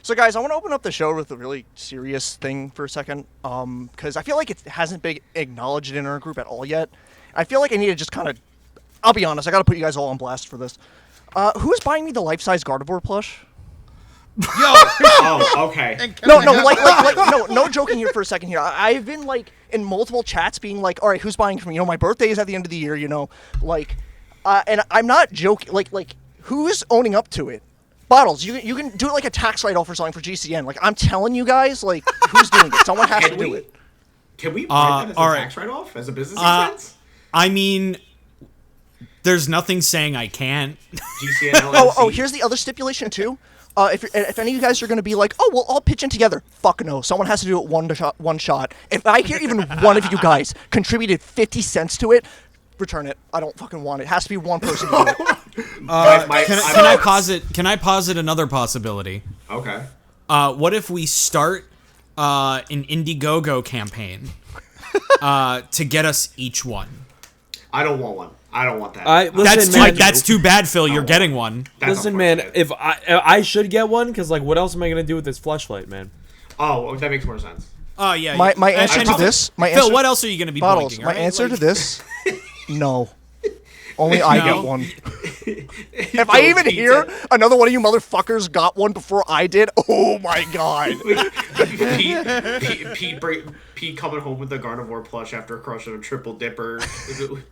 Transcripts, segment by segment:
So, guys, I want to open up the show with a really serious thing for a second, because I feel like it hasn't been acknowledged in our group at all yet. I feel like I need to just kind of... I'll be honest, I got to put you guys all on blast for this. Who's buying me the life-size Gardevoir plush? Yo! Oh, okay. No, no joking here for a second here. I've been, like, in multiple chats being like, all right, who's buying from me? You know, my birthday is at the end of the year, you know, like, and I'm not joking, like, who's owning up to it? Bottles, you can do it like a tax write-off or something for GCN. Like, I'm telling you guys, like, who's doing it? Someone has to do it. Can we write that as a tax write-off? As a business expense? I mean, there's nothing saying I can't. GCN LLC. Oh, here's the other stipulation, too. If any of you guys are going to be like, oh, we'll all pitch in together. Fuck no. Someone has to do it one shot. If I hear even one of you guys contributed 50 cents to it, return it. I don't fucking want it. It has to be one person to do it. Can I posit another possibility? Okay. What if we start an Indiegogo campaign to get us each one? I don't want one. I don't want that. That's too bad, Phil. You're getting one. Listen, man. If I should get one, because like, what else am I gonna do with this fleshlight, man? Oh, that makes more sense. Oh yeah. My answer to this. Phil, what else are you gonna be Bottles. boinking, My right? answer to this. No. Only I get one. If I even hear another one of you motherfuckers got one before I did, oh my god. Pete coming home with the Gardevoir plush after crushing a triple dipper,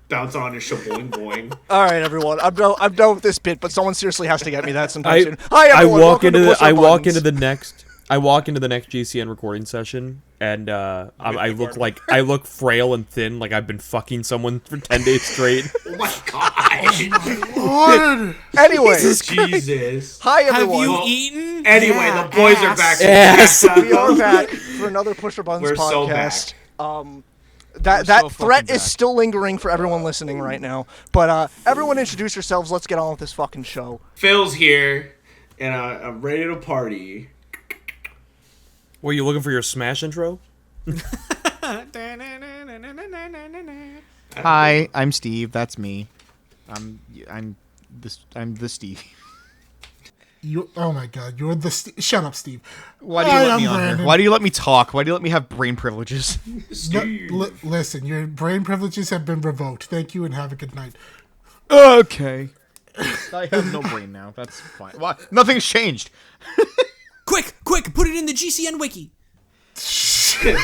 bouncing on his shaboing boing. All right, everyone. I'm done with this bit, but someone seriously has to get me that sometime soon. Hi, everyone. I walk into the next GCN recording session, and I look frail and thin, like I've been fucking someone for 10 days straight. Oh my god! Anyway, Jesus. Hi, everyone. Have you eaten? Anyway, the boys are back. Yes. We are back for another Pusher Buttons podcast. So back. That threat is still lingering for everyone listening right now. But everyone, introduce yourselves. Let's get on with this fucking show. Phil's here, and I'm ready to party. Were you looking for your Smash intro? Hi, I'm Steve. That's me. I'm the Steve. Oh my god, you're the shut up, Steve. Why do you let me on here? Why do you let me talk? Why do you let me have brain privileges? Listen, your brain privileges have been revoked. Thank you and have a good night. Okay. I have no brain now. That's fine. Why? Nothing's changed. Quick, put it in the GCN wiki.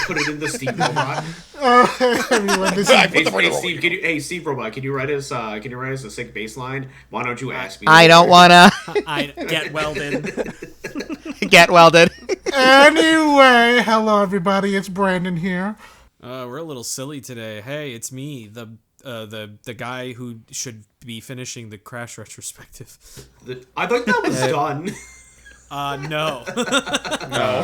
Put it in the Steve robot. Everyone, this is Hey, Steve robot, can you write us a sick bass line? Why don't you ask me? I don't wanna I get welded. get welded. Anyway, hello everybody, it's Brandon here. We're a little silly today. Hey, it's me, the guy who should be finishing the Crash retrospective. I thought that was done. No.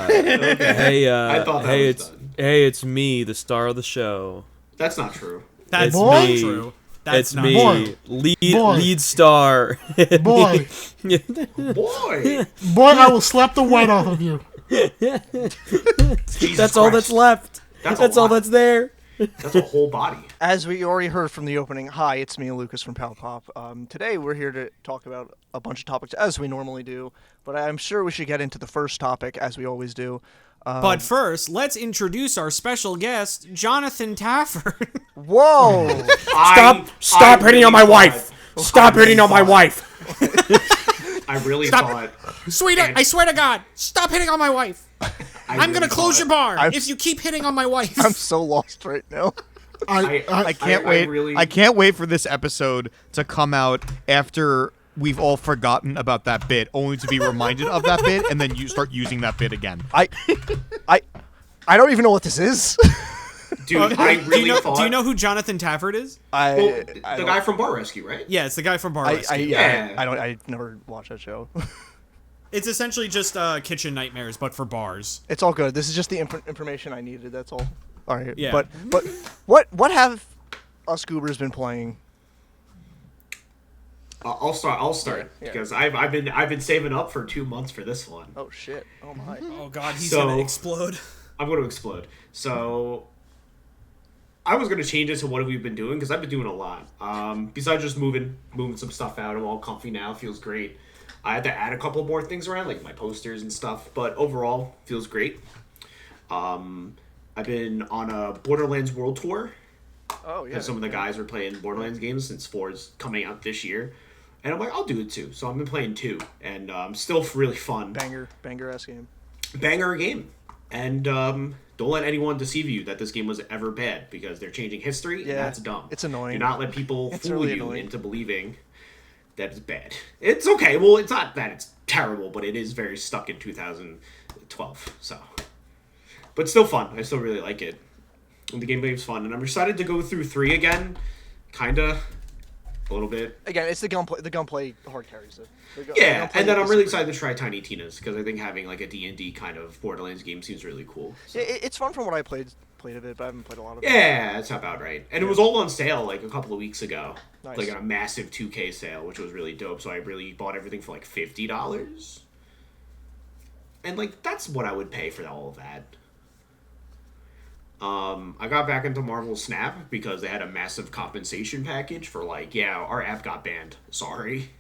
Hey, I thought that was done. Hey, it's me, the star of the show. That's not true. That's It's not me. true. That's It's not me, Boy. lead star. Boy, Boy. I will slap the white off of you. Jesus That's all that's Christ. left. That's That's a all lot. that's there. That's a whole body. As we already heard from the opening, hi, it's me, Lucas from Pal Pop. Today we're here to talk about a bunch of topics, as we normally do, but I'm sure we should get into the first topic, as we always do. But first, let's introduce our special guest, Jonathan Tafford. Whoa! Stop hitting on my wife. Stop hitting on my wife. I really thought. Sweetheart, I swear to God, stop hitting on my wife. I'm gonna close your bar I'm- if you keep hitting on my wife. I'm so lost right now. I can't wait. I can't wait for this episode to come out after we've all forgotten about that bit, only to be reminded of that bit, and then you start using that bit again. I don't even know what this is. Dude, I really thought. Do you know who Jonathan Tafford is? The guy from Bar Rescue, right? Yeah, it's the guy from Bar Rescue. I never watched that show. It's essentially just Kitchen Nightmares, but for bars. It's all good. This is just the information I needed. That's all. All right. Yeah. But what have us goobers been playing? I'll start Yeah. because I've been saving up for 2 months for this one. Oh shit! Oh my! Oh God, he's So- gonna explode. I'm going to explode. So I was going to change it to what we've been doing because I've been doing a lot. Besides just moving some stuff out, I'm all comfy now. Feels great. I had to add a couple more things around, like my posters and stuff, but overall, feels great. I've been on a Borderlands World Tour. Oh, yeah. Some of the guys are playing Borderlands games since 4 is coming out this year. And I'm like, I'll do it too. So I've been playing 2, and still really fun. Banger-ass game. Banger game. And don't let anyone deceive you that this game was ever bad, because they're changing history, and that's dumb. It's annoying. Do not let people fool really you annoying. into believing that it's bad. It's okay. Well, it's not that it's terrible, but it is very stuck in 2012. So, but still fun. I still really like it. And the gameplay is fun, and I'm excited to go through 3 again. Kinda, a little bit. Again, it's the gunplay. The gunplay hard carries it. Yeah, and then I'm really excited to try Tiny Tina's, because I think having like a D&D kind of Borderlands game seems really cool. So. It's fun from what I played of it, but I haven't played a lot of it. Yeah, that's about right. And it was all on sale like a couple of weeks ago. Nice. Like a massive 2K sale, which was really dope. So I really bought everything for like $50. And like that's what I would pay for all of that. I got back into Marvel Snap because they had a massive compensation package for like, yeah, our app got banned. Sorry.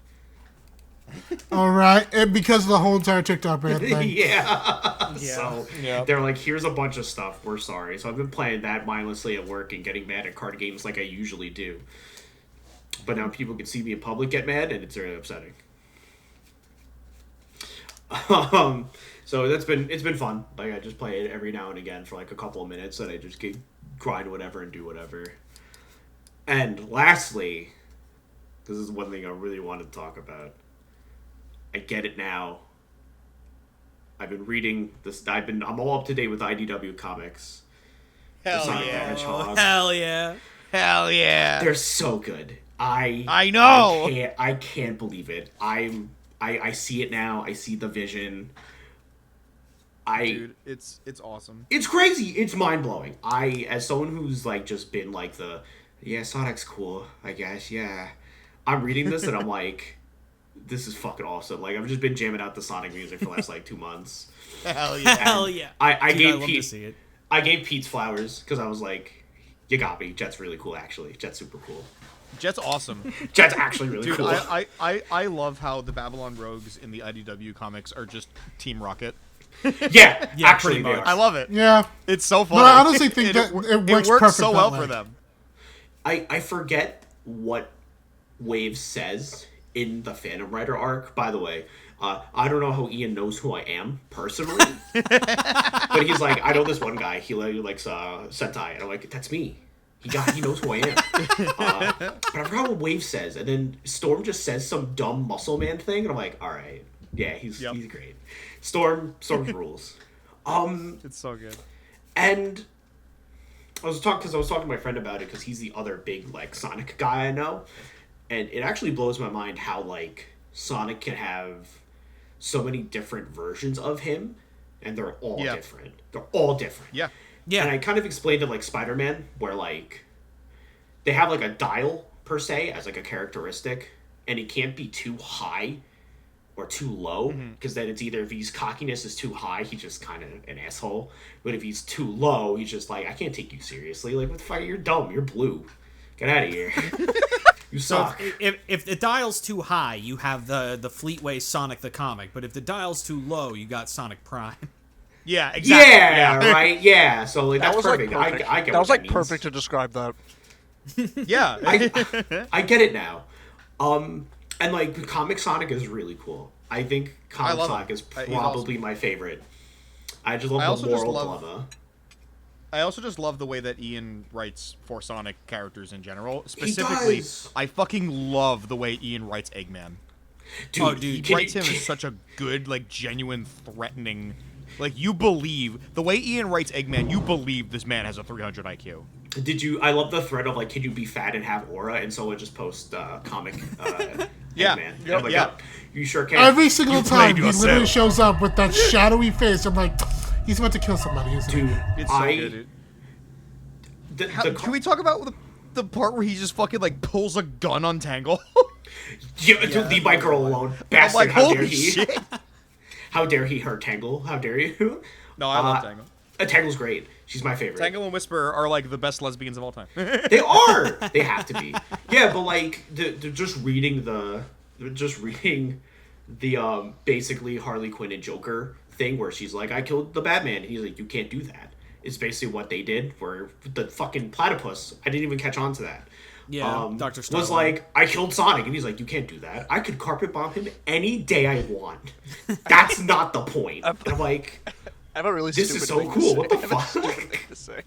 All right, and because of the whole entire TikTok ban thing. Yeah. So they're like, here's a bunch of stuff. We're sorry. So I've been playing that mindlessly at work and getting mad at card games like I usually do. But now people can see me in public get mad, and it's really upsetting. So it's been fun. Like I just play it every now and again for like a couple of minutes, and I just grind whatever and do whatever. And lastly, this is one thing I really want to talk about. I get it now. I've been reading this. I'm all up to date with IDW comics. Hell Sonic the yeah. Hedgehog. Hell yeah. Hell yeah. They're so good. I know. I can't believe it. I see it now. I see the vision. Dude, it's awesome. It's crazy. It's mind blowing. As someone who's like just been like Sonic's cool, I guess. Yeah, I'm reading this and I'm like, this is fucking awesome. Like I've just been jamming out the Sonic music for the last like 2 months. Hell yeah. Hell yeah. I Dude, gave I love Pete. to see it. I gave Pete's flowers because I was like, you got me. Jet's really cool, actually. Jet's super cool. Jet's awesome. Jet's actually really Dude, cool. I love how the Babylon Rogues in the IDW comics are just Team Rocket. Yeah, Yeah, actually, pretty they much. are. I love it. Yeah. It's so funny. But I honestly think that it works perfect so that well way. for them. I forget what Wave says in the Phantom Rider arc. By the way, I don't know how Ian knows who I am personally, but he's like, I know this one guy. He likes Sentai, and I'm like, that's me. He knows who I am. But I forgot what Wave says, and then Storm just says some dumb Muscle Man thing, and I'm like, all right, yeah, he's great. Storm's rules. It's so good. And I was talking to my friend about it because he's the other big like Sonic guy I know, and it actually blows my mind how like Sonic can have so many different versions of him, and they're all different. They're all different. Yeah. Yeah. And I kind of explained it like Spider-Man, where like they have like a dial per se as like a characteristic, and it can't be too high or too low, because then it's either if his cockiness is too high, he's just kind of an asshole. But if he's too low, he's just like, I can't take you seriously. Like, what the fuck? You're dumb. You're blue. Get out of here. You suck. If the dial's too high, you have the Fleetway Sonic the comic, but if the dial's too low, you got Sonic Prime. Yeah, exactly. Yeah, right. Yeah. So like that's was perfect. like perfect. I get that was what like means. perfect to describe that. Yeah. I get it now. And like Comic Sonic is really cool. I think Comic love Sonic him. is He's probably awesome. my favorite. I just love I the also just moral love- dilemma. I also just love the way that Ian writes for Sonic characters in general. Specifically, does. I fucking love the way Ian writes Eggman. Dude, He can writes you- him as such a good, like, genuine, threatening... Like, you believe... The way Ian writes Eggman, you believe this man has a 300 IQ. I love the thread of like, can you be fat and have aura? And someone just post comic Yeah. Eggman. Yep. I'm like, Yeah. You sure can. Every single You time played he literally yourself. shows up with that shadowy face, I'm like, he's about to kill somebody, isn't he? Dude, It's so good, dude. Can we talk about the part where he just fucking, like, pulls a gun on Tangle? Dude, leave my girl alone. I'm Bastard, like, how dare holy he? shit. How dare he hurt Tangle? How dare you? No, I love Tangle. Tangle's great. She's my favorite. Tangle and Whisper are, like, the best lesbians of all time. They are. They have to be. Yeah, but like, they're just reading the basically Harley Quinn and Joker thing where she's like, I killed the Batman, and he's like, you can't do that. It's basically what they did where the fucking platypus, I didn't even catch on to that. Yeah, Dr. Starlight was like, I killed Sonic, and he's like, you can't do that. I could carpet bomb him any day I want. That's not the point. And I'm like, I have a really this stupid is so thing to cool. say. What the I have a fuck? stupid thing to say.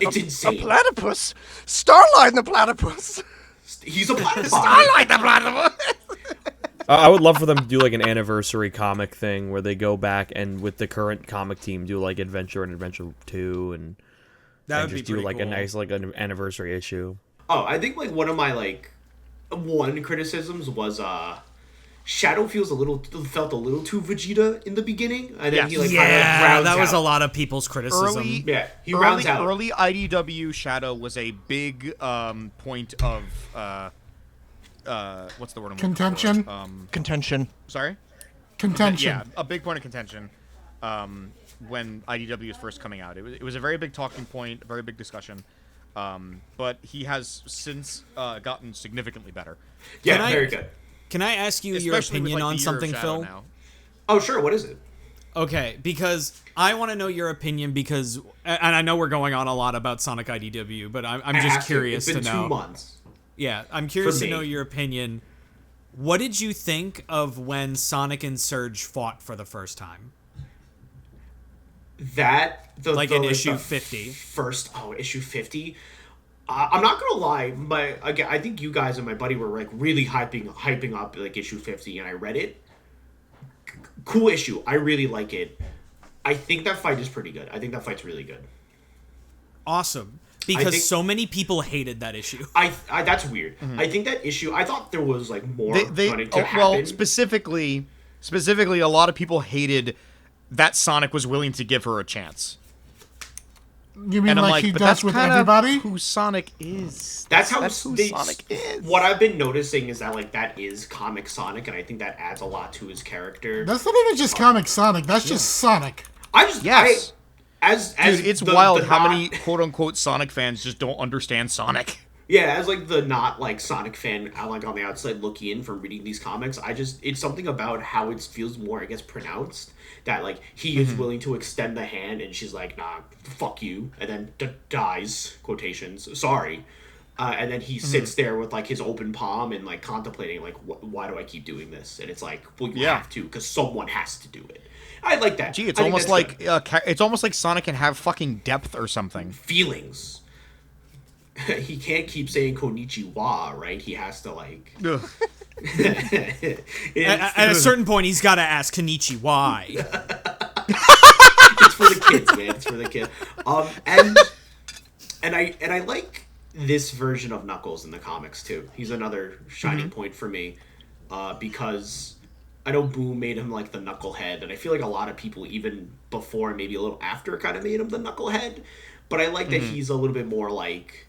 It's insane. A platypus? Starlight the platypus. He's a platypus. Starlight the platypus. I would love for them to do like an anniversary comic thing where they go back and with the current comic team do like Adventure and Adventure 2 and that would just be do pretty like cool. a nice like an anniversary issue. Oh, I think like one of my like one criticisms was Shadow felt a little too Vegeta in the beginning, and then he like kind of rounds that was out. a lot of people's criticism. He rounds out. Early IDW Shadow was a big point of what's the word I'm looking for? Contention? Contention. Sorry? Contention. Yeah, a big point of contention when IDW was first coming out. It was a very big talking point, a very big discussion. But he has since gotten significantly better. Yeah, very good. Can I ask you your Especially with, opinion like, on the Year of something, Shadow Phil? now. Oh, sure. What is it? Okay, because I want to know your opinion because, and I know we're going on a lot about Sonic IDW, but I'm just curious It's been to know. 2 months. Yeah, I'm curious For to me. know your opinion. What did you think of when Sonic and Surge fought for the first time? Like in issue 50. Issue 50. I'm not gonna lie, I think you guys and my buddy were like really hyping up like issue 50, and I read it. Cool issue. I really like it. I think that fight is pretty good. I think that fight's really good. Awesome. Because so many people hated that issue. I that's weird. Mm-hmm. I think that issue. I thought there was like more going to happen. Well, specifically, a lot of people hated that Sonic was willing to give her a chance. You mean And I'm like like, he but does that's with kind everybody? of who Sonic is. That's who Sonic is. What I've been noticing is that like that is comic Sonic, and I think that adds a lot to his character. That's not even just comic Sonic. That's just Sonic. As Dude, it's wild how many quote unquote Sonic fans just don't understand Sonic. Yeah, as like the not like Sonic fan, I like on the outside looking in from reading these comics, it's something about how it feels more, I guess, pronounced that like he is willing to extend the hand, and she's like, nah, fuck you, and then dies, quotations, sorry, and then he sits there with like his open palm and like contemplating like, why do I keep doing this? And it's like, well, you have to because someone has to do it. I like that. Gee, it's almost like Sonic can have fucking depth or something. Feelings. He can't keep saying konnichiwa, right? He has to like. At a certain point, he's got to ask Kenichi why. It's for the kids, man. It's for the kids. And I like this version of Knuckles in the comics too. He's another shining point for me, because I know Boom made him like the knucklehead, and I feel like a lot of people even before, maybe a little after, kind of made him the knucklehead. But I like that he's a little bit more like.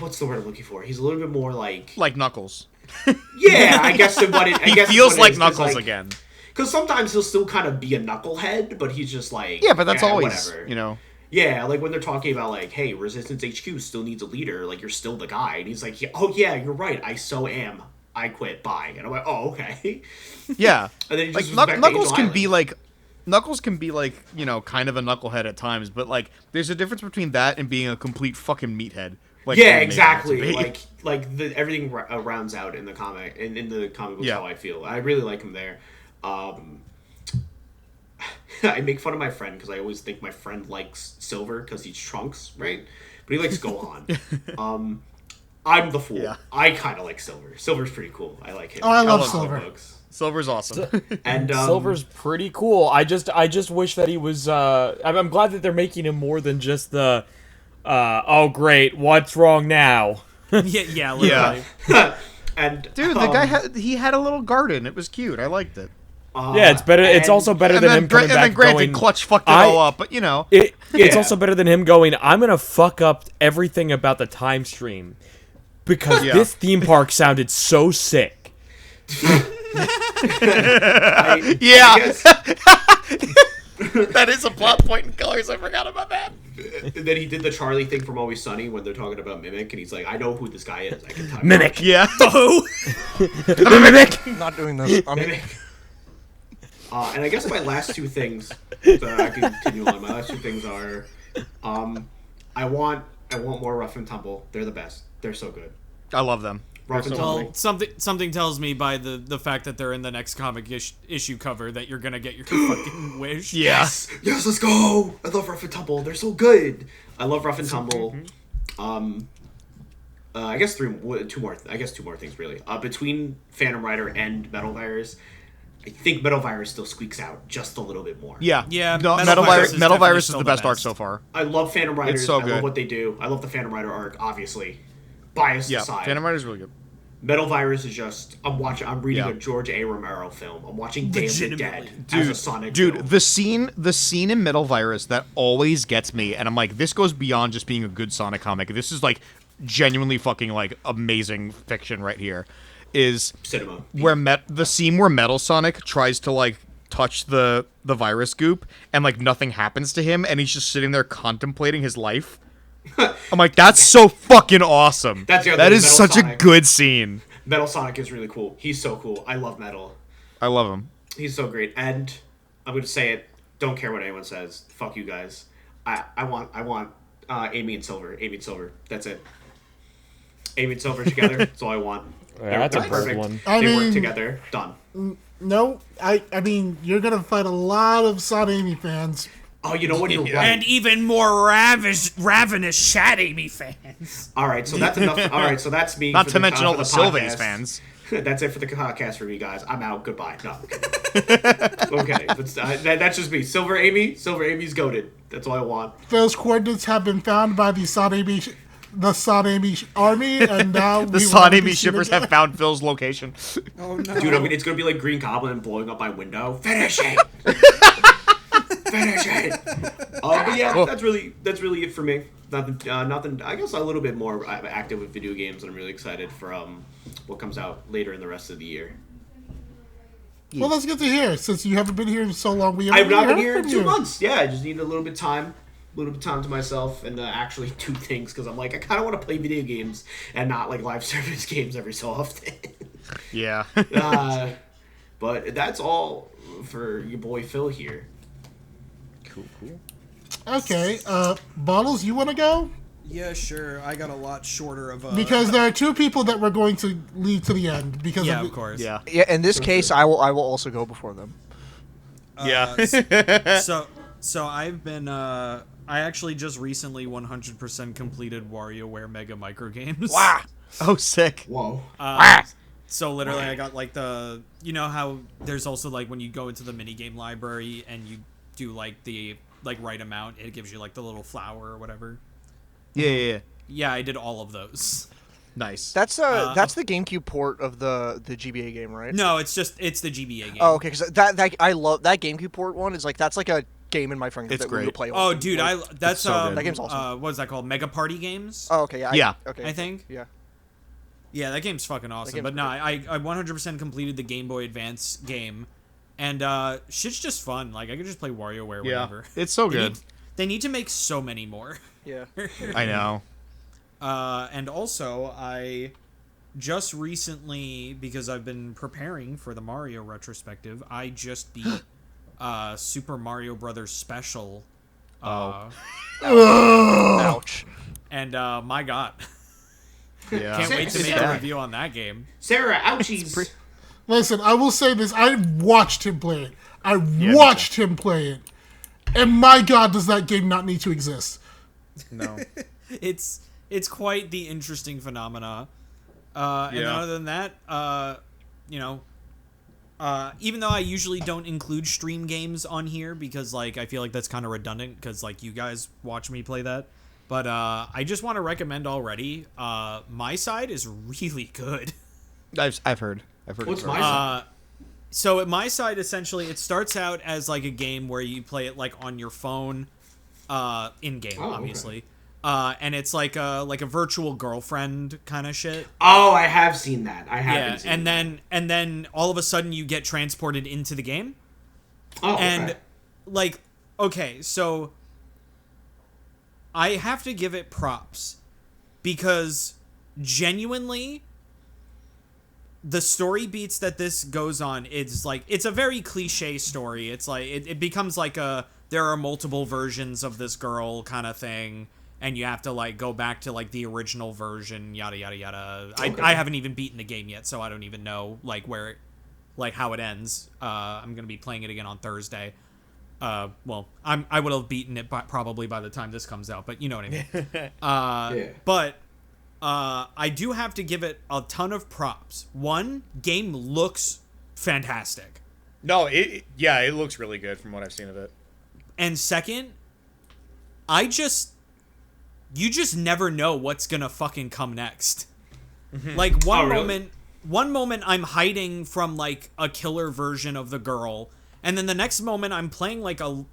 What's the word I'm looking for? He's a little bit more like Knuckles. Yeah, I guess what it. He feels like Knuckles again. Because sometimes he'll still kind of be a knucklehead, but he's just like but that's always whatever. Yeah, like when they're talking about like, hey, Resistance HQ still needs a leader. Like you're still the guy, and he's like, oh yeah, you're right. I so am. I quit. Bye. And I'm like, oh okay. Yeah. And then he just like Knuckles can be like. Knuckles can be like, kind of a knucklehead at times, but like, there's a difference between that and being a complete fucking meathead. Like, yeah, exactly. Like everything rounds out in the comic, in the comic books. How I feel. I really like him there. I make fun of my friend because I always think my friend likes Silver because he's Trunks, right? But he likes Gohan. I'm the fool. Yeah. I kind of like Silver. Silver's pretty cool. I like him. Oh, I love Silver. Books. Silver's awesome. And Silver's pretty cool. I just wish that he was. I'm glad that they're making him more than just the. Oh great! What's wrong now? yeah, literally. And dude, the guy had a little garden. It was cute. I liked it. Yeah, it's better. It's also better than him coming back. And then granted, going, Clutch fucked it all up, but it's also better than him going, I'm gonna fuck up everything about the time stream because this theme park sounded so sick. That is a plot point in Colors. I forgot about that. And then he did the Charlie thing from Always Sunny when they're talking about Mimic, and he's like, I know who this guy is. I can tell Mimic. Yeah. Oh, I'm a mimic. Not doing this. Mimic. And I guess my last two things, so I can continue on. My last two things are, I want more Rough and Tumble. They're the best. They're so good. I love them. Rough and Tumble. well, something tells me by the fact that they're in the next comic issue cover that you're gonna get your fucking wish. Yeah. Yes, let's go. I love Rough and Tumble. They're so good. I love Rough and Tumble. I guess two more things really. Between Phantom Rider and Metal Virus, I think Metal Virus still squeaks out just a little bit more. Yeah. Yeah, No, Metal Virus is Metal definitely Virus is still the the best arc best. so far. I love Phantom Riders. It's so I good. love what they do. I love the Phantom Rider arc, obviously. Bias Yeah. aside. Phantom Rider is really good. Metal Virus is just I'm reading Yeah. a George A. Romero film. I'm watching Day of the Dead Legitimately. as a Sonic Dude, film. the scene in Metal Virus that always gets me, and I'm like, this goes beyond just being a good Sonic comic. This is like genuinely fucking like amazing fiction right here. Is Cinema. where the scene where Metal Sonic tries to like touch the virus goop and like nothing happens to him and he's just sitting there contemplating his life. I'm like, that's so fucking awesome. That's the other that thing, is Metal such Sonic. a good scene. Metal Sonic is really cool. He's so cool. I love Metal. I love him. He's so great. And I'm going to say it. Don't care what anyone says. Fuck you guys. I want Amy and Silver. Amy and Silver. That's it. Amy and Silver together. That's all I want. Yeah, that's a They're bold perfect. one. I They work mean- together. Done. No, I mean, you're gonna fight a lot of Son Amy fans. Oh, you know what? You're right. And even more ravenous Shad Amy fans. All right, so that's enough. All right, so that's me. Not for to mention all for the Sylvains podcast. fans. That's it for the podcast for me, guys. I'm out. Goodbye. No. Okay, but that's just me. Silver Amy's goated. That's all I want. Those coordinates have been found by the Son Amy army, and now The Son Amy shippers have found Phil's location. Oh no. Dude, I mean, it's gonna be like Green Goblin blowing up my window. Finish it. Finish it. But yeah, that's really it for me. Nothing. I guess a little bit more active with video games, and I'm really excited for what comes out later in the rest of the year. Well, that's good to hear. Since you haven't been here in so long, I've not been heard here in from 2 you. months. Yeah, I just need a little bit of time to myself and actually do things because I'm like I kind of want to play video games and not like live service games every so often. Yeah. But that's all for your boy Phil here. Cool. Okay, Bottles, you want to go? Yeah, sure. I got a lot shorter of Because there are two people that we're going to lead to the end. Because yeah, of of course. Yeah. Yeah, in this case, I will also go before them. Yeah. So I've been I actually just recently 100% completed WarioWare Mega Micro Games. Wow. Oh, sick. Whoa. So literally, I got like you know how there's also like when you go into the minigame library and you do like the right amount, it gives you like the little flower or whatever. Yeah. Yeah, I did all of those. Nice. That's the GameCube port of the GBA game, right? No, it's the GBA game. Oh, okay. Because that I love that GameCube port one. Is like that's like a game in my friend group It's that we great. would play. Oh, on. dude, that's so good. That game's awesome. What is that called? Mega Party Games. Oh, okay. Yeah. Yeah. Okay. I think. Yeah. Yeah, that game's fucking awesome. game's But no, I 100% completed the Game Boy Advance game, and shit's just fun. Like I could just play WarioWare Yeah. whenever. It's so good. They need to make so many more. Yeah. I know. And also, I just recently, because I've been preparing for the Mario retrospective, I just beat Super Mario Brothers Special. Ouch. And my God, Yeah. can't wait to make a review on that game. Sarah, ouchies. Listen, I will say this. I watched him play it. And my God, does that game not need to exist? No. It's quite the interesting phenomena. And then Yeah. other than that, even though I usually don't include stream games on here because like I feel like that's kind of redundant because like you guys watch me play that, but I just want to recommend already. My Side is really good. I've heard. What's it's my right. side? So at My Side, essentially, it starts out as like a game where you play it like on your phone, in game, Oh, okay. obviously. And it's like a virtual girlfriend kind of shit. Oh, I have seen that. I Yeah, haven't seen and then all of a sudden you get transported into the game, that. Oh, and okay. like, okay, so I have to give it props because genuinely the story beats that this goes on, it's like, it's a very cliche story. It's like, it becomes like there are multiple versions of this girl kind of thing, and you have to like go back to like the original version, yada yada yada. Okay. I haven't even beaten the game yet, so I don't even know like how it ends. I'm gonna be playing it again on Thursday. Well, I would have beaten it probably by the time this comes out, but you know what I mean. Yeah. But I do have to give it a ton of props. One, game looks fantastic. No, it looks really good from what I've seen of it. And second, you just never know what's gonna fucking come next. Like one moment I'm hiding from like a killer version of the girl, and then the next moment I'm playing like a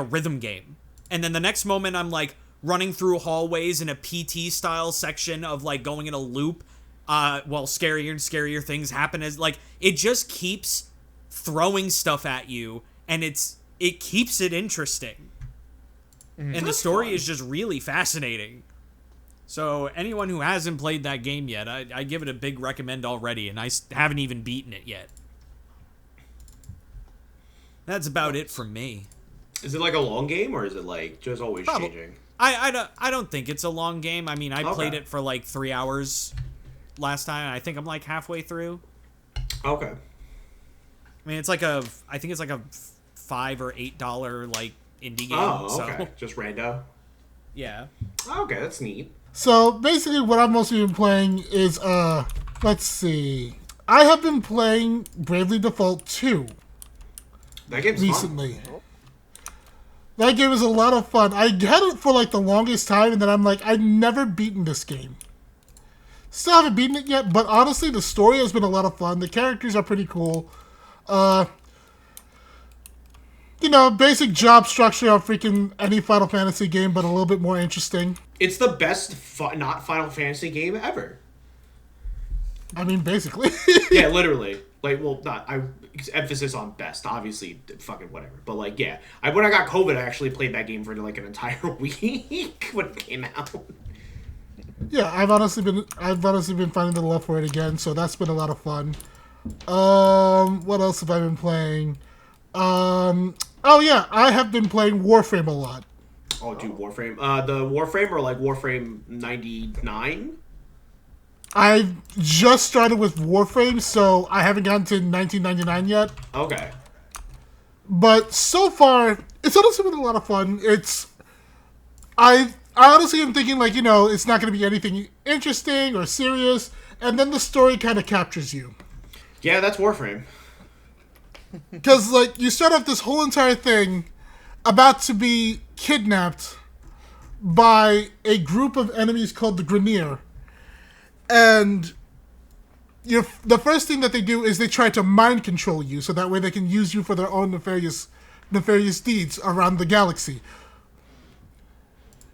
rhythm game, and then the next moment I'm like running through hallways in a PT style section of like going in a loop, while scarier and scarier things happen. As like it just keeps throwing stuff at you, and it keeps it interesting. And the story is just really fascinating. So anyone who hasn't played that game yet, I give it a big recommend already, and I haven't even beaten it yet. That's about it from me. Is it like a long game, or is it like just always changing? I don't think it's a long game. I mean, I played Okay. it for like 3 hours last time, and I think I'm like halfway through. Okay. I mean, I think it's like a $5 or $8 like indie game. Oh, okay. So Just rando. yeah. Okay, that's neat. So basically, what I've mostly been playing is let's see. I have been playing Bravely Default 2 That game's recently. That game is a lot of fun. I had it for like the longest time, and then I'm like, I've never beaten this game. Still haven't beaten it yet, but honestly, the story has been a lot of fun. The characters are pretty cool. You know, basic job structure of freaking any Final Fantasy game, but a little bit more interesting. It's the best not Final Fantasy game ever. I mean, basically. Yeah, literally. Like, well, not emphasis on best, obviously, fucking whatever. But like, yeah, when I got COVID, I actually played that game for like an entire week when it came out. Yeah, I've honestly been finding the love for it again, so that's been a lot of fun. What else have I been playing? Oh yeah, I have been playing Warframe a lot. Oh, dude, Warframe. The Warframe or like Warframe 99? I've just started with Warframe, so I haven't gotten to 1999 yet. Okay. But so far, it's honestly been a lot of fun. I honestly am thinking, like, you know, it's not going to be anything interesting or serious, and then the story kind of captures you. Yeah, that's Warframe. Because, like, you start off this whole entire thing about to be kidnapped by a group of enemies called the Grineer. And the first thing that they do is they try to mind control you, so that way they can use you for their own nefarious deeds around the galaxy.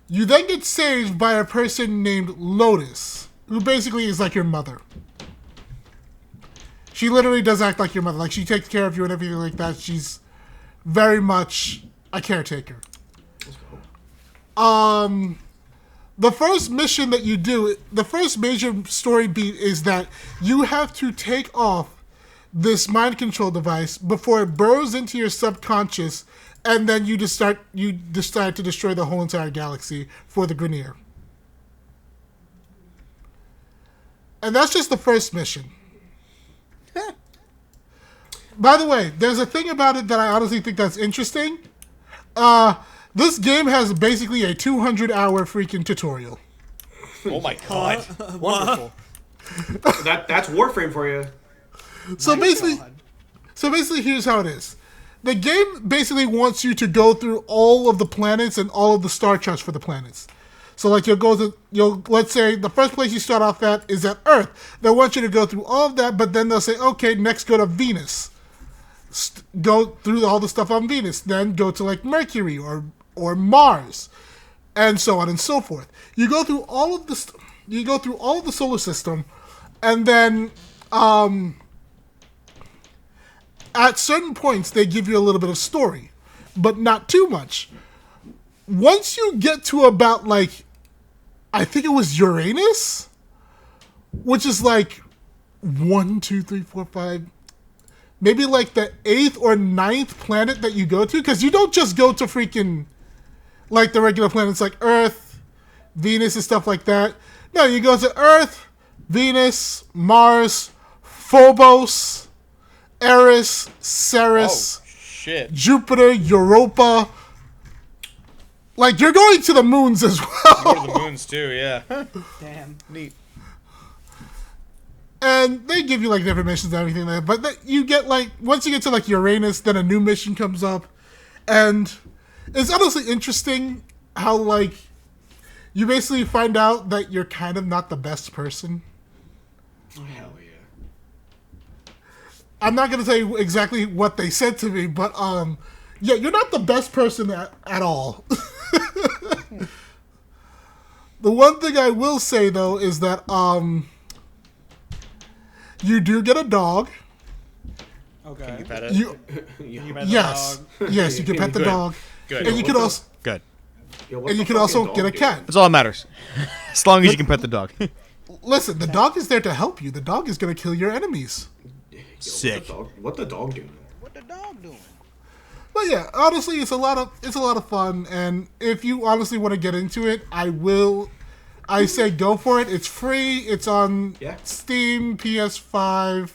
You then get saved by a person named Lotus, who basically is like your mother. She literally does act like your mother. Like, she takes care of you and everything like that. She's very much a caretaker. The first mission that you do, the first major story beat is that you have to take off this mind control device before it burrows into your subconscious, and then you decide to destroy the whole entire galaxy for the Grineer. And that's just the first mission. By the way, there's a thing about it that I honestly think that's interesting. This game has basically a 200-hour freaking tutorial. Oh my god. Wonderful. That's Warframe for you. So basically, here's how it is. The game basically wants you to go through all of the planets and all of the star charts for the planets. So like let's say the first place you start off at is at Earth. They want you to go through all of that, but then they'll say, okay, next go to Venus. Go through all the stuff on Venus. Then go to like Mercury or Mars, and so on and so forth. You go through all of the solar system, and then at certain points they give you a little bit of story. but not too much. Once you get to about, like, I think it was Uranus, which is like 1, 2, 3, 4, 5, maybe like the 8th or 9th planet that you go to, because you don't just go to freaking, like, the regular planets like Earth, Venus, and stuff like that. No, you go to Earth, Venus, Mars, Phobos, Eris, Ceres, Shit. Jupiter, Europa. Like, you're going to the moons as Go well. to the moons too, yeah. Damn. Neat. And they give you, like, different missions and everything there. But you get, like, once you get to, like, Uranus, then a new mission comes up. And it's honestly interesting how, like, you basically find out that you're kind of not the best person. Oh, hell yeah. I'm not going to tell you exactly what they said to me, but, yeah, you're not the best person at all. The one thing I will say, though, is that, you do get a dog. Okay. You pet it? You, You met the yes. dog. Yes, you can pet the Good. dog. Good. And you can also... Good. Yo, what And the you can fuck also dog get a do? cat. That's all that matters. As long as you can pet the dog. Listen, the dog is there to help you. The dog is going to kill your enemies. Yo, Sick. What the dog doing? What the dog doing? But yeah, honestly, it's a lot of fun. And if you honestly want to get into it, I say go for it. It's free. It's on Yeah. Steam, PS5,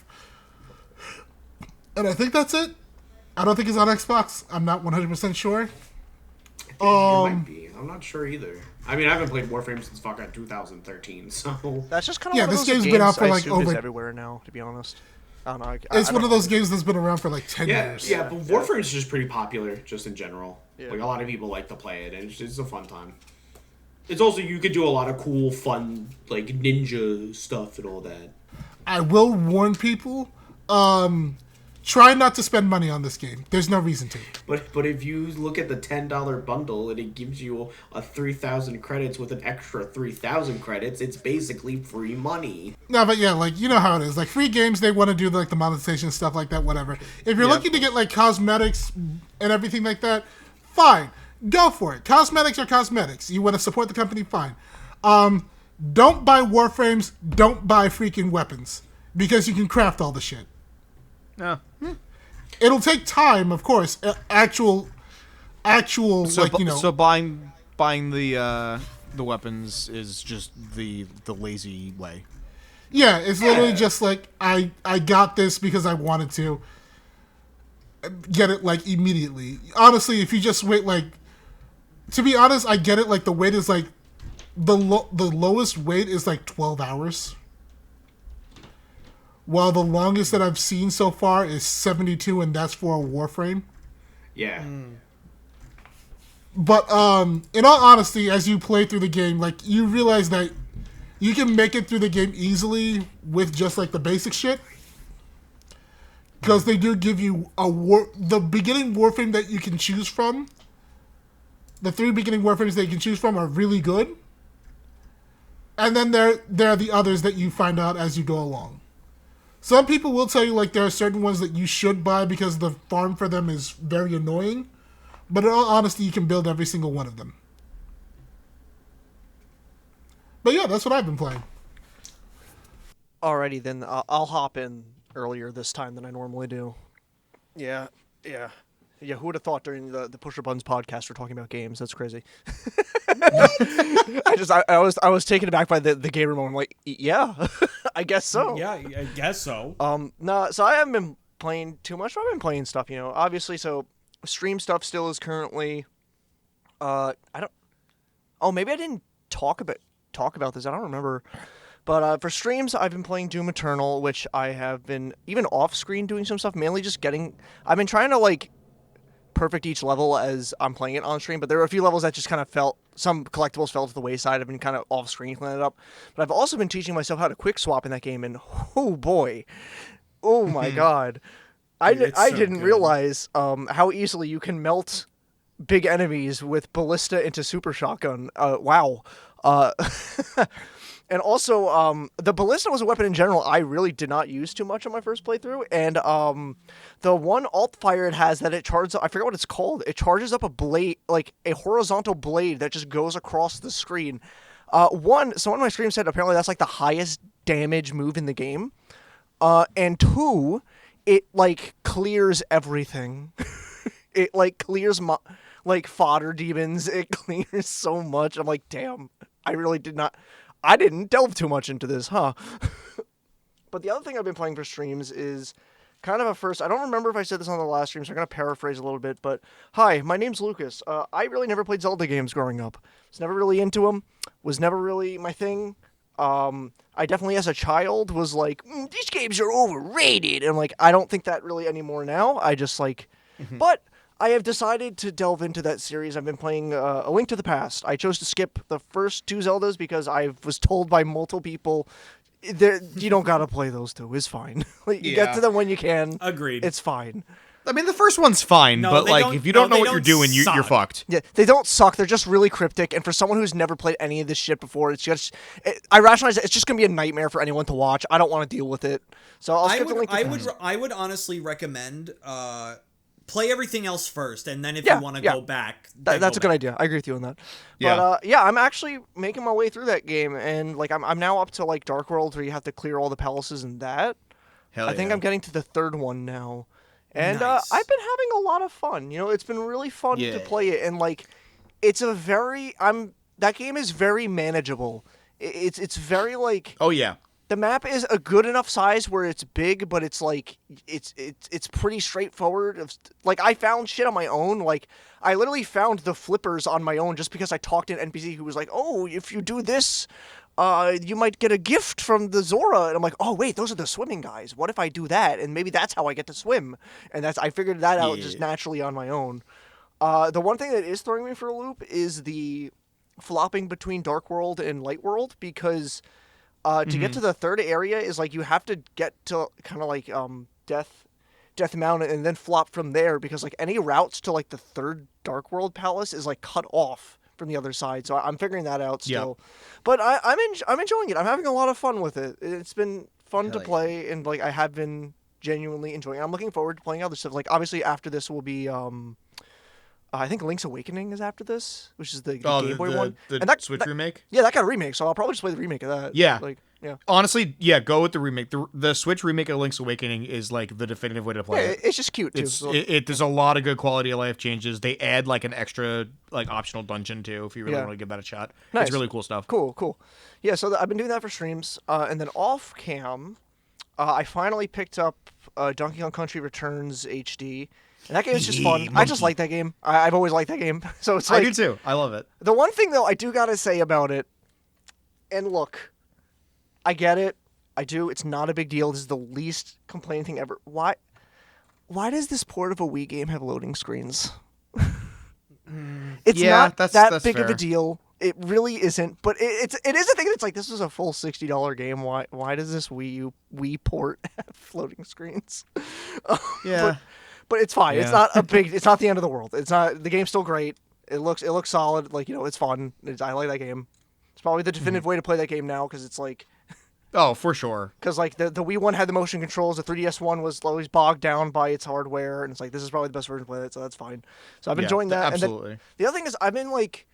and I think that's it. I don't think it's on Xbox. I'm not 100% sure. It might be. I'm not sure either. I mean, I haven't played Warframe since fucking 2013, so... That's just kind of Yeah, one of this those game's games been out for, I like, assume is over- everywhere now, to be honest. I don't know. It's one of those games that's been around for like 10 Yeah, years. yeah, but Warframe's just pretty popular, just in general. Yeah. Like, a lot of people like to play it, and it's a fun time. It's also, you could do a lot of cool, fun, like, ninja stuff and all that. I will warn people, try not to spend money on this game. There's no reason to. But if you look at the $10 bundle and it gives you a 3,000 credits with an extra 3,000 credits, it's basically free money. No, but yeah, like, you know how it is. Like, free games, they want to do, like, the monetization stuff like that, whatever. If you're looking to get, like, cosmetics and everything like that, fine. Go for it. Cosmetics are cosmetics. You want to support the company, fine. Don't buy Warframes. Don't buy freaking weapons. Because you can craft all the shit. No. It'll take time, of course. Actual, So, like, you know. so buying the weapons is just the lazy way. Yeah, it's literally just like, I got this because I wanted to get it, like, immediately. Honestly, if you just wait, like, to be honest, I get it, like, the wait is, like, the lowest wait is, like, 12 hours. While the longest that I've seen so far is 72, and that's for a Warframe. Yeah. But, in all honesty, as you play through the game, like, you realize that you can make it through the game easily with just, like, the basic shit. Because they do give you the beginning Warframe that you can choose from. The 3 beginning Warframes that you can choose from are really good. And then there are the others that you find out as you go along. Some people will tell you, like, there are certain ones that you should buy because the farm for them is very annoying. But in all honesty, you can build every single one of them. But yeah, that's what I've been playing. Alrighty, then I'll hop in earlier this time than I normally do. Yeah. Who would have thought during the Pusher Buttons podcast we're talking about games? That's crazy. I was taken aback by the gamer moment. I'm like, yeah, I guess so. Yeah, I guess so. No, so I haven't been playing too much. But I've been playing stuff, obviously. So stream stuff still is currently. I don't. Oh, maybe I didn't talk about this. I don't remember. But for streams, I've been playing Doom Eternal, which I have been even off screen doing some stuff. Mainly just I've been trying to like perfect each level as I'm playing it on stream, but there were a few levels that just kind of some collectibles fell to the wayside. I've been kind of off screen cleaning it up, but I've also been teaching myself how to quick swap in that game, and oh boy, oh my god, I didn't realize how easily you can melt big enemies with ballista into super shotgun. Wow. And also, the ballista was a weapon in general I really did not use too much on my first playthrough. And the one alt fire it has that it charges, I forget what it's called. It charges up a blade, like a horizontal blade that just goes across the screen. Someone on my stream said apparently that's like the highest damage move in the game. And 2, it like clears everything. It like clears like fodder demons. It clears so much. I'm like, damn, I didn't delve too much into this, huh? But the other thing I've been playing for streams is kind of a first. I don't remember if I said this on the last stream, so I'm going to paraphrase a little bit. But hi, my name's Lucas. I really never played Zelda games growing up. Was never really into them. Was never really my thing. I definitely, as a child, was like, these games are overrated. And like, I don't think that really anymore now. I just like, but I have decided to delve into that series. I've been playing A Link to the Past. I chose to skip the first 2 Zeldas because I was told by multiple people, you don't gotta play those 2. It's fine. Like, you get to them when you can. Agreed. It's fine. I mean, the first one's fine, No, but they like, don't- if you don't no, know they what you're don't doing, you're suck. fucked. Yeah, they don't suck. They're just really cryptic. And for someone who's never played any of this shit before, it's just, I rationalize it. It's just gonna be a nightmare for anyone to watch. I don't want to deal with it. So I'll skip the Link to the Past. I would honestly recommend play everything else first, and then if Yeah, you want to yeah. go back, That's a good idea. I agree with you on that. Yeah. But yeah, I'm actually making my way through that game, and like I'm now up to like Dark World, where you have to clear all the palaces and that. Hell I think yeah. I'm getting to the 3rd one now, and Nice. I've been having a lot of fun. You know, it's been really fun to Yeah. play it, and like it's a very that game is very manageable. It's very like Oh yeah. the map is a good enough size where it's big, but it's like it's pretty straightforward. Like I found shit on my own. Like I literally found the flippers on my own just because I talked to an NPC who was like, "Oh, if you do this, you might get a gift from the Zora." And I'm like, "Oh wait, those are the swimming guys. What if I do that? And maybe that's how I get to swim." And I figured that out just naturally on my own. The one thing that is throwing me for a loop is the flopping between Dark World and Light World, because to get to the 3rd area is like you have to get to kind of like Death Mountain and then flop from there, because like any routes to like the 3rd Dark World Palace is like cut off from the other side. So I'm figuring that out still. But I'm enjoying it. I'm having a lot of fun with it. It's been fun to play, and like I have been genuinely enjoying it. I'm looking forward to playing other stuff. Like obviously after this will be I think Link's Awakening is after this, which is the Game Boy one. The And Switch remake? Yeah, that got a remake, so I'll probably just play the remake of that. Yeah. Like, yeah. Honestly, yeah, go with the remake. The Switch remake of Link's Awakening is like the definitive way to play Yeah, it. it's just cute too. So- There's a lot of good quality of life changes. They add like an extra like optional dungeon too if you really Yeah. want to give that a shot. Nice. It's really cool stuff. Cool. Yeah, so I've been doing that for streams, and then off cam, I finally picked up Donkey Kong Country Returns HD, and that game is just fun. I just like that game. I've always liked that game, so it's like I do too. I love it. the one thing though I do gotta say about it, and look, I get it. I do. It's not a big deal. This is the least complaining thing ever. Why does this port of a Wii game have loading screens? It's Yeah, not that's that big of a fair. deal. It really isn't. But it is a thing that's like, this is a full $60 game. Why does this Wii port have floating screens? Yeah. But it's fine. It's Yeah. not a big. It's not the end of the world. It's not. The game's still great. It looks solid. Like, you know, it's fun. I like that game. It's probably the definitive way to play that game now, because it's like. Oh, for sure. Because like the Wii one had the motion controls, the 3DS one was always bogged down by its hardware, and it's like, this is probably the best version to play it, so that's fine. So I've been enjoying that. Absolutely. And then the other thing is, I've been like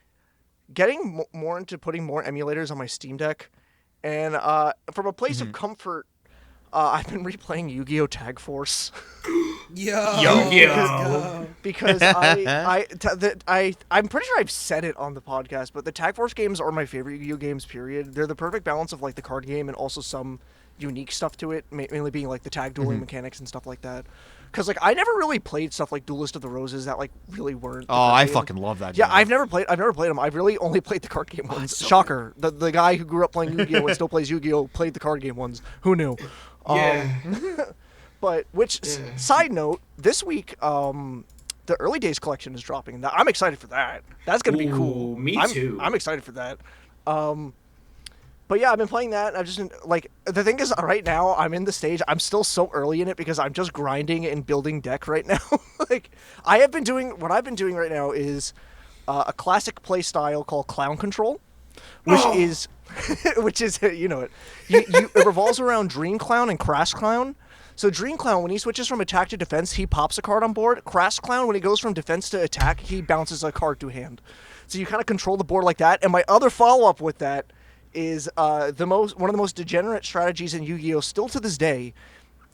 getting more into putting more emulators on my Steam Deck, and from a place of comfort, I've been replaying Yu-Gi-Oh! Tag Force. Because I'm pretty sure I've said it on the podcast, but the Tag Force games are my favorite Yu-Gi-Oh games, period. They're the perfect balance of like the card game and also some unique stuff to it, mainly being like the tag dueling mechanics and stuff like that. Because like I never really played stuff like Duelist of the Roses that like really weren't. the Oh, card I game. fucking love that Yeah, game. I've never played them. I've really only played the card game ones. Shocker. The guy who grew up playing Yu-Gi-Oh and still plays Yu-Gi-Oh played the card game ones. Who knew? Yeah. But side note, this week the Early Days collection is dropping, and I'm excited for that. That's gonna be cool. Ooh, me too. I'm excited for that. But yeah, I've been playing that. I've just been, like, the thing is, right now I'm in the stage. I'm still so early in it because I'm just grinding and building deck right now. Like, what I've been doing right now is a classic play style called Clown Control, which is which is it revolves around Dream Clown and Crash Clown. So Dream Clown, when he switches from attack to defense, he pops a card on board. Crash Clown, when he goes from defense to attack, he bounces a card to hand. So you kind of control the board like that. And my other follow-up with that is one of the most degenerate strategies in Yu-Gi-Oh! Still to this day,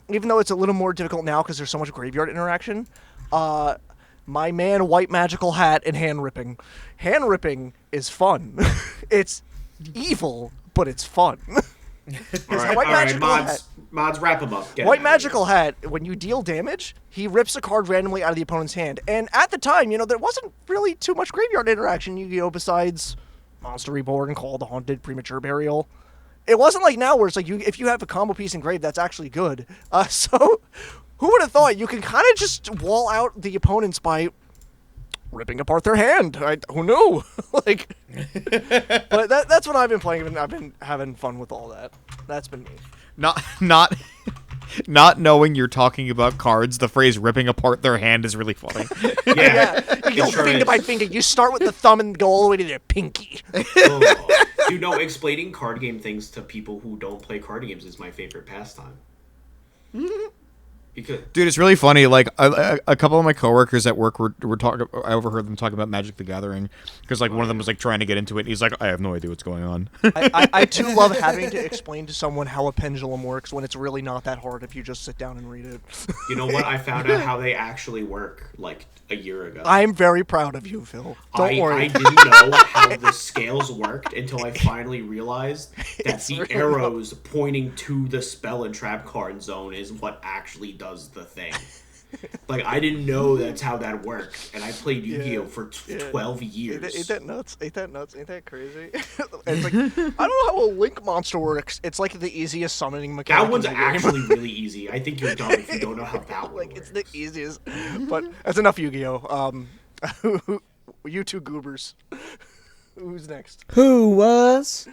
even though it's a little more difficult now because there's so much graveyard interaction. My man, White Magical Hat and hand ripping. Hand ripping is fun. It's evil, but it's fun. All right, mods, wrap him up. White Magical Hat, when you deal damage, he rips a card randomly out of the opponent's hand. And at the time, there wasn't really too much graveyard interaction in Yu-Gi-Oh! Besides Monster Reborn, Call of the Haunted, Premature Burial. It wasn't like now where it's like if you have a combo piece engraved, that's actually good. So who would have thought you can kind of just wall out the opponents by ripping apart their hand? Who knew? But that's what I've been playing. I've been having fun with all that. That's been me. Not knowing you're talking about cards, the phrase "ripping apart their hand" is really funny. Yeah. You go finger by finger. You start with the thumb and go all the way to their pinky. Explaining card game things to people who don't play card games is my favorite pastime. Dude, it's really funny. Like a couple of my coworkers at work were talking. I overheard them talking about Magic the Gathering because one of them was trying to get into it. And he's like, I have no idea what's going on. I too love having to explain to someone how a pendulum works when it's really not that hard if you just sit down and read it. You know what? I found out how they actually work a year ago. I'm very proud of you, Phil. Don't worry. I didn't know how the scales worked until I finally realized that the really arrows pointing to the spell and trap card zone is what actually does the thing. I didn't know that's how that worked, and I played Yu-Gi-Oh! For 12 years. Ain't that nuts? Ain't that crazy? It's I don't know how a Link monster works. It's the easiest summoning mechanic. That one's actually really easy. I think you're dumb if you don't know how that one works. It's the easiest. But that's enough Yu-Gi-Oh! You two goobers. Who's next? Who was?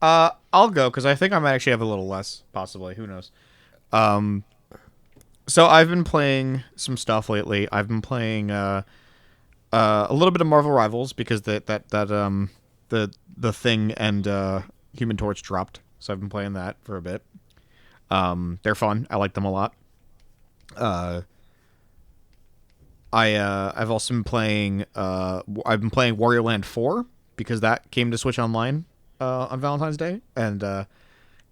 I'll go because I think I might actually have a little less, possibly. Who knows? So I've been playing some stuff lately. I've been playing a little bit of Marvel Rivals because the Thing and Human Torch dropped. So I've been playing that for a bit. They're fun. I like them a lot. I've also been playing Wario Land 4 because that came to Switch Online on Valentine's Day, and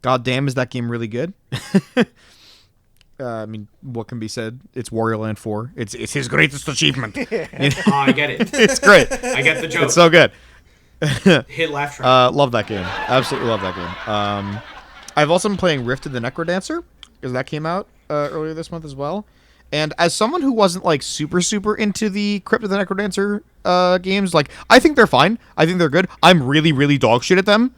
goddamn is that game really good. I mean, what can be said? It's Wario Land 4. It's his greatest achievement. I get it. It's great. I get the joke. It's so good. Hit laugh track. Love that game. Absolutely love that game. I've also been playing Rift of the Necrodancer because that came out earlier this month as well. And as someone who wasn't super into the Crypt of the Necrodancer games, I think they're fine. I think they're good. I'm really, really dog shit at them,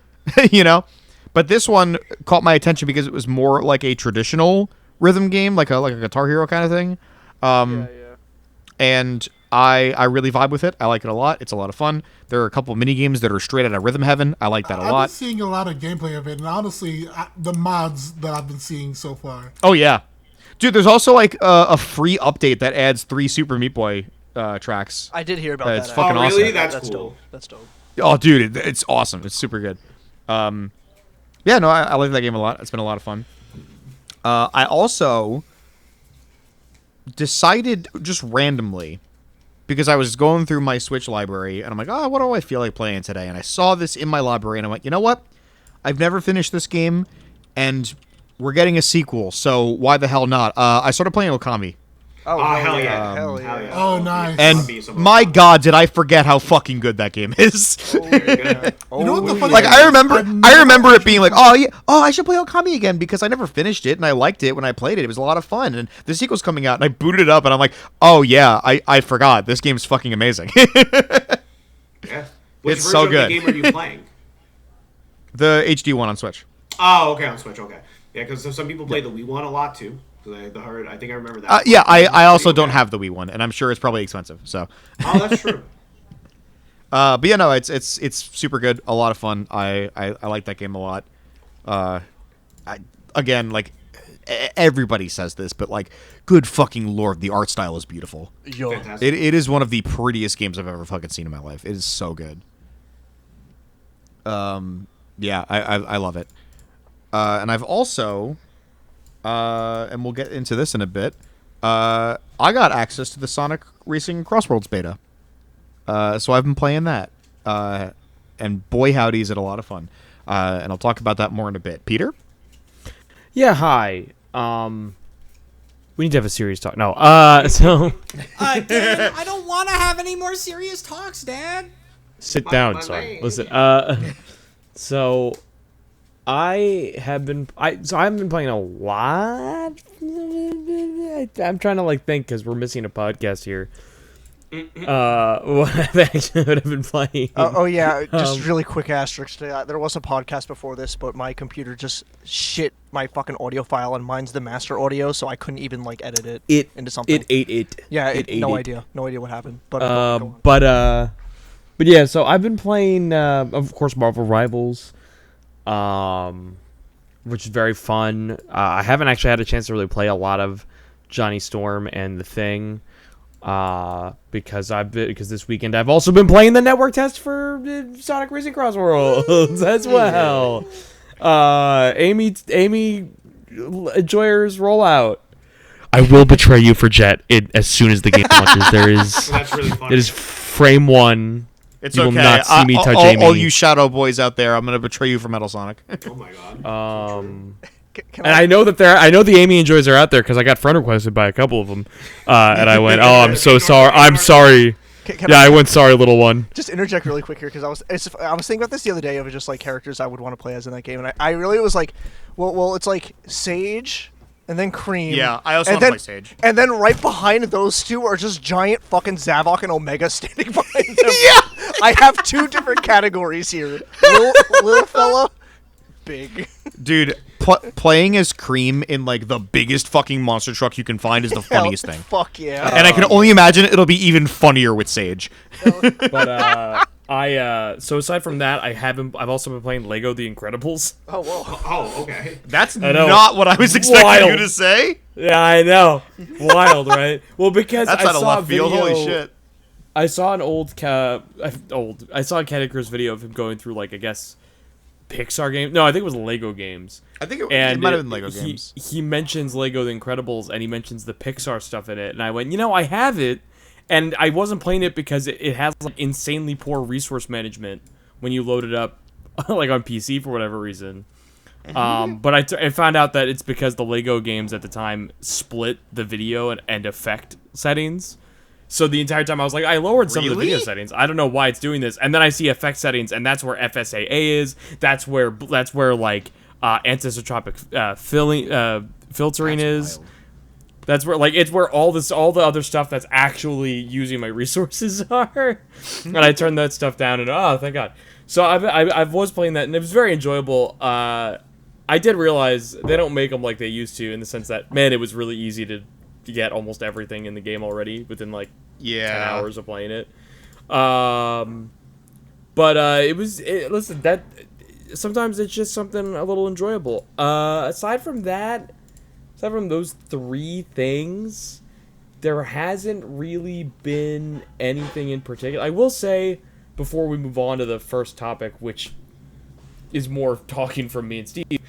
But this one caught my attention because it was more like a traditional rhythm game, like a Guitar Hero kind of thing. And I really vibe with it. I like it a lot. It's a lot of fun. There are a couple of mini games that are straight out of Rhythm Heaven. I like that a lot. I've been seeing a lot of gameplay of it, and honestly, the mods that I've been seeing so far. Oh yeah, dude. There's also a free update that adds 3 Super Meat Boy tracks. I did hear about that. It's fucking awesome. Really? That's cool. Dope. That's dope. Oh, dude, it's awesome. It's super good. Yeah, no, I like that game a lot. It's been a lot of fun. I also decided just randomly, because I was going through my Switch library, and I'm like, what do I feel like playing today? And I saw this in my library, and I'm like, you know what? I've never finished this game, and we're getting a sequel, so why the hell not? I started playing Okami. Oh, hell yeah. Hell yeah. Oh, nice. And my god, did I forget how fucking good that game is. You know what the funny I remember it being like, I should play Okami again because I never finished it and I liked it when I played it. It was a lot of fun, and the sequel's coming out and I booted it up and I'm like, oh yeah, I forgot. This game's fucking amazing. Yeah. Which it's so good. Of the game are you playing? The HD one on Switch. Oh, okay, on Switch, okay. Yeah, because some people play the Wii one a lot too. I think I remember that. Yeah, I also don't have the Wii one, and I'm sure it's probably expensive. So. Oh, that's true. But yeah, no, it's super good, a lot of fun. I like that game a lot. Again, everybody says this, but good fucking lord, the art style is beautiful. Yo, it is one of the prettiest games I've ever fucking seen in my life. It is so good. Yeah, I love it. And I've also, and we'll get into this in a bit, I got access to the Sonic Racing Crossworlds beta. So I've been playing that. And boy, howdy, is it a lot of fun. And I'll talk about that more in a bit. Peter? Yeah, hi. We need to have a serious talk. No, so Dad, I don't want to have any more serious talks, Dad. sit down, son. Listen, so I haven't been playing a lot. I'm trying to think because we're missing a podcast here. What I've been playing. Oh yeah, just really quick asterisk to that. There was a podcast before this, but my computer just shit my fucking audio file, and mine's the master audio, so I couldn't even edit it into something. It ate it. Yeah, it ate no it. idea what happened. But but yeah, so I've been playing, of course, Marvel Rivals, which is very fun. I haven't actually had a chance to really play a lot of Johnny Storm and The Thing. Because this weekend I've also been playing the network test for Sonic Racing Crossworlds as well. Amy Enjoyer's rollout. I will betray you for Jet as soon as the game launches. That's really funny. It is frame 1. It's you okay. will not see me touch Amy. All you Shadow boys out there, I'm going to betray you for Metal Sonic. Oh my god. Can And I know that I know the Amy Enjoys are out there because I got friend requested by a couple of them, and I went, "Oh, I'm so sorry. I'm sorry." I went, "Sorry, little one." Just interject really quick here because I was thinking about this the other day of just characters I would want to play as in that game, and I really was well, it's Sage and then Cream. Yeah, I also and want to then, play Sage. And then right behind those two are just giant fucking Zavok and Omega standing behind them. Yeah! I have two different categories here. Little fella, big. Dude, playing as Cream in the biggest fucking monster truck you can find is the funniest thing. Fuck yeah. And I can only imagine it'll be even funnier with Sage. But so aside from that, I've also been playing Lego The Incredibles. Oh whoa. Oh, okay. That's I know. not what I was expecting Wild. you to say. Yeah, I know. Wild, right? Well, because That's I out of saw left field. video, Holy shit. I saw an I saw a Cat Icarus video of him going through I guess Pixar game. No, I think it was Lego games. I think it might have been Lego games. He mentions Lego The Incredibles and he mentions the Pixar stuff in it, and I went, I have it, and I wasn't playing it because it has insanely poor resource management when you load it up on PC for whatever reason. But I found out that it's because the Lego games at the time split the video and effect settings. So the entire time I was I lowered some of the video settings. I don't know why it's doing this. And then I see effect settings, and that's where FSAA is. That's where anisotropic filtering is. Wild. That's where it's where all the other stuff that's actually using my resources are. And I turned that stuff down, and thank God. So I was playing that, and it was very enjoyable. I did realize they don't make them like they used to, in the sense that, man, it was really easy to get almost everything in the game already within 10 hours of playing it. But listen, that sometimes it's just something a little enjoyable. Aside from those three things, there hasn't really been anything in particular. I will say, before we move on to the first topic, which is more talking from me and Steve,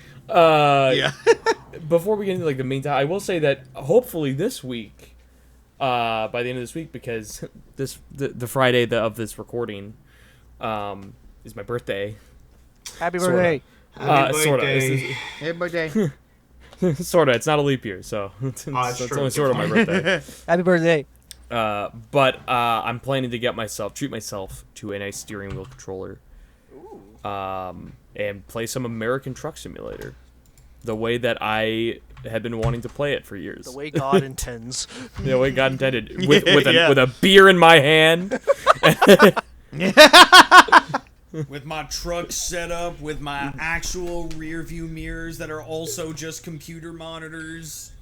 before we get into the main topic, I will say that hopefully this week, by the end of this week, because the Friday of this recording is my birthday. Happy birthday. Happy Sorta. birthday. Hey, birthday. Sorta. It's not a leap year, so it's only sort of my birthday. Happy birthday. But I'm planning to treat myself to a nice steering wheel controller, and play some American Truck Simulator, the way that I had been wanting to play it for years. The way God intends. The way God intended, with a beer in my hand. With my truck set up, with my actual rear view mirrors that are also just computer monitors.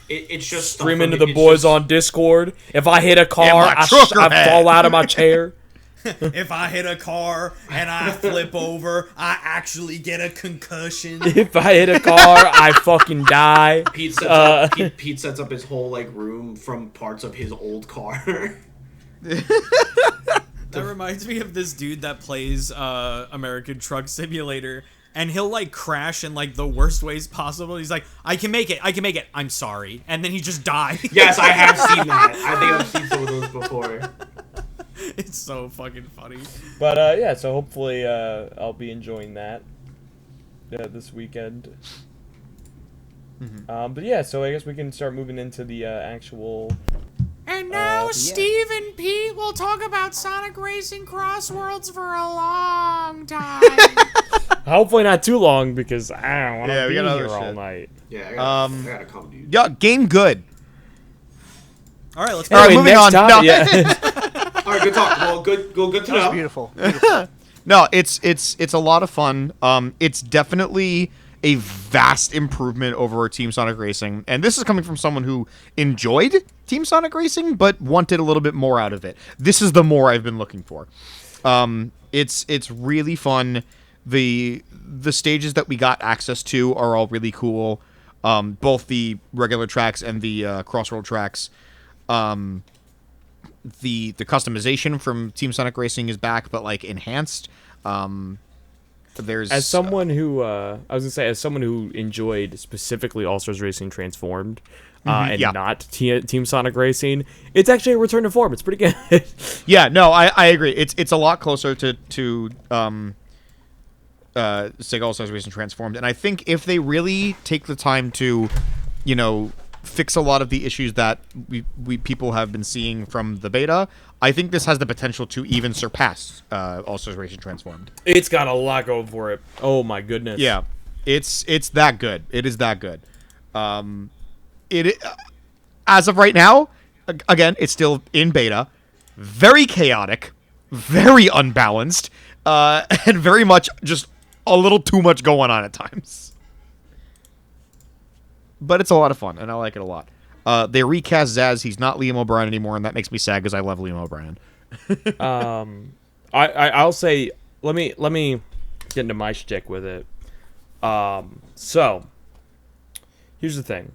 It's just Screaming to the boys on Discord. If I hit a car, I fall out of my chair. If I hit a car and I flip over, I actually get a concussion. If I hit a car, I fucking die. Pete sets up his whole room from parts of his old car. That reminds me of this dude that plays American Truck Simulator, and he'll like crash in like the worst ways possible. He's like, I can make it, I'm sorry. And then he just dies. Yes, I have seen that. I think I've seen some of those before. It's so fucking funny. But yeah, so hopefully I'll be enjoying that this weekend. But yeah, so I guess we can start moving into the actual. And now Steve and Pete will talk about Sonic Racing Crossworlds for a long time. Hopefully not too long, because I don't want to be we got here other all shit. night. Yeah, I gotta come, dude. Yeah, game good. All right, let's All right, go. moving on. No. Yeah. All right, good talk. Well, good to That's know. beautiful. No, it's a lot of fun. It's definitely a vast improvement over Team Sonic Racing, and this is coming from someone who enjoyed Team Sonic Racing but wanted a little bit more out of it. This is the more I've been looking for. It's really fun. The stages that we got access to are all really cool. Both the regular tracks and the Crossworld tracks. The customization from Team Sonic Racing is back, but like enhanced. There's As someone who as someone who enjoyed specifically All Stars Racing Transformed, and yeah. not Team Sonic Racing, it's actually a return to form. It's pretty good. yeah, no, I agree. It's a lot closer to Sega All Stars Racing Transformed, and I think if they really take the time to, fix a lot of the issues that we people have been seeing from the beta, I think this has the potential to even surpass All Stars Racing Transformed. It's got a lot going for it. Oh my goodness. Yeah, it's that good. It is that good. As of right now, again, it's still in beta. Very chaotic, very unbalanced, and very much just a little too much going on at times. But it's a lot of fun, and I like it a lot. They recast Zaz. He's not Liam O'Brien anymore, and that makes me sad because I love Liam O'Brien. I'll say, let me get into my shtick with it. So here's the thing.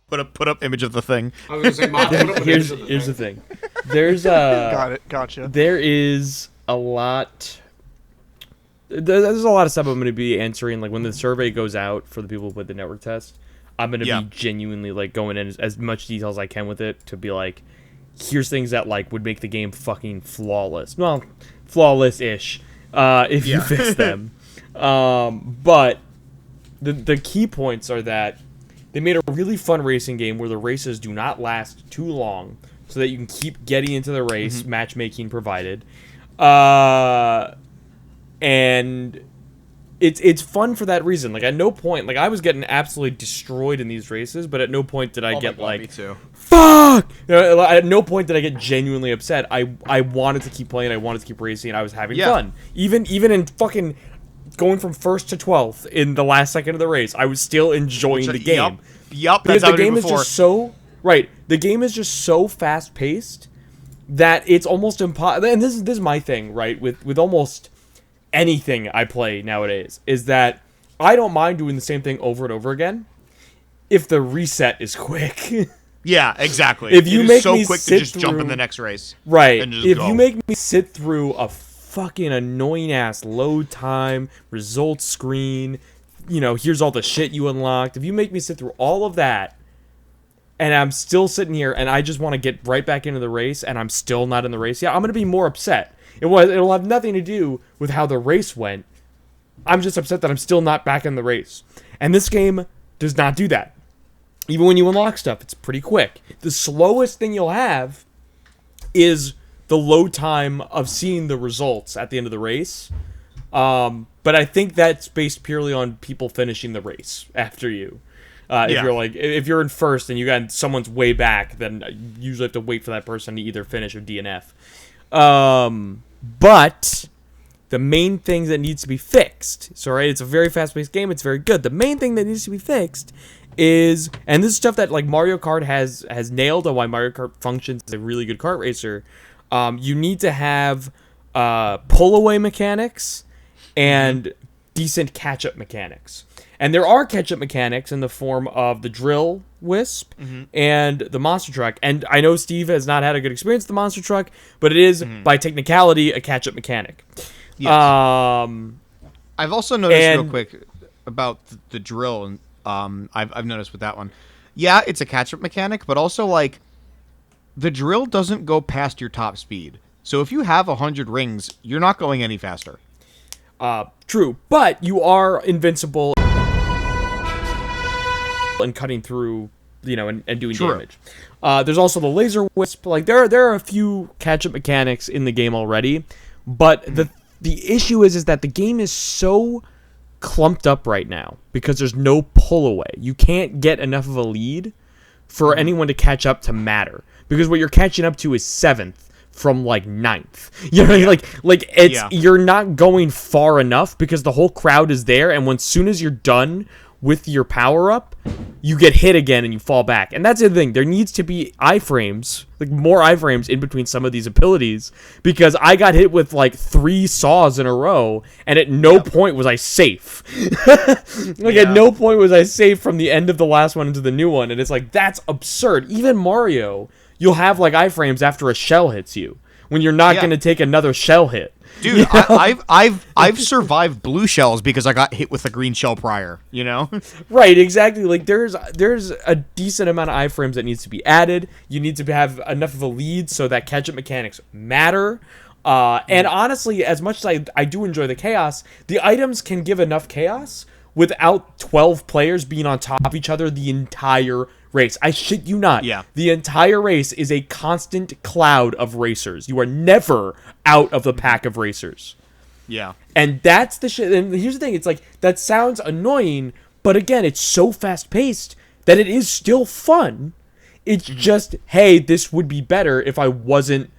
Put up image of the thing. I was gonna say, Mom, put up an Here's image of the the thing. thing. There's Got it. Gotcha. There is a lot. There's a lot of stuff I'm going to be answering. Like when the survey goes out for the people who put the network test, I'm going to be genuinely like going in as much detail as I can with it to be like, here's things that like would make the game fucking flawless. Well, flawless-ish if you fix them. But the key points are that they made a really fun racing game where the races do not last too long, so that you can keep getting into the race, matchmaking provided. And it's fun for that reason. Like at no point, like I was getting absolutely destroyed in these races, but at no point did I get like, me too. fuck! At no point did I get genuinely upset. I wanted to keep playing. I wanted to keep racing. I was having fun. Even in fucking going from 1st to 12th in the last second of the race, I was still enjoying the game. Yep. Because That's the game is just so the game is just so fast paced that it's almost impossible. And this is my thing, right? With almost anything I play nowadays, is that I don't mind doing the same thing over and over again if the reset is quick. Yeah, exactly. If you it is make so me quick sit to just jump in through- the next race, Right. and just If go. you make me sit through a fucking annoying ass load time, results screen, here's all the shit you unlocked. If you make me sit through all of that, and I'm still sitting here and I just want to get right back into the race and I'm still not in the race, I'm going to be more upset. It'll have nothing to do with how the race went. I'm just upset that I'm still not back in the race. And this game does not do that. Even when you unlock stuff, it's pretty quick. The slowest thing you'll have is the load time of seeing the results at the end of the race. But I think that's based purely on people finishing the race after you. If you're in first and you got someone's way back, then you usually have to wait for that person to either finish or DNF. But the main thing that needs to be fixed, it's a very fast-paced game, it's very good. The main thing that needs to be fixed is, and this is stuff that like Mario Kart has nailed on why Mario Kart functions as a really good kart racer. You need to have pull-away mechanics and decent catch-up mechanics. And there are catch-up mechanics in the form of the drill wisp and the monster truck. And I know Steve has not had a good experience with the monster truck, but it is, by technicality, a catch-up mechanic. Yes. I've also noticed real quick about the drill, and I've noticed with that one. Yeah, it's a catch-up mechanic, but also, like, the drill doesn't go past your top speed. So if you have 100 rings, you're not going any faster. True, but you are invincible and cutting through, and doing damage. There's also the laser wisp. Like, there are a few catch-up mechanics in the game already, but the issue is that the game is so clumped up right now because there's no pull away. You can't get enough of a lead for anyone to catch up to matter, because what you're catching up to is 7th from like 9th. You know what I mean? Like it's you're not going far enough because the whole crowd is there, and when soon as you're done with your power up, you get hit again and you fall back. And that's the thing. There needs to be iframes, like more iframes in between some of these abilities, because I got hit with like 3 saws in a row, and at no point was I safe. At no point was I safe from the end of the last one into the new one, and it's like, that's absurd. Even Mario, you'll have like iframes after a shell hits you when you're not going to take another shell hit. Dude, I've survived blue shells because I got hit with a green shell prior, Right, exactly. Like, there's a decent amount of iframes that needs to be added. You need to have enough of a lead so that catch-up mechanics matter. And honestly, as much as I do enjoy the chaos, the items can give enough chaos without 12 players being on top of each other the entire race. I shit you not. Yeah. The entire race is a constant cloud of racers. You are never out of the pack of racers. Yeah. And that's the shit. And here's the thing. It's like, that sounds annoying, but again, it's so fast-paced that it is still fun. It's just, hey, this would be better if I wasn't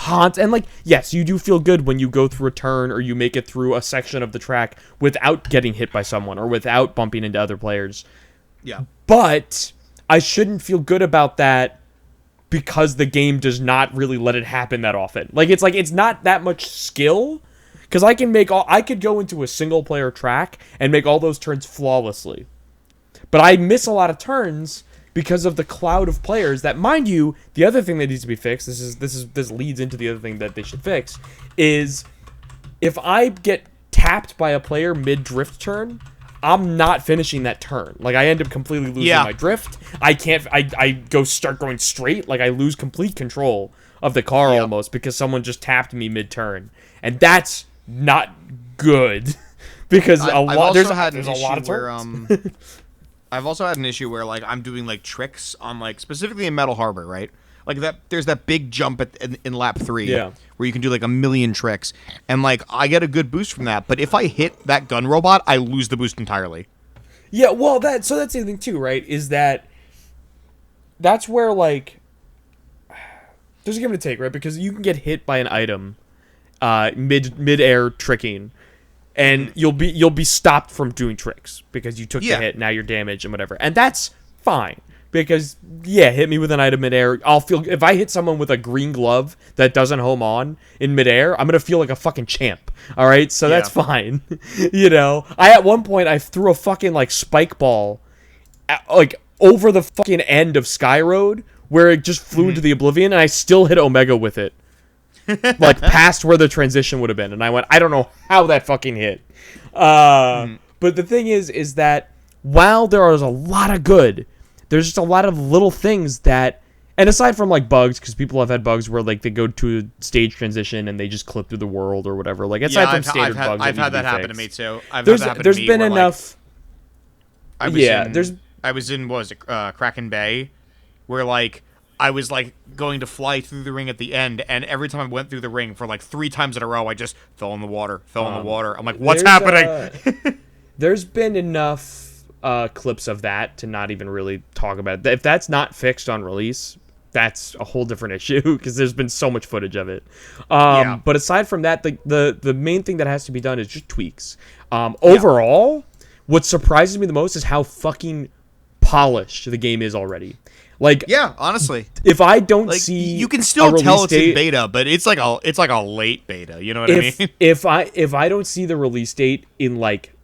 and like, yes, you do feel good when you go through a turn or you make it through a section of the track without getting hit by someone or without bumping into other players. Yeah. But I shouldn't feel good about that because the game does not really let it happen that often. Like, it's not that much skill, because I could go into a single player track and make all those turns flawlessly. But I miss a lot of turns because of the cloud of players that, mind you, the other thing that needs to be fixed, this leads into the other thing that they should fix, is if I get tapped by a player mid-drift turn, I'm not finishing that turn. Like, I end up completely losing my drift. I start going straight. Like, I lose complete control of the car almost because someone just tapped me mid-turn. And that's not good because there's a lot of turns. I've also had an issue where, like, I'm doing, like, tricks on, like, specifically in Metal Harbor, right? Like, there's that big jump in lap 3 where you can do, like, a million tricks. And, like, I get a good boost from that. But if I hit that gun robot, I lose the boost entirely. Yeah, well, that's the thing, too, right? Is that's where, like, there's a give and a take, right? Because you can get hit by an item mid-air tricking, and you'll be stopped from doing tricks because you took the hit, now you're damaged and whatever. And that's fine. Because, hit me with an item midair. I'll feel, if I hit someone with a green glove that doesn't home on in midair, I'm going to feel like a fucking champ. All right? So that's fine. At one point, I threw a fucking, like, spike ball, over the fucking end of Sky Road, where it just flew into the oblivion, and I still hit Omega with it. Like, past where the transition would have been. And I went, I don't know how that fucking hit. But the thing is that while there is a lot of good, there's just a lot of little things that, and aside from like bugs, because people have had bugs where like they go to a stage transition and they just clip through the world or whatever. Like, aside from standard bugs, I've had that happen to me too. There's been enough. I was in Kraken Bay, where like I was like going to fly through the ring at the end, and every time I went through the ring for like 3 times in a row, I just fell in the water. I'm like, what's happening? There's been enough clips of that to not even really talk about it. If that's not fixed on release, that's a whole different issue because there's been so much footage of it. But aside from that, the main thing that has to be done is just tweaks. Overall, what surprises me the most is how fucking polished the game is already. Like, Yeah, honestly, if I don't like see you can a still release tell it's in date- beta, but it's like a late beta. You know what I mean? if I don't see the release date in like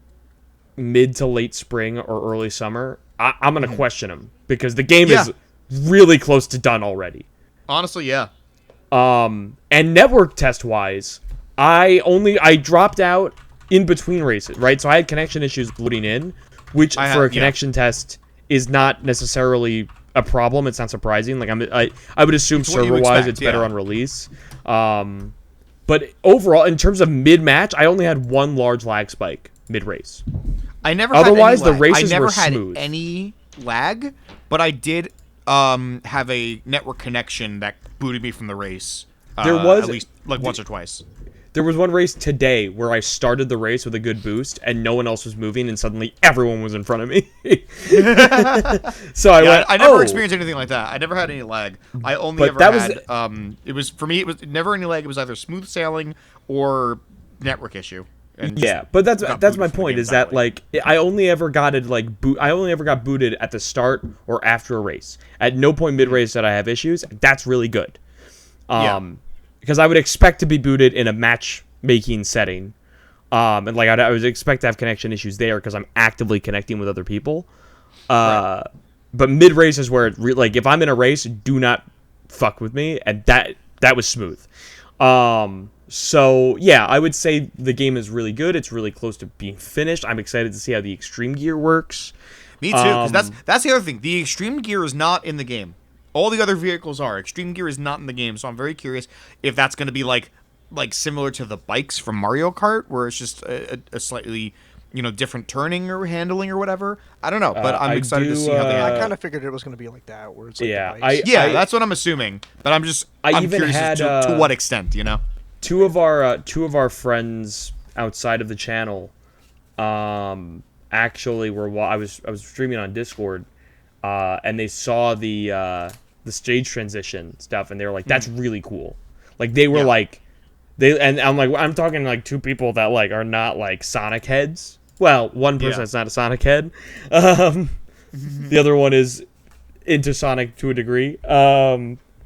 mid to late spring or early summer, I'm gonna question them because the game is really close to done already. Honestly, yeah. And network test wise, I dropped out in between races, right? So I had connection issues loading in, which for a connection test is not necessarily a problem. It's not surprising. Like I would assume server wise it's better on release. But overall, in terms of mid match, I only had one large lag spike mid race. I never. Otherwise, had any the races I never were had smooth. any lag, but I did have a network connection that booted me from the race. There was at least like once or twice. There was one race today where I started the race with a good boost and no one else was moving and suddenly everyone was in front of me. So I went, I never experienced anything like that. I never had any lag. I only ever had it was for me it was never any lag. It was either smooth sailing or network issue. And but that's my point is that like I only ever got booted at the start or after a race. At no point mid race did I have issues. That's really good. Because I would expect to be booted in a matchmaking setting, and like I would expect to have connection issues there because I'm actively connecting with other people. But mid race is where like if I'm in a race, do not fuck with me, and that was smooth. So yeah, I would say the game is really good. It's really close to being finished. I'm excited to see how the extreme gear works. Me too, because that's the other thing. The extreme gear is not in the game. All the other vehicles are. Extreme gear is not in the game, so I'm very curious if that's going to be like similar to the bikes from Mario Kart, where it's just a slightly different turning or handling or whatever. I don't know, but I'm excited to see how they. I kind of figured it was going to be like that, where it's like the bikes. That's what I'm assuming. But I'm curious as to what extent, Two of our friends outside of the channel, actually were I was streaming on Discord, and they saw the stage transition stuff, and they were like, "That's really cool." Like they were I'm talking like two people that like are not like Sonic heads. Well, one person that's not a Sonic head. The other one is into Sonic to a degree.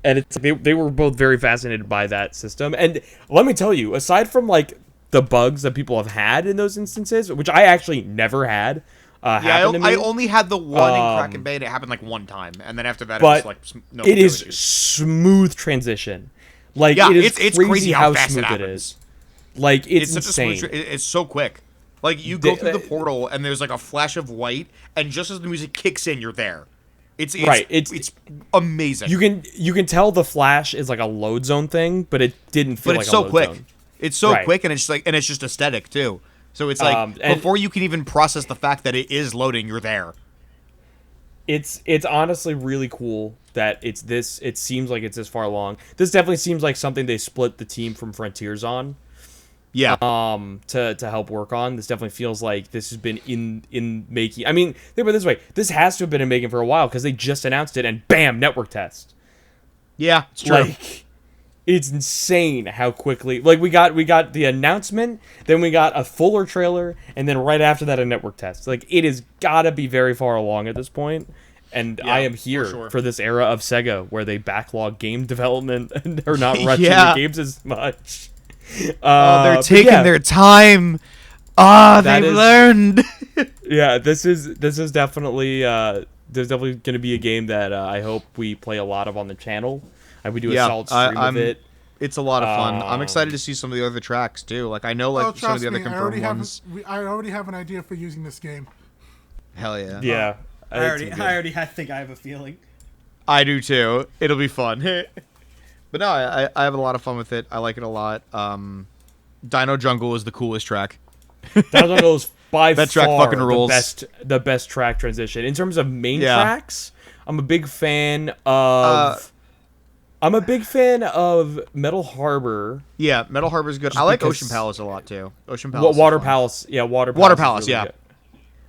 And they were both very fascinated by that system. And let me tell you, aside from like the bugs that people have had in those instances, which I actually never had. I only had the one in Kraken Bay, and it happened like one time, and then after that, it was like no. It is smooth transition. Like it's crazy how fast it is. Like it's insane. It's so quick. Like you go through the portal, and there's like a flash of white, and just as the music kicks in, you're there. It's amazing. You can tell the flash is like a load zone thing, but it didn't feel like a load zone. It's so quick, and it's just aesthetic too. So it's like before you can even process the fact that it is loading, you're there. It's honestly really cool that it's this. It seems like it's this far along. This definitely seems like something they split the team from Frontiers on. Yeah. To help work on. This definitely feels like this has been in making. I mean, think about it this way. This has to have been in making for a while because they just announced it and bam, network test. Yeah, it's true. Like, it's insane how quickly. Like we got the announcement, then we got a fuller trailer, and then right after that a network test. Like it has got to be very far along at this point. And I am here for this era of Sega where they backlog game development and they're not rushing the games as much. They're taking their time. They've learned. Yeah, this is definitely there's definitely going to be a game that I hope we play a lot of on the channel. We do a solid stream of it. It's a lot of fun. I'm excited to see some of the other tracks too. Like I know some of the other confirmed ones. I already have an idea for using this game. Hell yeah. Yeah. I already think I have a feeling. I do too. It'll be fun. But no, I have a lot of fun with it. I like it a lot. Dino Jungle is the coolest track. Dino Jungle is by that track far fucking rules. The best track transition. In terms of main tracks, I'm a big fan of Metal Harbor. Yeah, Metal Harbor is good. I like Ocean Palace a lot too. Ocean Palace. Water Palace. Yeah, Water Palace. Really yeah. good.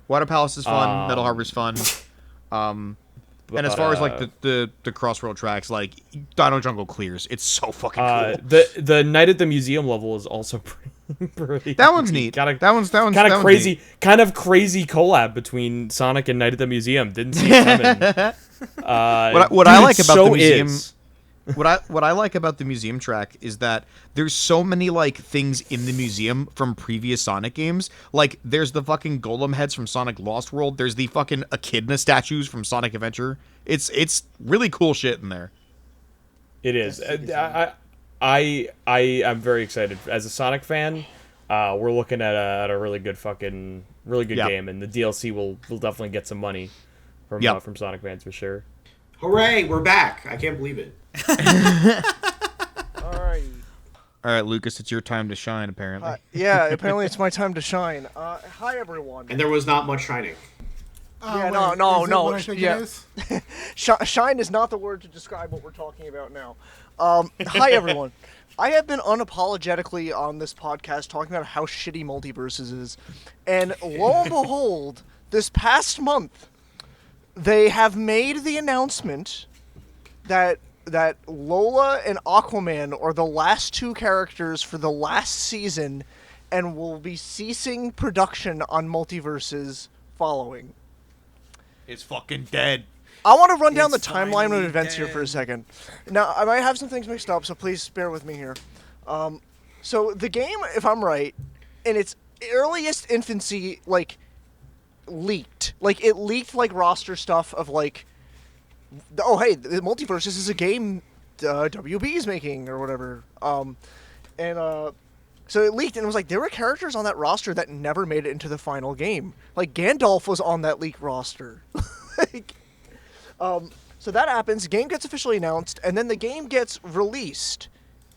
Water Palace is fun. Metal Harbor is fun. And as far as like the Crossworld tracks, like Dino Jungle clears. It's so fucking cool. The Night at the Museum level is also pretty. That one's neat. That one's kind of crazy. Kind of crazy collab between Sonic and Night at the Museum. Didn't see it coming. What I like about so the museum, is. what I like about the museum track is that there's so many like things in the museum from previous Sonic games. Like there's the fucking golem heads from Sonic Lost World. There's the fucking Echidna statues from Sonic Adventure. It's really cool shit in there. It is. I am very excited as a Sonic fan. We're looking at a really good game, and the DLC will definitely get some money from Sonic fans for sure. Hooray, we're back. I can't believe it. All right, Lucas, it's your time to shine. Apparently, Yeah, apparently it's my time to shine. Hi, everyone. And there was not much shining. Yeah, wait, no. is it what I think Yeah. it is? Shine is not the word to describe what we're talking about now. Hi, everyone. I have been unapologetically on this podcast talking about how shitty Multiversus is. And lo and behold, this past month, they have made the announcement that Lola and Aquaman are the last two characters for the last season and will be ceasing production on Multiversus following. it's fucking dead. I want to run down the It's timeline of finally events here for a dead. second. Now, I might have some things mixed up, so please bear with me here. So the game, if I'm right, in its earliest infancy, like, leaked. Like, it leaked, like, roster stuff of, like, oh, hey, the Multiversus is a game WB is making, or whatever. So it leaked, and it was like, there were characters on that roster that never made it into the final game. Like, Gandalf was on that leaked roster. Like... So that happens, game gets officially announced, and then the game gets released.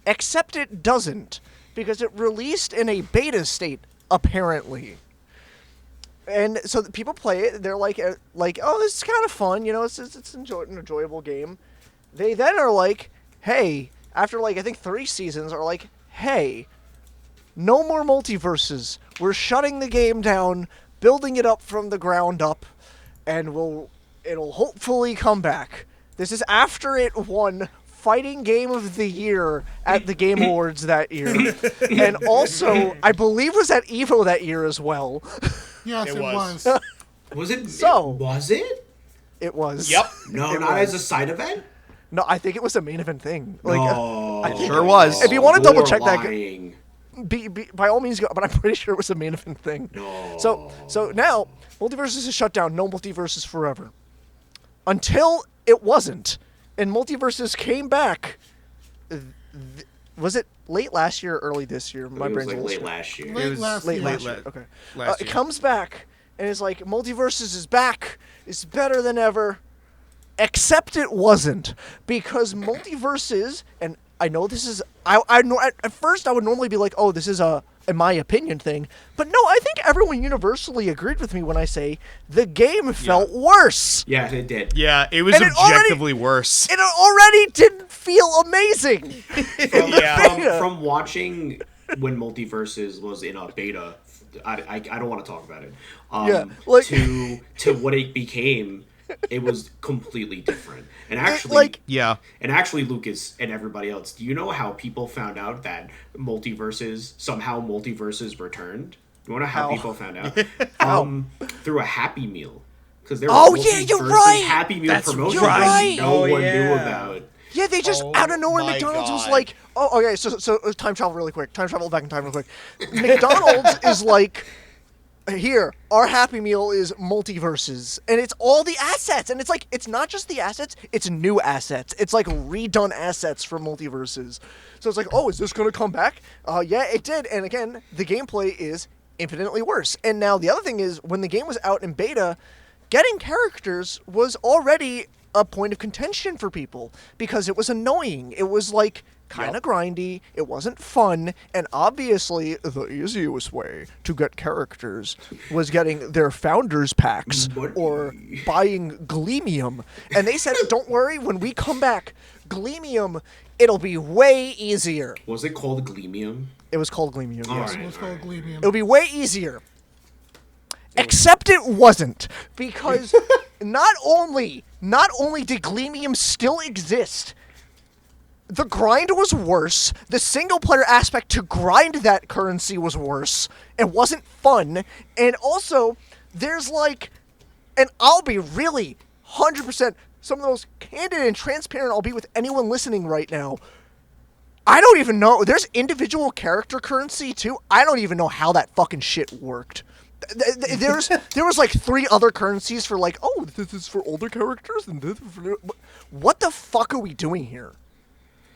Except it doesn't, because it released in a beta state, apparently. And so the people play it, they're like, oh, this is kind of fun, it's an enjoyable game. They then are like, hey, after like, I think 3 seasons, are like, hey, no more Multiverses. We're shutting the game down, building it up from the ground up, and it'll hopefully come back. This is after it won Fighting Game of the Year at the Game Awards that year. And also, I believe was at EVO that year as well. Yes, it was. Was it? So- Was it? It was. Yep. No, It not was. as a side event. No, I think it was a main event thing. Like, No, I think Sure was. If you want to double You're check that, lying. by all means go, but I'm pretty sure it was a main event thing. No. So now, Multiversus is shut down. No Multiversus forever. Until it wasn't. And Multiversus came back. Was it late last year or early this year? My It was brain's a like little late scrambled. last year. Late was last Late year. last year. Okay. last It year. comes back and it's like Multiversus is back. It's better than ever. Except it wasn't, because Multiverses, and I know this is at first I would normally be like, oh, this is a in my opinion thing, but no, I think everyone universally agreed with me when I say the game felt worse. Yeah, it did. Yeah, it was And it already- objectively worse. It already didn't feel amazing. From watching when Multiverses was in a beta, I don't want to talk about it. Yeah, like- to what it became, it was completely different. And actually, like- Yeah. and actually, Lucas and everybody else, do you know how people found out that Multiverses returned? You want to know how How? people found out? Through a Happy Meal. Because there Oh, was yeah, you're Multiverses right! Happy Meal That's promotion right! that no Oh, one knew yeah. about. Yeah, they just Oh out of nowhere my McDonald's was God. like, oh, okay, so time travel really quick. Time travel back in time real quick. McDonald's is like, here, our Happy Meal is Multiverses, and it's all the assets, and it's like, it's not just the assets, it's new assets. It's like redone assets from Multiverses. So it's like, oh, is this going to come back? Yeah, it did, and again, the gameplay is infinitely worse. And now the other thing is, when the game was out in beta, getting characters was already a point of contention for people because it was annoying. It was like kind of grindy. It wasn't fun, and obviously the easiest way to get characters was getting their founders packs or buying Gleamium. And they said, "Don't worry, when we come back, Gleamium, it'll be way easier." Was it called Gleamium? It was called Gleamium. All Yes. right. It was called Gleamium. It'll be way easier. Except it wasn't, because not only did Gleamium still exist, the grind was worse, the single player aspect to grind that currency was worse, it wasn't fun, and also, there's like, and I'll be really 100% some of the most candid and transparent I'll be with anyone listening right now. I don't even know. There's individual character currency, too. I don't even know how that fucking shit worked. There was like 3 other currencies for like, oh, this is for older characters, and this is for... What the fuck are we doing here?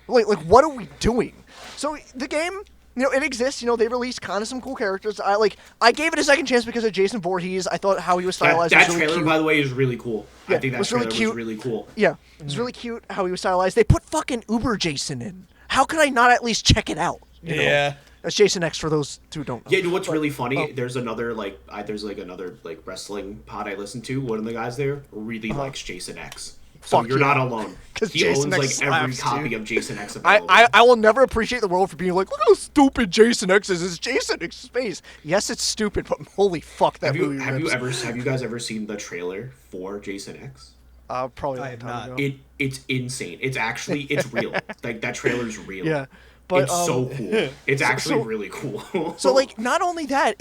Like what are we doing? So the game, it exists. They released kind of some cool characters. I gave it a second chance because of Jason Voorhees. I thought how he was stylized that was really trailer, cute. by the way, is really cool. Yeah, I think that trailer was really cool. Yeah, it was really cute how he was stylized. They put fucking Uber Jason in. How could I not at least check it out? Yeah. That's Jason X for those who don't know. Yeah, you know what's really funny? There's another another wrestling pod I listen to. One of the guys there really likes Jason X. So Fuck you're yeah. not alone. 'Cause He Jason owns X every slaps, copy dude. of Jason X available. I will never appreciate the world for being like, look how stupid Jason X is. It's Jason X's face. Yes, it's stupid, but holy fuck, that movie rips. Have you guys ever seen the trailer for Jason X? Probably a I long have time not. ago. It's insane. It's real. Like that trailer's real. Yeah, but it's so cool. It's actually really cool. So like, not only that,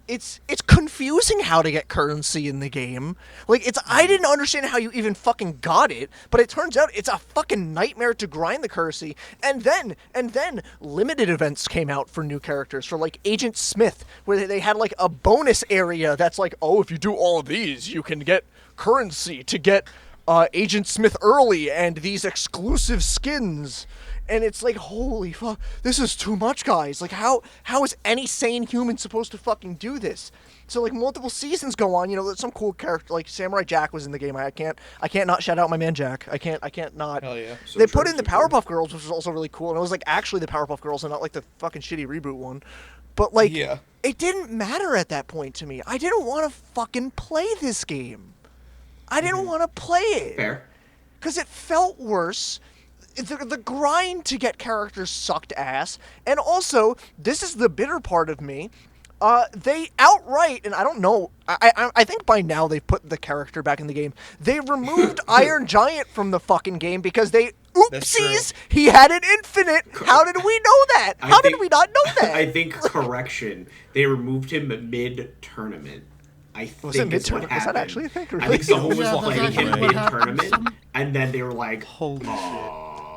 it's confusing how to get currency in the game. Like, I didn't understand how you even fucking got it, but it turns out it's a fucking nightmare to grind the currency. And then limited events came out for new characters, for like Agent Smith, where they had like a bonus area that's like, oh, if you do all of these, you can get currency to get Agent Smith early and these exclusive skins. And it's like, holy fuck, this is too much, guys. Like, how is any sane human supposed to fucking do this? So like, multiple seasons go on. Some cool character like Samurai Jack was in the game. I can't not shout out my man Jack. I can't not. Hell yeah. They put in the Powerpuff Girls, which was also really cool, and it was like actually the Powerpuff Girls and not like the fucking shitty reboot one. But like, Yeah. it didn't matter at that point to me. I didn't want to fucking play this game. I didn't want to play it. Fair. Because it felt worse. The grind to get characters sucked ass. And also, this is the bitter part of me, they outright, and I don't know, I think by now they've put the character back in the game, they removed Iron Giant from the fucking game because oopsies, he had an infinite. How did we know that? How did we not know that? I think, correction, they removed him mid-tournament. I think Was it is what mid-tournament? happened. Is that actually a thing? I think someone was Yeah, that's playing him actually what happened. mid-tournament, and then they were like, Holy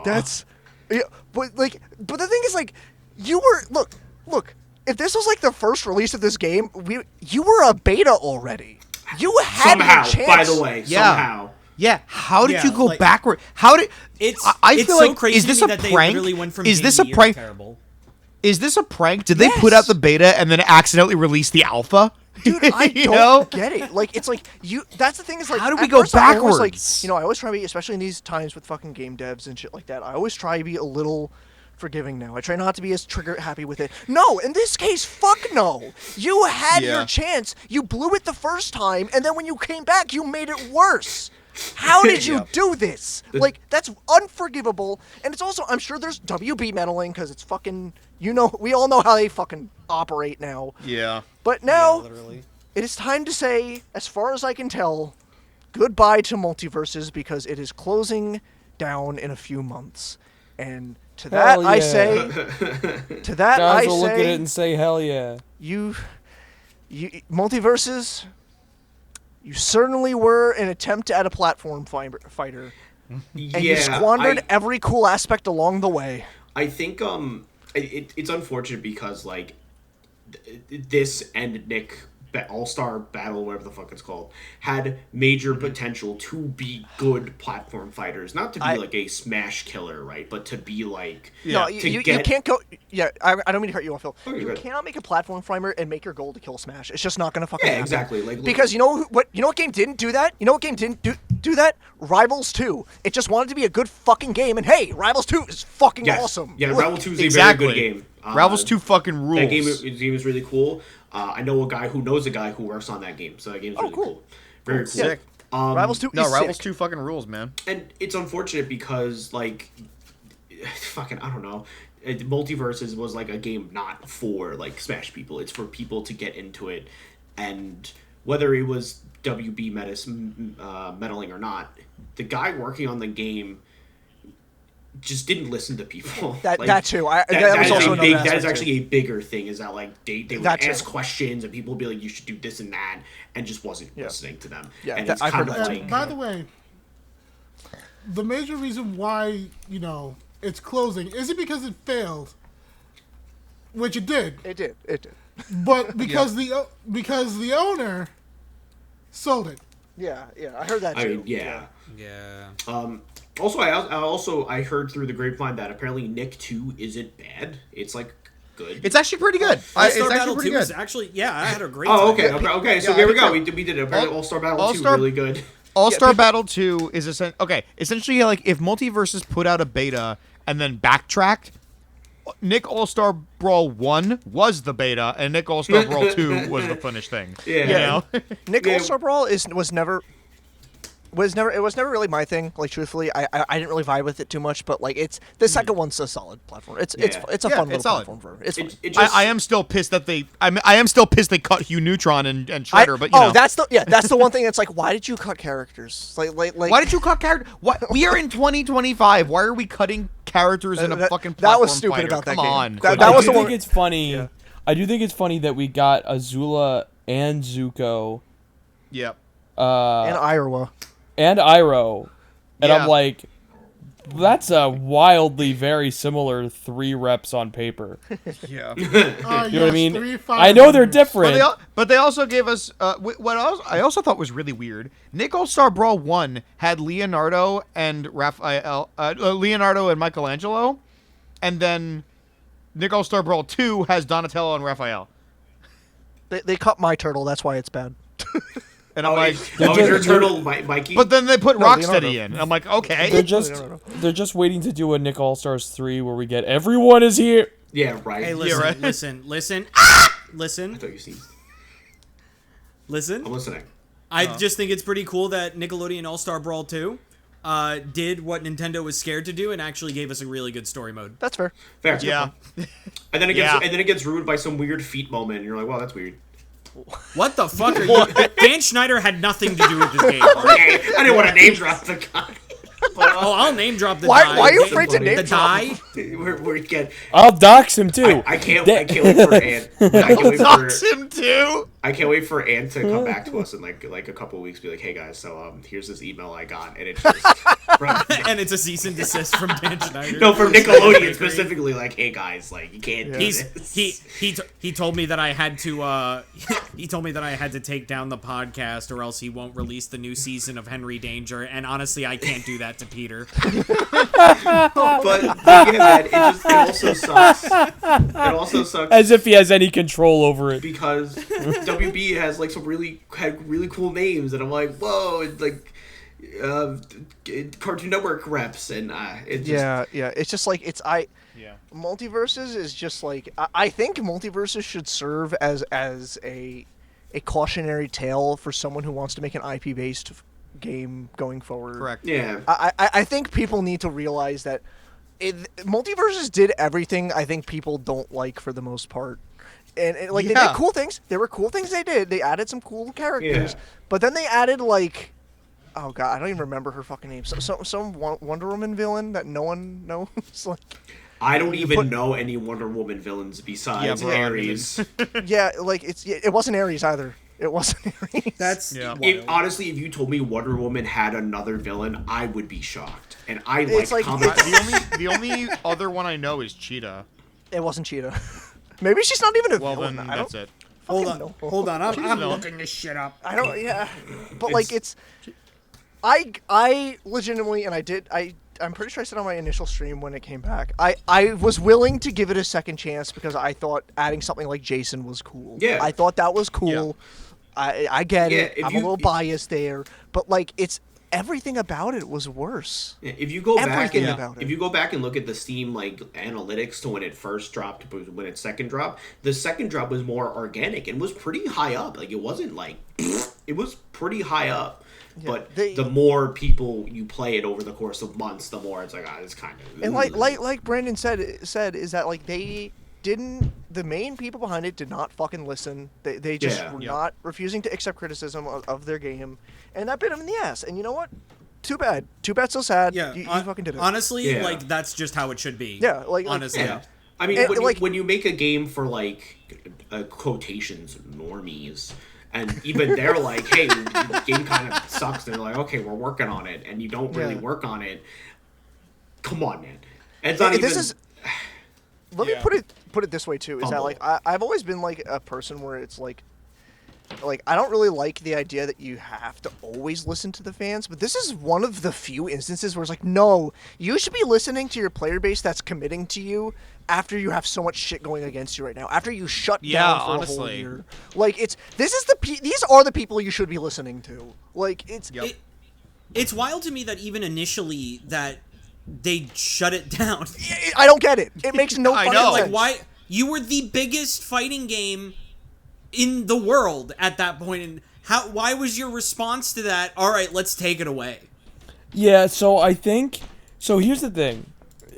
That's, yeah, but the thing is, like, you were look. If this was like the first release of this game, you were a beta already. You had somehow, your chance. by the way, Yeah. somehow. Yeah, how did Yeah, you go like- backward? How did I It's feel so like crazy is this to me a that they prank? literally went from Is game this of a the year to prank? terrible. Is this a prank? Did they put out the beta and then accidentally release the alpha? Dude, I You don't know? get it. Like, it's like that's the thing is like, How do we at go first I always, like, backwards? I always try to be, especially in these times with fucking game devs and shit like that. I always try to be a little forgiving now. I try not to be as trigger happy with it. No, in this case, fuck no. You had Yeah. your chance. You blew it the first time, and then when you came back, you made it worse. How did you Yep. do this? Like, that's unforgivable. And it's also, I'm sure there's WB meddling because it's fucking, we all know how they fucking operate now. Yeah. But now, Literally. it is time to say, as far as I can tell, goodbye to Multiversus because it is closing down in a few months. And to that Hell I yeah. say, Guys will look at it and say, hell yeah. you Multiversus, you certainly were an attempt at a platform fighter, and you squandered every cool aspect along the way. I think it's unfortunate because like this and Nick All-Star Battle, whatever the fuck it's called, had major potential to be good platform fighters, not to be like a smash killer, right? But to be like No, to you get can't go. Yeah, I don't mean to cut you off, Phil. Oh, you're You good. cannot make a platform fighter and make your goal to kill Smash. It's just not gonna fucking happen. exactly. Like Because you know what game didn't do that? You know what game didn't do that? Rivals 2. It just wanted to be a good fucking game, and hey, Rivals 2 is fucking yes. awesome. Yeah, Like, Rivals 2 is Exactly. a very good game. Rivals 2 fucking rules. That game is really cool. I know a guy who knows a guy who works on that game, so that game's really cool. cool. Very cool. Sick. Rivals 2 No, is Rivals sick. 2 fucking rules, man. And it's unfortunate because, like, fucking, I don't know. Multiversus was, like, a game not for, like, Smash people. It's for people to get into it. And whether it was WB meddling or not, the guy working on the game just didn't listen to people. That Like, that too. That was is also a another big. That aspect is too. actually a bigger thing. Is that like they would That too. ask questions and people would be like, "You should do this and that," and just wasn't listening to them. Yeah, and that- it's I've kind heard of that like And by the way, the major reason why it's closing isn't because it failed, which it did. It did. It did. But because the owner sold it. Yeah. I heard that too. I mean, yeah. Also, I heard through the grapevine that apparently Nick 2 isn't bad. It's like good. It's actually pretty good. It's All-Star actually Battle pretty 2 is good. actually, I had a great Oh, time. okay. So Yeah, here we I go. think We did it. Apparently, All-Star Battle 2 All-Star- really good. All-Star Battle 2 is essentially like if Multiversus put out a beta and then backtracked, Nick All-Star Brawl 1 was the beta and Nick All-Star Brawl 2 was the finished thing. Yeah. You know? Nick Yeah. All-Star Brawl was never really my thing. Like truthfully, I didn't really vibe with it too much. But like it's the second one's a solid platform. It's a Yeah, fun it's little solid. platform for it's fine. It just, I am still pissed that they cut Hugh Neutron and Shredder, but you know. that's the one thing that's like, why did you cut characters? Like Why did you cut characters? What? We are in 2025. Why are we cutting characters in a fucking platform that was stupid fighter? about that Come game. on. That I was do the think one. it's funny. I do think it's funny that we got Azula and Zuko Yep. and Iowa. and Iroh, and Yeah. I'm like, that's a wildly very similar 3 reps on paper. Yeah. You know what I mean? 3 I know they're 500s. different. But they also gave us I also thought was really weird. Nick All-Star Brawl 1 had Leonardo and Leonardo and Michelangelo, and then Nick All-Star Brawl 2 has Donatello and Raphael. They cut my turtle. That's why it's bad. And I'm like, your turtle, Mikey. but then they put No, Rocksteady Leonardo. in. I'm like, okay. They're just waiting to do a Nick All Stars 3 where we get everyone is here. yeah, right. Hey, listen, right. listen. I thought you sneezed. Listen. I'm listening. I just think it's pretty cool that Nickelodeon All-Star Brawl 2 did what Nintendo was scared to do and actually gave us a really good story mode. That's fair. Fair. Yeah. And then it gets ruined by some weird feet moment, and you're like, wow, that's weird. What the fuck are you? Dan Schneider had nothing to do with this game. Okay, I didn't want to name drop the guy. Oh, I'll name drop the Why die. are you afraid to name the drop die? We're getting. I'll dox him too. I can't wait for Ann. Dox him too. I can't wait for Ann to come back to us in like a couple of weeks. Be like, hey guys, so here's this email I got, and it's just from, And it's a cease and desist from Dan Schneider. no, from Nickelodeon specifically. Like, hey guys, like you can't do this. He told me that I had to he told me that I had to take down the podcast or else he won't release the new season of Henry Danger, and honestly I can't do that to Peter. But yeah, man, it also sucks. It also sucks As if he has any control over it. because WB has like had really cool names, and I'm like, whoa, it's like Cartoon Network reps, and it just Yeah. It's just like Multiverses is just like I think Multiverses should serve as a cautionary tale for someone who wants to make an IP based game going forward. Correct. yeah. I think people need to realize that Multiverses did everything I think people don't like for the most part. And they did cool things. There were cool things they did. They added some cool characters. Yeah. But then they added like, oh god, I don't even remember her fucking name. Some Wonder Woman villain that no one knows. Like, I don't even know any Wonder Woman villains besides Ares. yeah, like it wasn't Ares either. It wasn't Ares. That's Honestly, if you told me Wonder Woman had another villain, I would be shocked. And I It's like like- comics. The only other one I know is Cheetah. It wasn't Cheetah. Maybe she's not even a Well, villain. then I that's don't it. Hold fucking on. know. Hold on. I'm no. looking this shit up. I don't. Yeah, but like it's. I legitimately, and I'm pretty sure I said on my initial stream when it came back, I was willing to give it a second chance because I thought adding something like Jason was cool. Yeah. I thought that was cool. I get Yeah, it. if I'm a you- little biased there, but like it's everything about it was worse. If you go back, Everything about it. if you go back and look at the Steam like analytics to when it first dropped, when it second dropped, the second drop was more organic and was pretty high up. Like it wasn't like it was pretty high up. But the more people you play it over the course of months, the more it's like, it's kind of. And like Brandon said is that like they didn't, the main people behind it did not fucking listen. They just were not refusing to accept criticism of their game, and that bit them in the ass. And you know what? Too bad. So sad. Yeah, you fucking did it. Honestly, like that's just how it should be. Yeah, like honestly. Yeah. I mean, And, when you make a game for like quotations normies, And even they're like, hey, the game kind of sucks. They're like, okay, we're working on it, and you don't really work on it. Come on, man. And it's not even. Let me put it this way too. Is that like I've always been like a person where it's like I don't really like the idea that you have to always listen to the fans, but this is one of the few instances where it's like, no, you should be listening to your player base that's committing to you after you have so much shit going against you right now. After you shut down for a whole year. Like these are the people you should be listening to. Like it's wild to me that even initially that they shut it down. I don't get it. It makes no fucking sense. Like, why? You were the biggest fighting game in the world at that point, and why was your response to that, all right, let's take it away? Yeah, so I think... So here's the thing,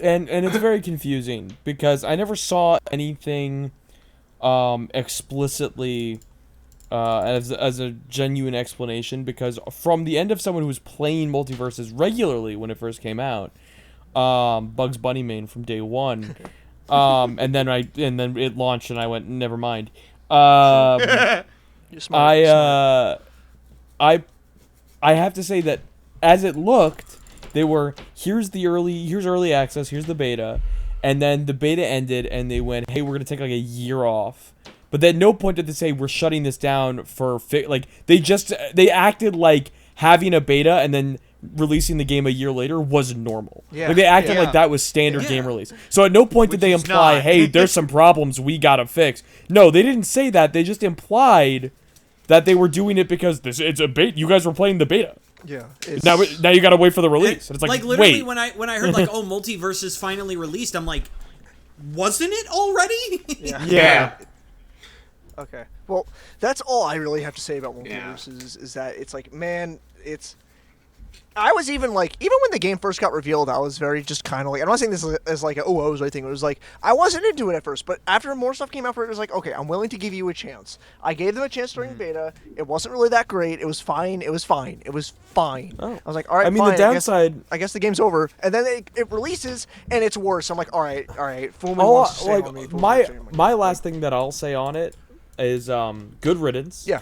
and it's very confusing, because I never saw anything explicitly as a genuine explanation, because from the end of someone who was playing Multiversus regularly when it first came out, Bugs Bunny main from day one, and then it launched and I went, never mind. You're smart, I have to say that as it looked, they were here's early access, here's the beta, and then the beta ended and they went, hey, we're gonna take like a year off. But at no point did they say we're shutting this down for they acted like having a beta and then releasing the game a year later was normal. Yeah. Like they acted like that was standard game release. So at no point did they imply, hey, there's some problems we gotta fix. No, they didn't say that. They just implied that they were doing it because it's a beta. You guys were playing the beta. Yeah. Now you gotta wait for the release. And it's like literally wait. when I heard like, oh, Multiversus finally released, I'm like, wasn't it already? Yeah. Okay. Well, that's all I really have to say about Multiversus is that it's like, man, I was even when the game first got revealed, I was very just kind of like, I'm not saying this as like, I was anything. It was like, I wasn't into it at first, but after more stuff came out for it, it was like, okay, I'm willing to give you a chance. I gave them a chance during beta. It wasn't really that great. It was fine. It was fine. Oh. I was like, all right, fine. The downside... I guess the game's over. And then it releases, and it's worse. I'm like, all right. Fool me once, shame on me. My last thing that I'll say on it is good riddance. Yeah.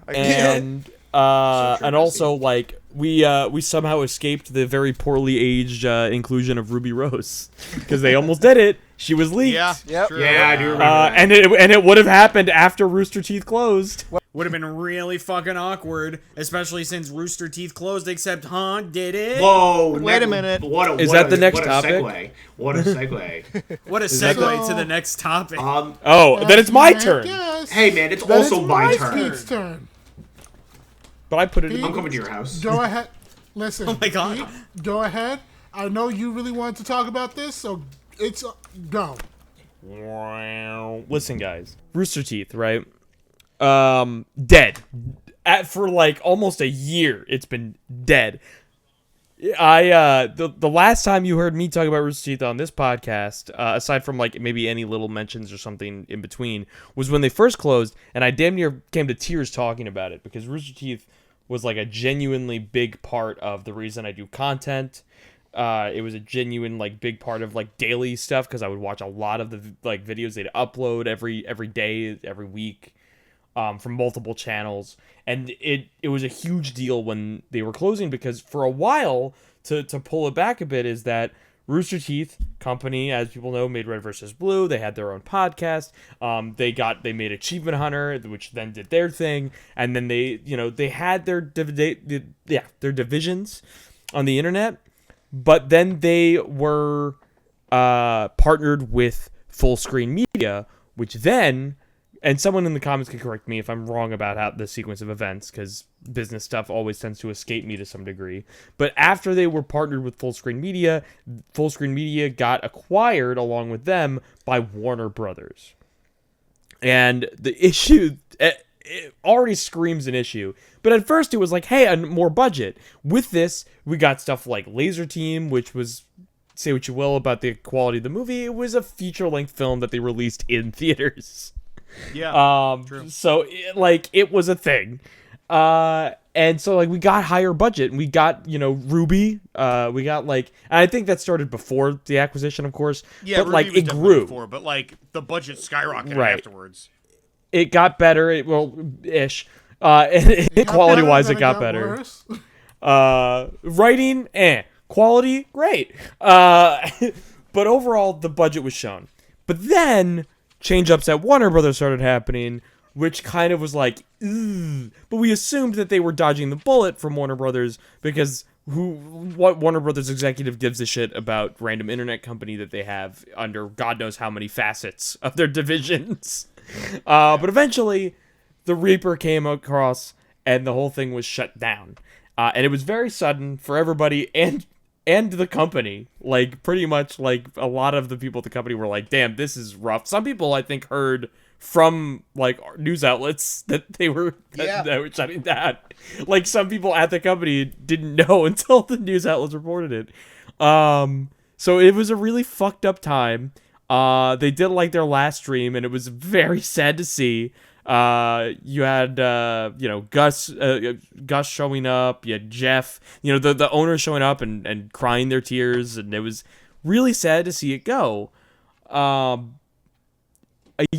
And and also like we somehow escaped the very poorly aged inclusion of Ruby Rose because they almost did it. She was leaked. Yep. Yeah, I do remember that. And it would have happened after Rooster Teeth closed. Would have been really fucking awkward, especially since Rooster Teeth closed, except, did it? Whoa, wait a minute. Is that the next topic? Segue. What a segue. What a segue to the next topic. Then it's my turn. Hey, man, it's also my turn. Pete's turn. But I put it I'm coming to your house. Go ahead. Listen. Oh my God. Pete, go ahead. I know you really wanted to talk about this, so it's go. Listen, guys. Rooster Teeth, right? Dead. For like almost a year, it's been dead. The last time you heard me talk about Rooster Teeth on this podcast, aside from like maybe any little mentions or something in between, was when they first closed, and I damn near came to tears talking about it because Rooster Teeth was like a genuinely big part of the reason I do content. It was a genuine like big part of like daily stuff because I would watch a lot of the like videos they'd upload every day, every week. From multiple channels, and it was a huge deal when they were closing because for a while, to pull it back a bit, is that Rooster Teeth company, as people know, made Red vs. Blue. They had their own podcast. They made Achievement Hunter, which then did their thing, and then they had their divisions on the internet, but then they were partnered with Full Screen Media, which then. And someone in the comments can correct me if I'm wrong about how the sequence of events, because business stuff always tends to escape me to some degree. But after they were partnered with Full Screen Media got acquired along with them by Warner Brothers. And the issue, it already screams an issue. But at first it was like, hey, more budget. With this, we got stuff like Laser Team, which was... Say what you will about the quality of the movie, it was a feature-length film that they released in theaters. Yeah, true. So it was a thing, and so like we got higher budget and we got Ruby, we got and I think that started before the acquisition, of course. Yeah, but like Ruby was it definitely grew before, but like the budget skyrocketed right afterwards. It got better, ish. Quality wise, it got better. worse. Writing, quality, great. But overall, the budget was shown. But then change-ups at Warner Brothers started happening, which kind of was like, ugh. But we assumed that they were dodging the bullet from Warner Brothers because what Warner Brothers executive gives a shit about random internet company that they have under God knows how many facets of their divisions. But eventually, the Reaper came across, and the whole thing was shut down. And it was very sudden for everybody and the company. Like, pretty much, like, a lot of the people at the company were like, damn, this is rough. Some people, I think, heard from, like, news outlets that they were, that were shutting down. Like, some people at the company didn't know until the news outlets reported it. So it was a really fucked up time. They did, like, their last stream, and it was very sad to see. You had, Gus showing up, you had Jeff, the owners showing up and crying their tears, and it was really sad to see it go.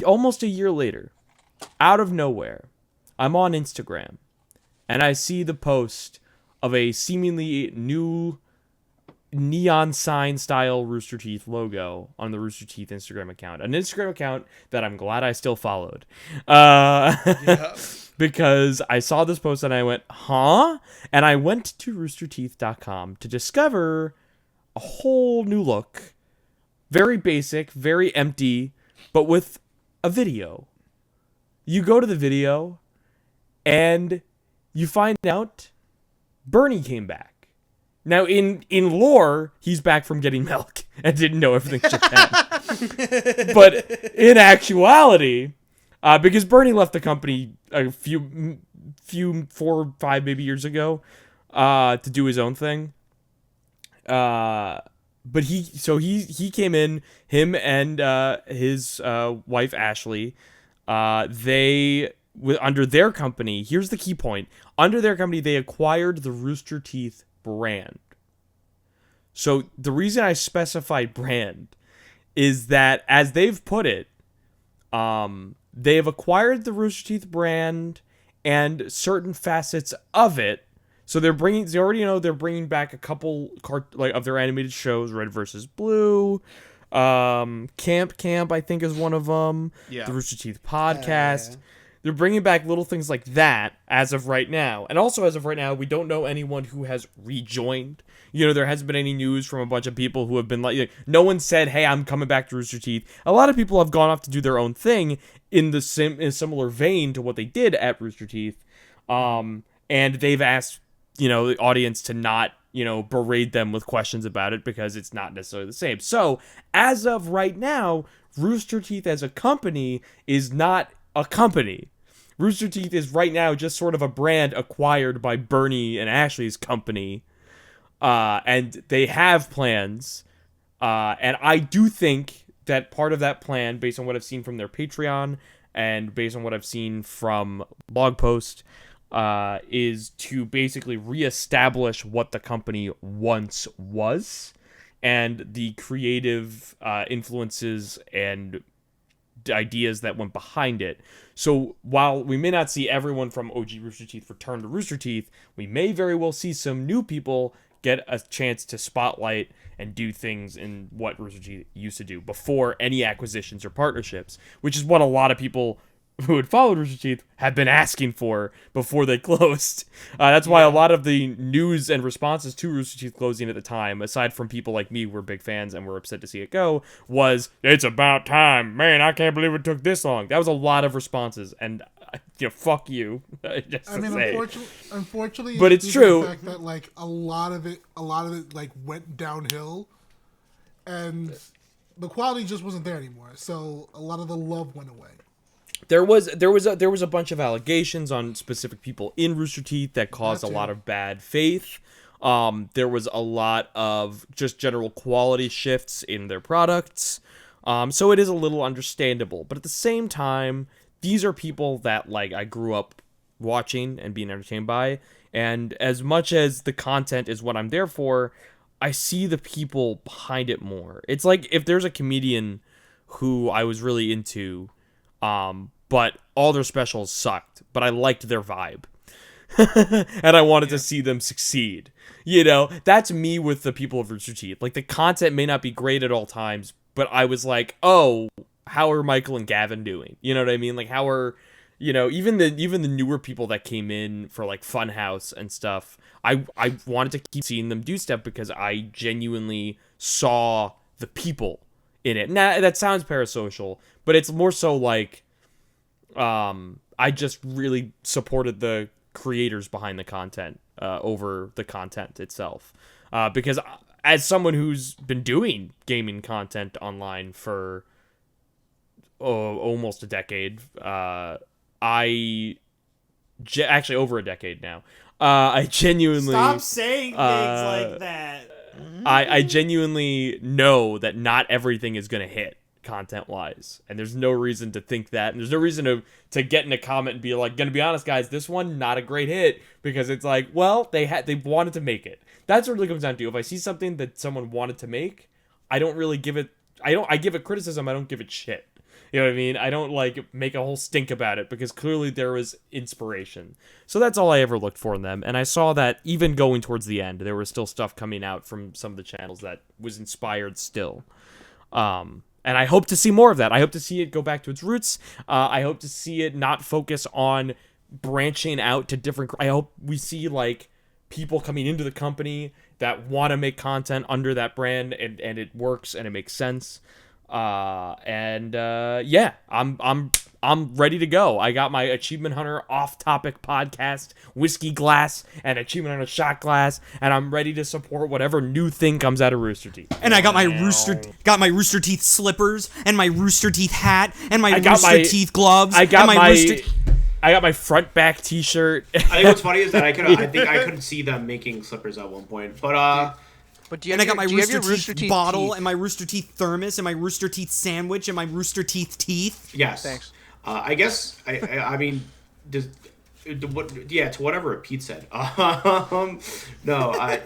Almost a year later, out of nowhere, I'm on Instagram, and I see the post of a seemingly new neon sign style Rooster Teeth logo on the Rooster Teeth Instagram account. An Instagram account that I'm glad I still followed. Because I saw this post and I went, huh? And I went to roosterteeth.com to discover a whole new look. Very basic, very empty, but with a video. You go to the video and you find out Bernie came back. Now, in lore, he's back from getting milk and didn't know everything shut down. But in actuality, because Bernie left the company a few 4 or 5 maybe years ago to do his own thing. But he came in, him and his wife Ashley, they under their company. Here's the key point: under their company, they acquired the Rooster Teeth brand. So the reason I specified brand is that, as they've put it, they have acquired the Rooster Teeth brand and certain facets of it. So they're bringing back a couple of their animated shows, Red versus Blue, Camp I think is one of them. Yeah. The Rooster Teeth podcast. Yeah. They're bringing back little things like that as of right now. And also as of right now, we don't know anyone who has rejoined. There hasn't been any news from a bunch of people who have been like, no one said, hey, I'm coming back to Rooster Teeth. A lot of people have gone off to do their own thing in a similar vein to what they did at Rooster Teeth. And they've asked, the audience to not, berate them with questions about it because it's not necessarily the same. So as of right now, Rooster Teeth as a company is not a company. Rooster Teeth is right now just sort of a brand acquired by Bernie and Ashley's company. And they have plans. And I do think that part of that plan, based on what I've seen from their Patreon and based on what I've seen from blog posts, is to basically reestablish what the company once was and the creative influences and ideas that went behind it. So while we may not see everyone from OG Rooster Teeth return to Rooster Teeth, we may very well see some new people get a chance to spotlight and do things in what Rooster Teeth used to do before any acquisitions or partnerships, which is what a lot of people who had followed Rooster Teeth had been asking for before they closed. That's why a lot of the news and responses to Rooster Teeth closing at the time, aside from people like me who were big fans and were upset to see it go, was, it's about time. Man, I can't believe it took this long. That was a lot of responses, and fuck you. Unfortunately, but it's true. The fact that like a lot of it like went downhill, and the quality just wasn't there anymore. So a lot of the love went away. There was a bunch of allegations on specific people in Rooster Teeth that caused a lot of bad faith. There was a lot of just general quality shifts in their products. So it is a little understandable. But at the same time, these are people that I grew up watching and being entertained by. And as much as the content is what I'm there for, I see the people behind it more. It's like if there's a comedian who I was really into, but all their specials sucked. But I liked their vibe. And I wanted to see them succeed. You know, that's me with the people of Rooster Teeth. Like, the content may not be great at all times, but I was like, oh, how are Michael and Gavin doing? You know what I mean? Like, how are, you know, even the newer people that came in for, like, Funhouse and stuff, I wanted to keep seeing them do stuff because I genuinely saw the people in it. Now, that sounds parasocial, but it's more so like, I just really supported the creators behind the content over the content itself, because as someone who's been doing gaming content online for almost a decade, actually over a decade now, I genuinely Stop saying things like that. I genuinely know that not everything is going to hit content-wise, and there's no reason to think that, and there's no reason to get in a comment and be like, gonna be honest, guys, this one, not a great hit, because it's like, well, they wanted to make it. That's what it really comes down to. If I see something that someone wanted to make, I don't really give it, I give it criticism, I don't give it shit. You know what I mean? I don't, like, make a whole stink about it, because clearly there was inspiration. So that's all I ever looked for in them, and I saw that even going towards the end, there was still stuff coming out from some of the channels that was inspired still. And I hope to see more of that. I hope to see it go back to its roots. I hope to see it not focus on branching out to different... I hope we see, like, people coming into the company that want to make content under that brand, and it works and it makes sense. Yeah, I'm ready to go. I got my Achievement Hunter off-topic podcast, whiskey glass, and Achievement Hunter shot glass, and I'm ready to support whatever new thing comes out of Rooster Teeth. And I got my Rooster Teeth slippers, and my Rooster Teeth hat, and my Rooster Teeth gloves. I got my front back T-shirt. I think what's funny is that I couldn't see them making slippers at one point, but do you I got my Rooster Teeth bottle, teeth? And my Rooster Teeth thermos, and my Rooster Teeth sandwich, and my Rooster Teeth teeth. yes. Thanks. I guess I mean, to whatever Pete said. No,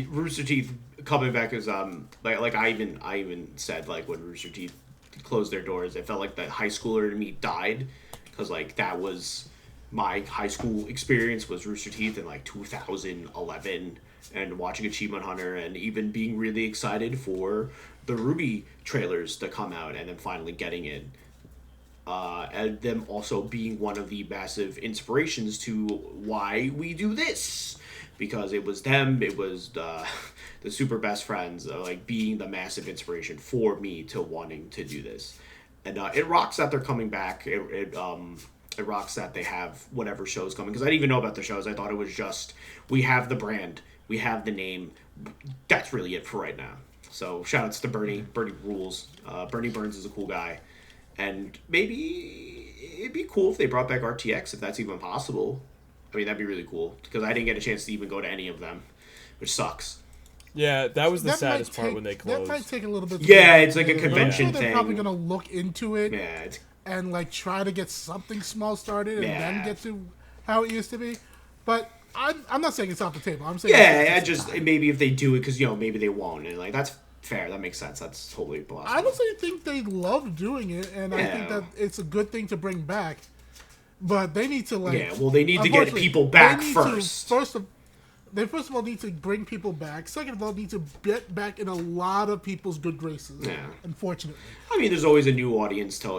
Rooster Teeth coming back is like I even said, like, when Rooster Teeth closed their doors, it felt like the high schooler in me died, because, like, that was my high school experience, was Rooster Teeth in, like, 2011, and watching Achievement Hunter, and even being really excited for the Ruby trailers to come out, and then finally getting it. And them also being one of the massive inspirations to why we do this, because it was them, it was the super best friends, like, being the massive inspiration for me to wanting to do this. And it rocks that they're coming back. It rocks that they have whatever shows coming, because I didn't even know about the shows. I thought it was just, we have the brand, we have the name, that's really it for right now. So shout outs to Bernie rules. Bernie Burns is a cool guy. And maybe it'd be cool if they brought back RTX, if that's even possible. I mean, that'd be really cool, because I didn't get a chance to even go to any of them, which sucks. Yeah, that was the saddest part when they closed. That might take a little bit. Yeah, it's like a convention I'm sure thing. They're probably gonna look into it. Yeah, and, like, try to get something small started, and Yeah. then get to how it used to be. But I'm not saying it's off the table. I'm saying maybe if they do it, because, you know, maybe they won't, and, like, that's fair. That makes sense. That's totally possible. I honestly think they love doing it, and I think that it's a good thing to bring back. But they need to, like... Yeah, well, they need to get people back first. They first of all need to bring people back. Second of all, need to get back in a lot of people's good graces. Yeah. Unfortunately. I mean, there's always a new audience to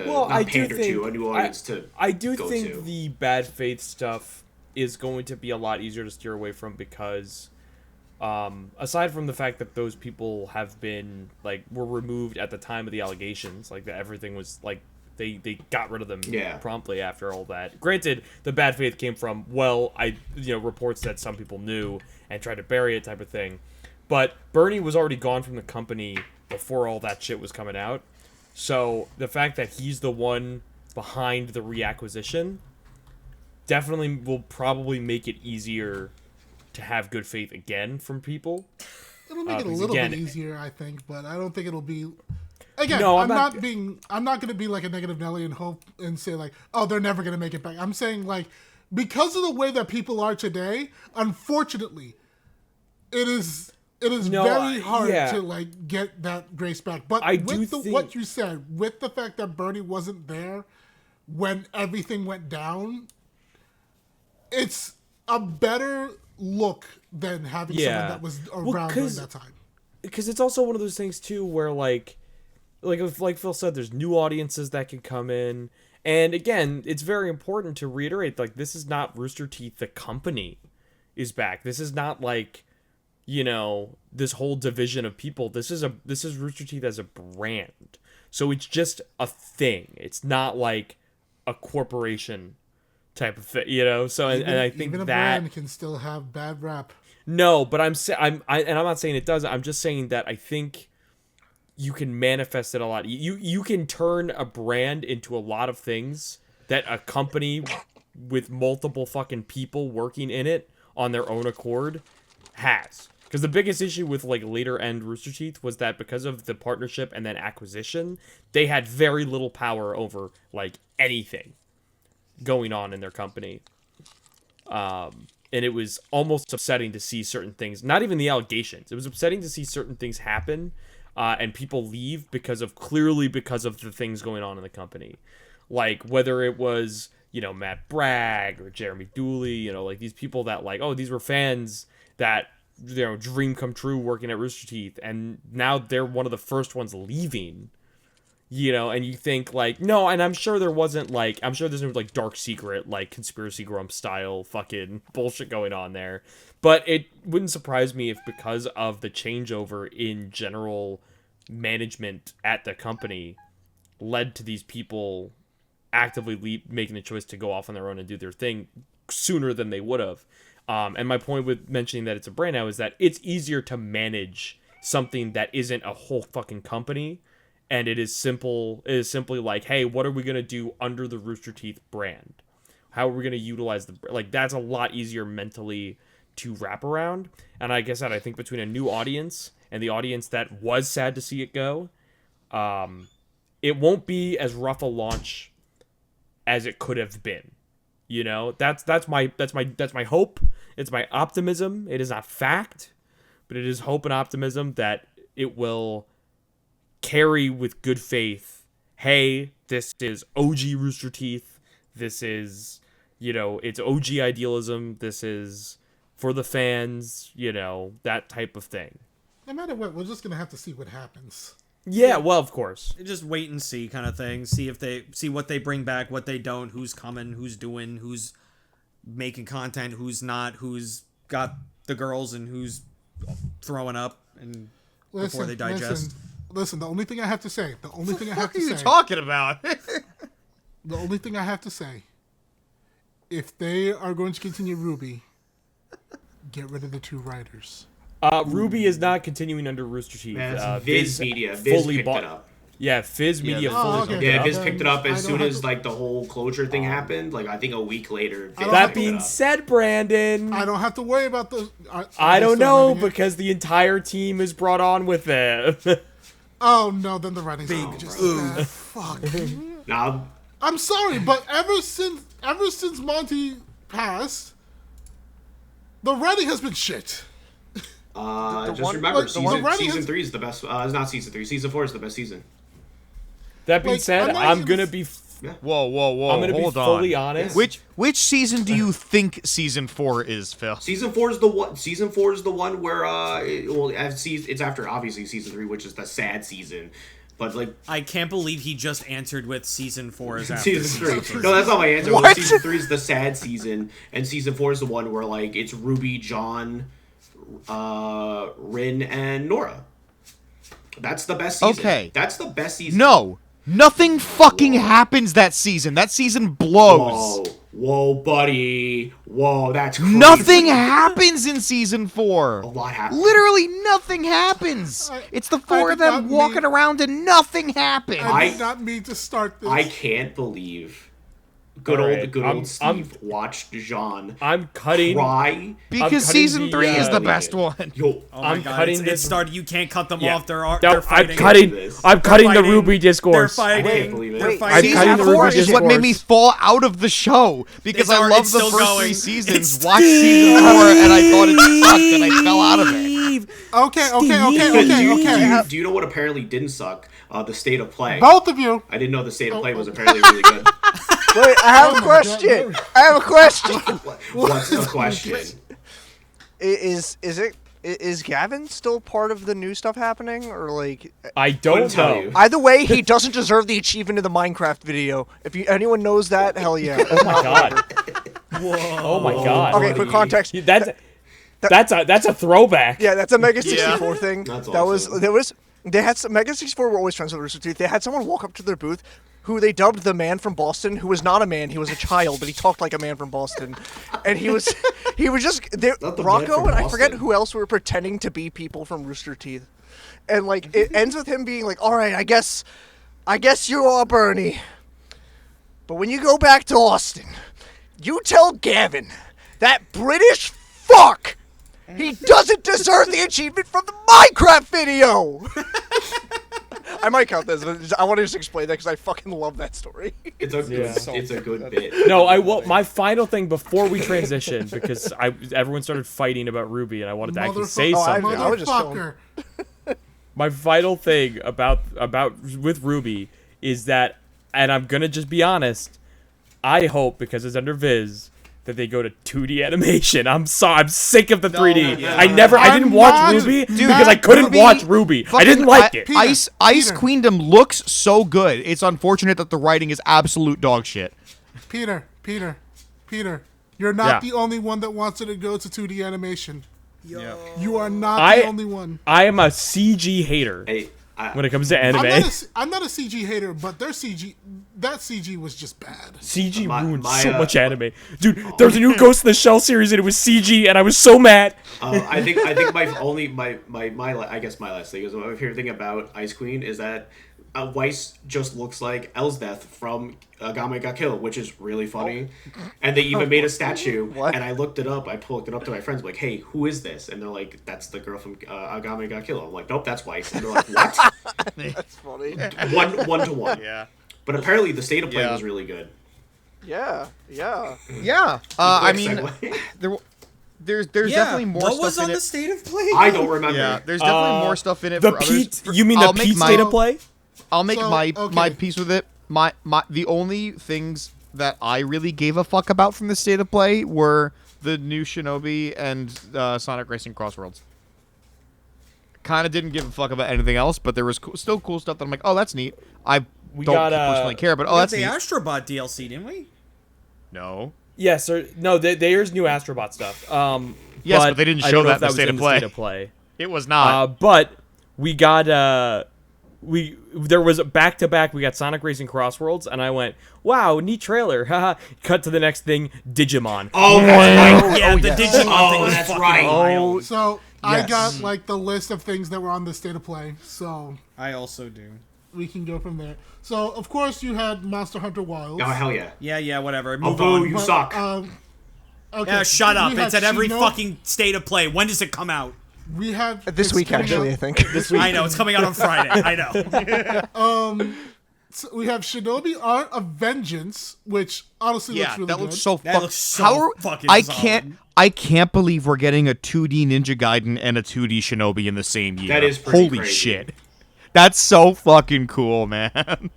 not pander to, a new audience to I do go think to. the bad faith stuff is going to be a lot easier to steer away from, because aside from the fact that those people have been, like, were removed at the time of the allegations, like, that everything was, like, they got rid of them promptly after all that. Granted, the bad faith came from, reports that some people knew and tried to bury it type of thing. But Bernie was already gone from the company before all that shit was coming out. So the fact that he's the one behind the reacquisition definitely will probably make it easier to have good faith again from people. It'll make it a little bit easier, I think, but I don't think it'll be... Again, no, I'm not going to be like a negative Nelly and hope and say, like, oh, they're never going to make it back. I'm saying, like, because of the way that people are today, unfortunately, it is very hard to, like, get that grace back. But what you said, with the fact that Bernie wasn't there when everything went down, it's a better look than having someone that was around during that time. Because it's also one of those things too where like Phil said, there's new audiences that can come in. And again, it's very important to reiterate, like, this is not Rooster Teeth, the company is back. This is not like, you know, this whole division of people. This is Rooster Teeth as a brand. So it's just a thing. It's not like a corporation type of thing, you know? So and I think even a that brand can still have bad rap. No, but I'm not saying it doesn't. I'm just saying that I think you can manifest it a lot. You can turn a brand into a lot of things that a company with multiple fucking people working in it on their own accord has. Because the biggest issue with like later end Rooster Teeth was that because of the partnership and then acquisition, they had very little power over like anything going on in their company. And it was almost upsetting to see certain things, not even the allegations. It was upsetting to see certain things happen and people leave because of the things going on in the company. Like whether it was, you know, Matt Bragg or Jeremy Dooley, you know, like these people that like, oh, these were fans that, you know, dream come true working at Rooster Teeth. And now they're one of the first ones leaving, you know, and you think like, no, and I'm sure there's no like dark secret, like conspiracy grump style fucking bullshit going on there. But it wouldn't surprise me if because of the changeover in general management at the company led to these people actively making the choice to go off on their own and do their thing sooner than they would have. And my point with mentioning that it's a brand now is that it's easier to manage something that isn't a whole fucking company. And it is simply like, hey, what are we going to do under the Rooster Teeth brand? How are we going to utilize that's a lot easier mentally to wrap around. And like I said, I think between a new audience and the audience that was sad to see it go, it won't be as rough a launch as it could have been. You know, that's my hope. It's my optimism. It is not fact, but it is hope and optimism that it will carry with good faith. Hey, this is OG Rooster Teeth. This is, you know, it's OG idealism. This is for the fans, you know, that type of thing. No matter what, we're just gonna have to see what happens. Yeah, well, of course. Just wait and see kind of thing. See what they bring back, what they don't, who's coming, who's doing, who's making content, who's not, who's got the girls and who's throwing up and before they digest. Listen, the only thing I have to say, What are you talking about? The only thing I have to say, if they are going to continue Ruby, get rid of the 2 writers. Ruby is not continuing under Rooster Teeth. Man, Viz Media. Viz picked it up. Yeah, Fizz Media fully picked it Yeah, up. Viz picked it up as soon as like the whole closure thing happened. Like I think a week later. Viz That picked being it up. said, Brandon, I don't have to worry about the... I don't know because the entire team is brought on with it. Oh, no, then the writing's just bad. Fuck. Now, I'm sorry, but ever since Monty passed, the writing has been shit. just remember, season 3 is the best. Not season 3. Season 4 is the best season. That being said, I'm gonna be. Whoa! I'm gonna be fully honest. Which season do you think season 4 is, Phil? Season 4 is the one. Season 4 is the one where it's after obviously season 3, which is the sad season. But like, I can't believe he just answered with season 4 is after season 3. No, that's not my answer. What? Season 3 is the sad season, and season 4 is the one where like it's Ruby, John, Rin, and Nora. That's the best season. Okay. That's the best season. No. Nothing fucking happens that season. That season blows. Whoa, buddy. Whoa, that's crazy. Nothing happens in season 4. A lot happens. Literally nothing happens. It's the 4 of them walking around and nothing happens. I did not mean to start this. I can't believe good old Steve watched Jean I'm cutting. cry. Because season 3 is the best one. Yo, Oh my God, cutting it this. started. You can't cut them Yeah. off. They're I'm fighting. cutting the fighting. Ruby They're discourse. fighting. I can't believe it. They're Wait, fighting. cutting Season the 4 Ruby is what made me discourse. fall out of the show. Because I It's loved the still first going. 3 seasons, watched season 4, and I thought it sucked, and I fell out of it. Steve. Okay. Do you know what apparently didn't suck? The state of play. Both of you. I didn't know the state of play was apparently really good. Wait, I have a question. I have a question. What's the question? Is Gavin still part of the new stuff happening, or like? I Couldn't don't tell know. you. Either way, he doesn't deserve the achievement of the Minecraft video. If anyone knows that, hell yeah. Oh my god. Oh my god. Okay, for context. That's a throwback. Yeah, that's a Mega 64 thing. That's They had some Mega 64 were always friends with Rooster Teeth. They had someone walk up to their booth who they dubbed the man from Boston, who was not a man, he was a child, but he talked like a man from Boston. And he was just Not the man Rocco from and I forget Boston. who else were pretending to be people from Rooster Teeth. And like it ends with him being like, "All right, I guess you are Bernie. But when you go back to Austin, you tell Gavin that British fuck he doesn't deserve the achievement from the Minecraft video." I might count this, but I want to just explain that because I fucking love that story. It's a good, Yeah. it's a good bit. No, my final thing before we transition, because everyone started fighting about Ruby, and I wanted to actually say something. I was just Motherfucker. My final thing about with Ruby is that, and I'm gonna just be honest, I hope, because it's under Viz, that they go to 2D animation. I'm sick of the 3D. yeah. I didn't I'm watch not- Ruby dude, because I couldn't Ruby watch Ruby. I didn't like it. Peter, Ice Peter. Queendom looks so good. It's unfortunate that the writing is absolute dog shit. Peter, you're not Yeah. the only one that wants it to go to 2D animation. Yo. You are not I- the only one. I am a CG hater Hey, when it comes to anime. I'm not a CG hater, but that CG was just bad. CG My- ruined my, so much anime. Dude, there was a new Ghost in the Shell series and it was CG and I was so mad. I think my last thing is my favorite thing about Ice Queen is that Weiss just looks like Elsbeth from Agame ga Kill, which is really funny. And they even made a statue. What? And I looked it up. I pulled it up to my friends. I'm like, hey, who is this? And they're like, that's the girl from Agame ga Kill. I'm like, nope, that's Weiss. And they're like, what? That's funny. one to one. Yeah. But apparently the state of play Yeah. was really good. Yeah. Yeah. I mean, Segue. there's Yeah, definitely more what stuff was in on it. the state of play? I don't remember. Yeah, there's definitely more stuff in it The for Pete, others. you mean I'll the make Pete my- state of play? I'll make So, my okay. piece with it. The only things that I really gave a fuck about from the state of play were the new Shinobi and Sonic Racing Crossworlds. Kind of didn't give a fuck about anything else, but there was still cool stuff that I'm like, oh, that's neat. I don't got, personally care, but We oh, got that's the neat. Astrobot DLC, didn't we? No. Yes, or no, there's new Astrobot stuff. Yes, but they didn't I show don't know that if in the was state of the play. state of play. It was not. But we got there was back to back. We got Sonic Racing Crossworlds, and I went, "Wow, neat trailer!" Haha. Cut to the next thing, Digimon. Oh, that's right. Yeah, the yes. Digimon thing was that's fucking right. wild. So I Yes. got like the list of things that were on the state of play. So I also do. we can go from there. So of course you had Monster Hunter Wilds. Oh, hell yeah. Yeah, whatever. Oh, Move boo, on. you But, suck. Okay. Yeah, shut up. We had It's at every Shino- fucking state of play. When does it come out? We have This it's week, coming actually, I out- think. I know, it's coming out on Friday. I know. So we have Shinobi Art of Vengeance, which honestly Yeah, looks really that good. looks so. That looks so how are- fucking I solid. can't believe we're getting a 2D Ninja Gaiden and a 2D Shinobi in the same year. That is pretty holy crazy. shit. That's so fucking cool, man.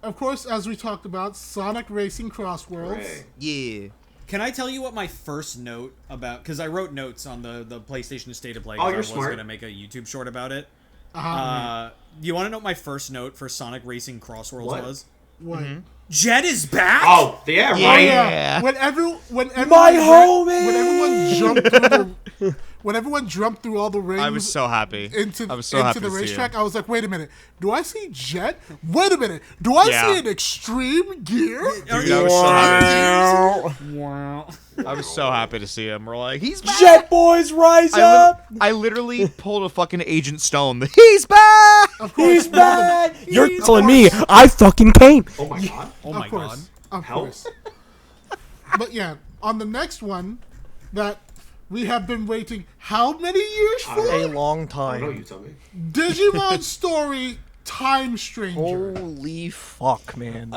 Of course, as we talked about, Sonic Racing Crossworlds. Right. Yeah. Can I tell you what my first note about? Because I wrote notes on the PlayStation State of Play. Oh, 'cause I you're was smart. gonna make a YouTube short about it. Uh-huh. You want to know what my first note for Sonic Racing Crossworlds What? was? What? Jet is back. Oh, yeah, Yeah. right. Yeah. When everyone jumped through all the rings. I was so happy. Into, I was so into happy the to see racetrack, him. I was like, wait a minute, do I see Jet? Wait a minute, do I Yeah. see an extreme gear? Dude, I was so happy. Wow. I was so happy to see him. We're like, he's back. Jet Boys, rise up! I literally pulled a fucking Agent Stone. He's back. Of course, He's back! You're Of telling course. me I fucking came. Oh my god. Oh my Of god. course. Of Help. course. But yeah, on the next one that we have been waiting how many years A for? long I don't know, you time. tell me. Digimon Story Time Stranger. Holy fuck, man.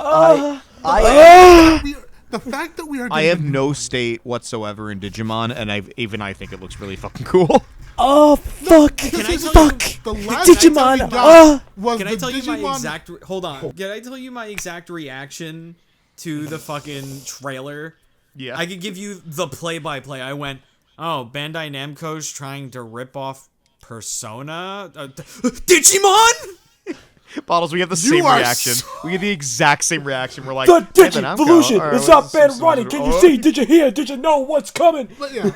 We- the fact that we are. I have no state whatsoever in Digimon, and I think it looks really fucking cool. Oh fuck! Can I tell Fuck! The last Digimon, we got was Can the I tell you my Digimon- exact? Hold on. Can I tell you my exact reaction to the fucking trailer? Yeah. I could give you the play-by-play. I went, "Oh, Bandai Namco's trying to rip off Persona, Digimon." Bottles, we have the You same are reaction. so- We have the exact same reaction. We're like, The Bandai Namco, Digivolution alright, is what's up and this- running. Can you oh. see? Did you hear? Did you know what's coming? But yeah,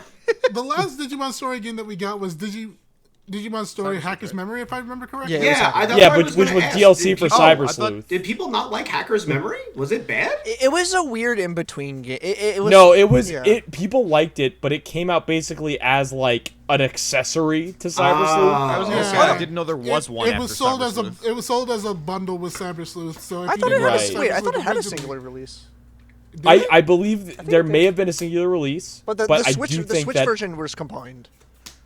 the last Digimon story game that we got was Digimon Story Hacker's Memory, if I remember correctly. Yeah. Yeah, that's Yeah, what I which was gonna ask. DLC Did for people- Cyber I thought- Sleuth. Did people not like Hacker's Memory? Was it bad? It was a weird in between game. It was, No, it was yeah. it. People liked it, but it came out basically as like an accessory to Cyber Sleuth. I was gonna say, Yeah. I didn't know there was one. It was after sold Cyber as Sleuth. it was sold as a bundle with Cyber Sleuth. So if I you thought it didn't had have a Cyber wait. I Sleuth thought it had a originally- singular release. Did it? I believe there may have been a singular release, But the I Switch do the think Switch that version was combined.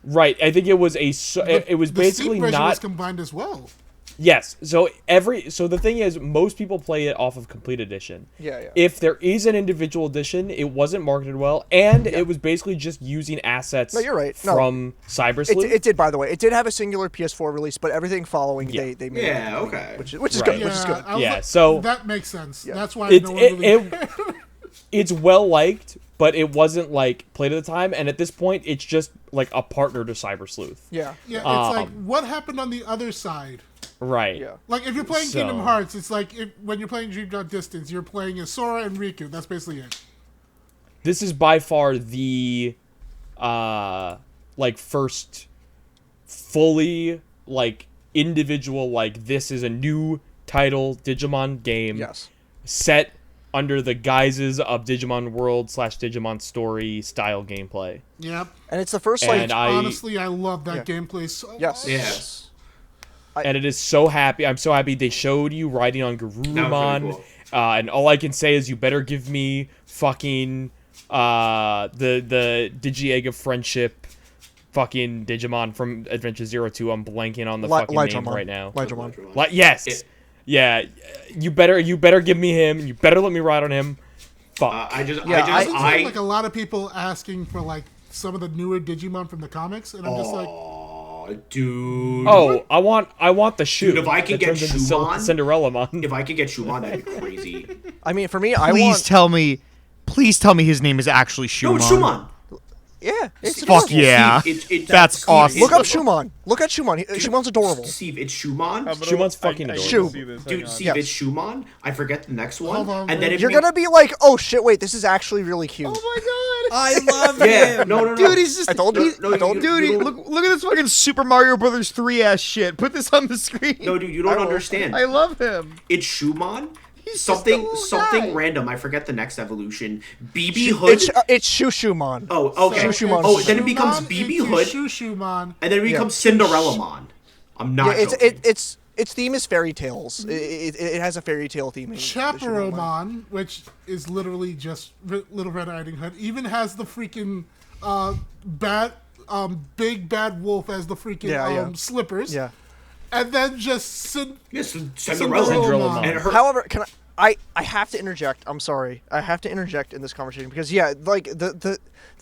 right. I think it was it was The basically Steam version was not. combined as well. Yes. So the thing is, most people play it off of Complete Edition. Yeah. If there is an individual edition, it wasn't marketed well, and it was basically just using assets No, you're right. No. from Cyber Sleuth. It did, by the way. It did have a singular PS4 release, but everything following Yeah. they made. Yeah, it, okay. Which is Right. good. Which is good. I was Yeah, like, so- that makes sense. Yeah. That's why It- no one it- really. It's well liked, but it wasn't like played at the time, and at this point, it's just like a partner to Cyber Sleuth. Yeah. Yeah, it's like what happened on the other side. Right. Yeah. Like if you're playing So- Kingdom Hearts, it's like when you're playing Dream Drop Distance, you're playing as Sora and Riku. That's basically it. This is by far the like first fully like individual like this is a new title Digimon game Yes. set under the guises of Digimon World / Digimon Story style gameplay. Yep. And it's the first like And Honestly, I love that Yeah. gameplay so yes. much. Yes. And it is so happy. I'm so happy they showed you riding on That was Garurumon. really cool. And all I can say is you better give me fucking the Digi-Egg of Friendship fucking Digimon from Adventure 02. I'm blanking on the fucking name Lydramon. right now. Lydramon. Yes. It- Yeah. You better give me him. You better let me ride on him. Fuck. I just, Yeah, I've been I seeing like a lot of people asking for like some of the newer Digimon from the comics, and I'm just like, Aw, dude. Oh, I want the shoe. Dude, if I could that get turns into Shumon- Cinderellamon. If I could get Shumon, that'd be crazy. I mean, for me, I Please want. please tell me his name is actually Shumon. No, it's Shumon. Yeah. It's Fuck adorable. yeah. That's awesome. Look up Shumon. Look at Shumon. Shumon's adorable. Steve, it's Shumon. Shumon's fucking adorable. Dude, Steve, Yes. it's Shumon. I forget the next one. Hold on, and then wait. it You're makes- gonna be like, oh shit, wait, this is actually really cute. Oh my god. I love Yeah, him. no. Dude, he's just. I told you. No, I told you- you. Dude, you don't- look at this fucking Super Mario Brothers 3 ass shit. Put this on the screen. No, dude, you don't will. understand. I love him. It's Shumon. He's just Something, a little something guy. random. I forget the next evolution. BB Hood. It's Shushumon. Oh, okay. Shushumon. Oh, then it becomes Shumon BB into Hood, Shushumon. and then it becomes Cinderellamon. I'm not Yeah, joking. its theme is fairy tales. It has a fairy tale theme. Chaperomon, which is literally just Little Red Riding Hood, even has the freaking big bad wolf as the freaking slippers. Yeah. And then just Yes, Cinderellamon. Cinderellamon. And her, However, can I have to interject. I'm sorry. I have to interject in this conversation because like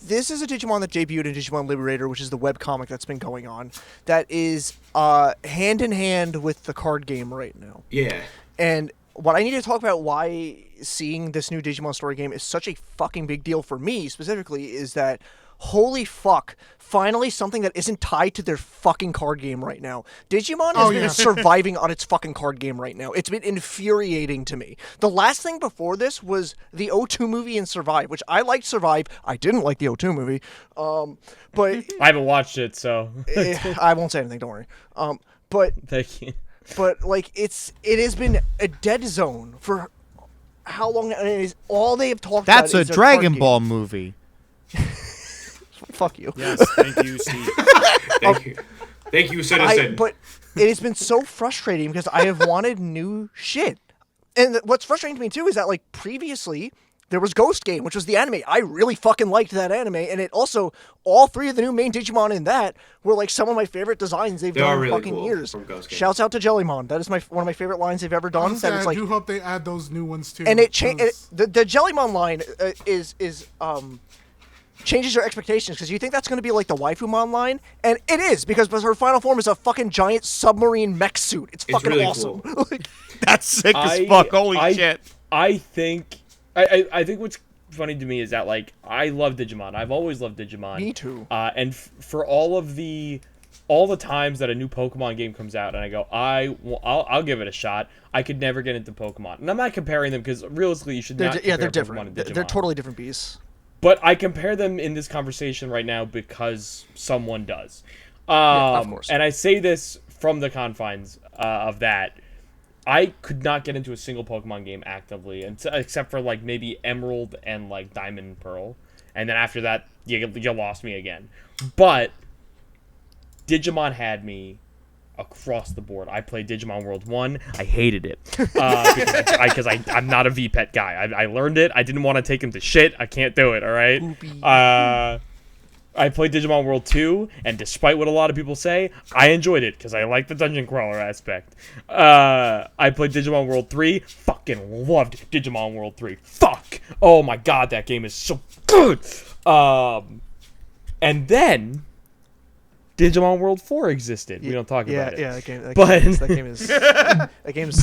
this is a Digimon that debuted in Digimon Liberator, which is the webcomic that's been going on. That is hand in hand with the card game right now. yeah. And what I need to talk about why seeing this new Digimon story game is such a fucking big deal for me specifically is that holy fuck, finally something that isn't tied to their fucking card game right now. Digimon has been surviving on its fucking card game right now. It's been infuriating to me. The last thing before this was the O2 movie and Survive, which I liked Survive. I didn't like the O2 movie. But I haven't watched it, so I won't say anything, don't worry. But thank you. but like it has been a dead zone for how long? And it is all they have talked That's about. a is their Dragon card Ball movie. game. Fuck you. Yes, thank you, Steve. Thank you. Thank you, citizen. But it has been so frustrating because I have wanted new shit. And what's frustrating to me too is that like previously There was Ghost Game, which was the anime. I really fucking liked that anime, and it also all 3 of the new main Digimon in that were like some of my favorite designs they've done in really fucking cool years. from Ghost Game. Shouts out to Jellymon. That is one of my favorite lines they've ever done. Honestly, That is I like, do hope they add those new ones too. and it changed. 'cause- The Jellymon line is changes your expectations because you think that's going to be like the Waifumon line, and it is because her final form is a fucking giant submarine mech suit. It's fucking really awesome. cool. Like, That's sick as fuck. Holy shit. I think what's funny to me is that like I love Digimon. I've always loved Digimon. Me too. And for all the times that a new Pokemon game comes out and I go, I'll give it a shot. I could never get into Pokemon, and I'm not comparing them because realistically you should not. they're compare Pokemon different. and Digimon. They're totally different beasts. But I compare them in this conversation right now because someone does. Of course. And I say this from the confines of that. I could not get into a single Pokemon game actively, except for like maybe Emerald and like Diamond and Pearl. And then after that, you lost me again. But Digimon had me across the board. I played Digimon World 1. I hated it because I'm not a VPET guy. I learned it. I didn't want to take him to shit. I can't do it, all right? I played Digimon World 2, and despite what a lot of people say, I enjoyed it because I like the dungeon crawler aspect. I played Digimon World 3. Fucking loved Digimon World 3. Fuck! Oh my god, that game is so good! And then Digimon World 4 existed. We don't talk about it. Yeah, that game. But- That game is.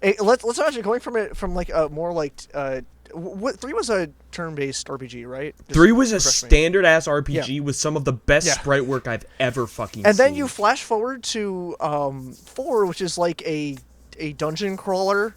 Hey, let's imagine going from like a more like 3 was a turn-based RPG, right? Just 3 was a refresh me. standard ass RPG Yeah. with some of the best Yeah. sprite work I've ever fucking And seen. then you flash forward to 4, which is like a dungeon crawler.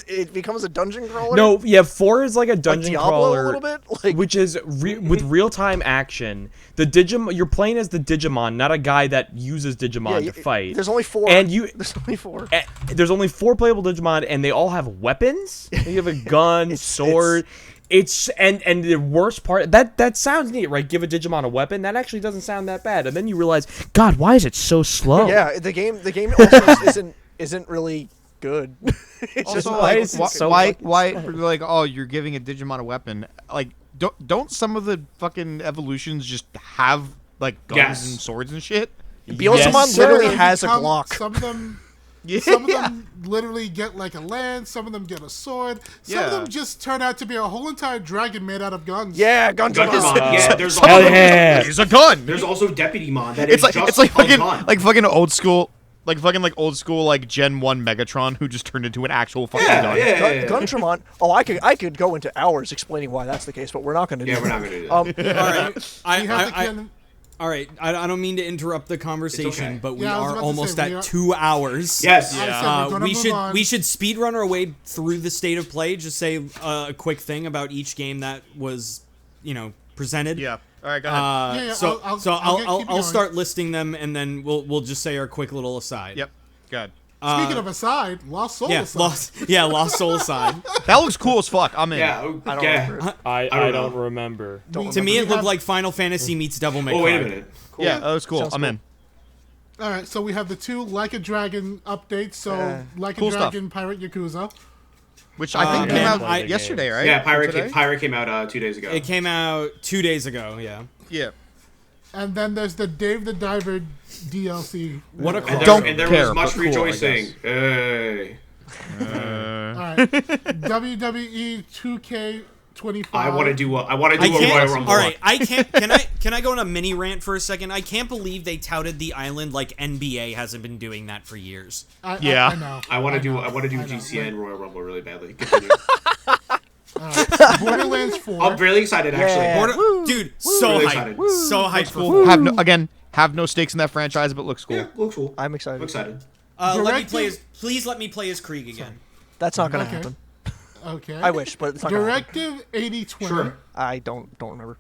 It becomes a dungeon crawler. No, yeah, 4 is like a like dungeon Diablo crawler, a little bit. Like, which is with real-time action. The Digimon, you're playing as the Digimon, not a guy that uses Digimon to fight. There's only 4. And There's only 4. There's only 4 playable Digimon, and they all have weapons. You have a gun, sword. It's and the worst part that sounds neat, right? Give a Digimon a weapon. That actually doesn't sound that bad. And then you realize, God, why is it so slow? Yeah, the game also isn't really good. It's just Also, why like, is it so why, fucking why, like, oh, you're giving a Digimon a weapon. Like, don't some of the fucking evolutions just have like guns Yes. and swords and shit? Beelzemon Yes, literally sir. has a Glock. Some of them. Yeah. Some of them literally get like a lance. Some of them get a sword. Some of Yeah. them just turn out to be a whole entire dragon made out of guns. Yeah, Gundam. Gundamon, yeah, there's Hell also, yeah! It's a gun. there's also Deputymon that It's is like just fucking a gun. old school. Like old school like Gen 1 Megatron who just turned into an actual fucking Yeah, gun. yeah. Gundamon. Oh, I could go into hours explaining why that's the case, but we're not going to do Yeah, that. we're not gonna do that. All right. You have to kind of- All right, I don't mean to interrupt the conversation, okay. but we Yeah, I was are about to almost say, at we are- 2 hours. Yes. I said we're gonna move on. we should speed run our way through the state of play. Just say a quick thing about each game that was, presented. Yeah. All right, go ahead. Yeah, So I'll keep I'll going. start listing them, and then we'll just say our quick little aside. Yep. Good. Speaking of aside, Lost Soul Yeah, aside. Lost Soul aside. That looks cool as fuck. I'm in. Yeah. I don't yeah. remember it. I don't don't know. remember. To me, it looked like Final Fantasy meets Devil May Cry. Oh, wait a minute. Yeah, that was cool. Sounds I'm cool. in. All right, so we have the 2 Like a Dragon updates. So Like Cool a stuff. Dragon Pirate Yakuza. Which I think yeah, came out yesterday, right? Yeah, Or today? Pirate came out 2 days ago. It came out 2 days ago. Yeah. Yeah. And then there's the Dave the Diver DLC. What a and Don't there care, was much but cool, I rejoicing. guess. Hey. All right. WWE 2K25. I want to do a I Royal can't. Rumble. All right, I can't. Can I go on a mini rant for a second? I can't believe they touted the island like NBA hasn't been doing that for years. Yeah. I know. I want to do know. GCN Royal Rumble really badly. Continue. Borderlands 4. I'm really excited actually. Dude, so Really hyped, excited. so hyped for. Cool. Have no stakes in that franchise, but looks cool. Yeah, looks cool. I'm excited. I'm excited. Please let me play as Krieg again. That's not going to Okay. happen. Okay. I wish, but it's not going to happen. Directive 8020. Sure. I don't remember.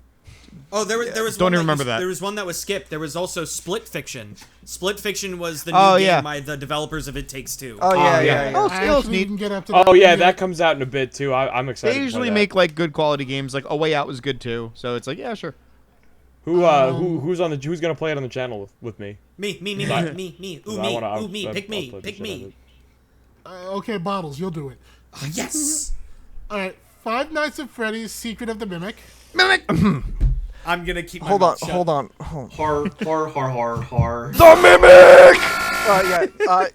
Oh, there was Don't one even remember that. There was one that was skipped. There was also Split Fiction. Split Fiction was the new Oh, game yeah. by the developers of It Takes Two. Oh, yeah, yeah. yeah. Oh, I still actually neat. didn't get up to that Oh yeah, yet. that comes out in a bit too. I'm excited. They to usually play make like good quality games. Like A Way Out was good too. So it's like, yeah, sure. that. Who's gonna play it on the channel with me? Me. Ooh, I me. wanna- Ooh, me. I'll Pick me. play the Pick shit out of me. it. Okay, Bottles, you'll do it. Yes. All right, Five Nights at Freddy's: Secret of the Mimic. I'm gonna keep my Hold on, mouth shut. hold on. Har. The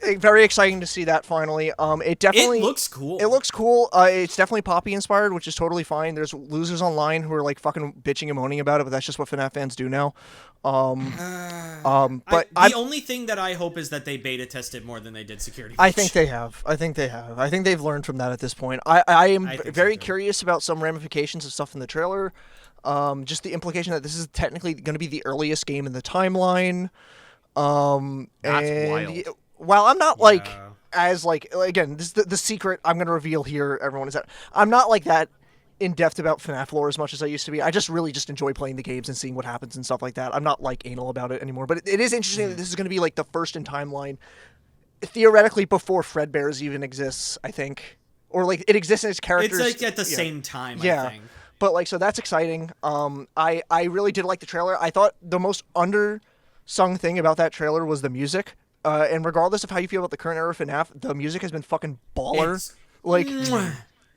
Mimic! Very exciting to see that finally. It definitely looks cool. It looks cool. It's definitely Poppy inspired, which is totally fine. There's losers online who are like fucking bitching and moaning about it, but that's just what FNAF fans do now. But the only thing that I hope is that they beta test it more than they did Security I Breach. think they have. I think they've learned from that at this point. I am I think so, very too. curious about some ramifications of stuff in the trailer. Just the implication that this is technically going to be the earliest game in the timeline. That's and wild. While I'm not like Yeah. as like again, this is the secret I'm going to reveal here. Everyone is that I'm not like that in depth about FNAF lore as much as I used to be. I just really just enjoy playing the games and seeing what happens and stuff like that. I'm not like anal about it anymore. But it is interesting that this is going to be like the first in timeline, theoretically before Fredbear's even exists. I think, or like it exists as characters. It's like at the yeah. same time. Yeah. I think. But like, so that's exciting. I really did like the trailer. I thought the most undersung thing about that trailer was the music. And regardless of how you feel about the current era of FNAF, the music has been fucking baller. It's- Like,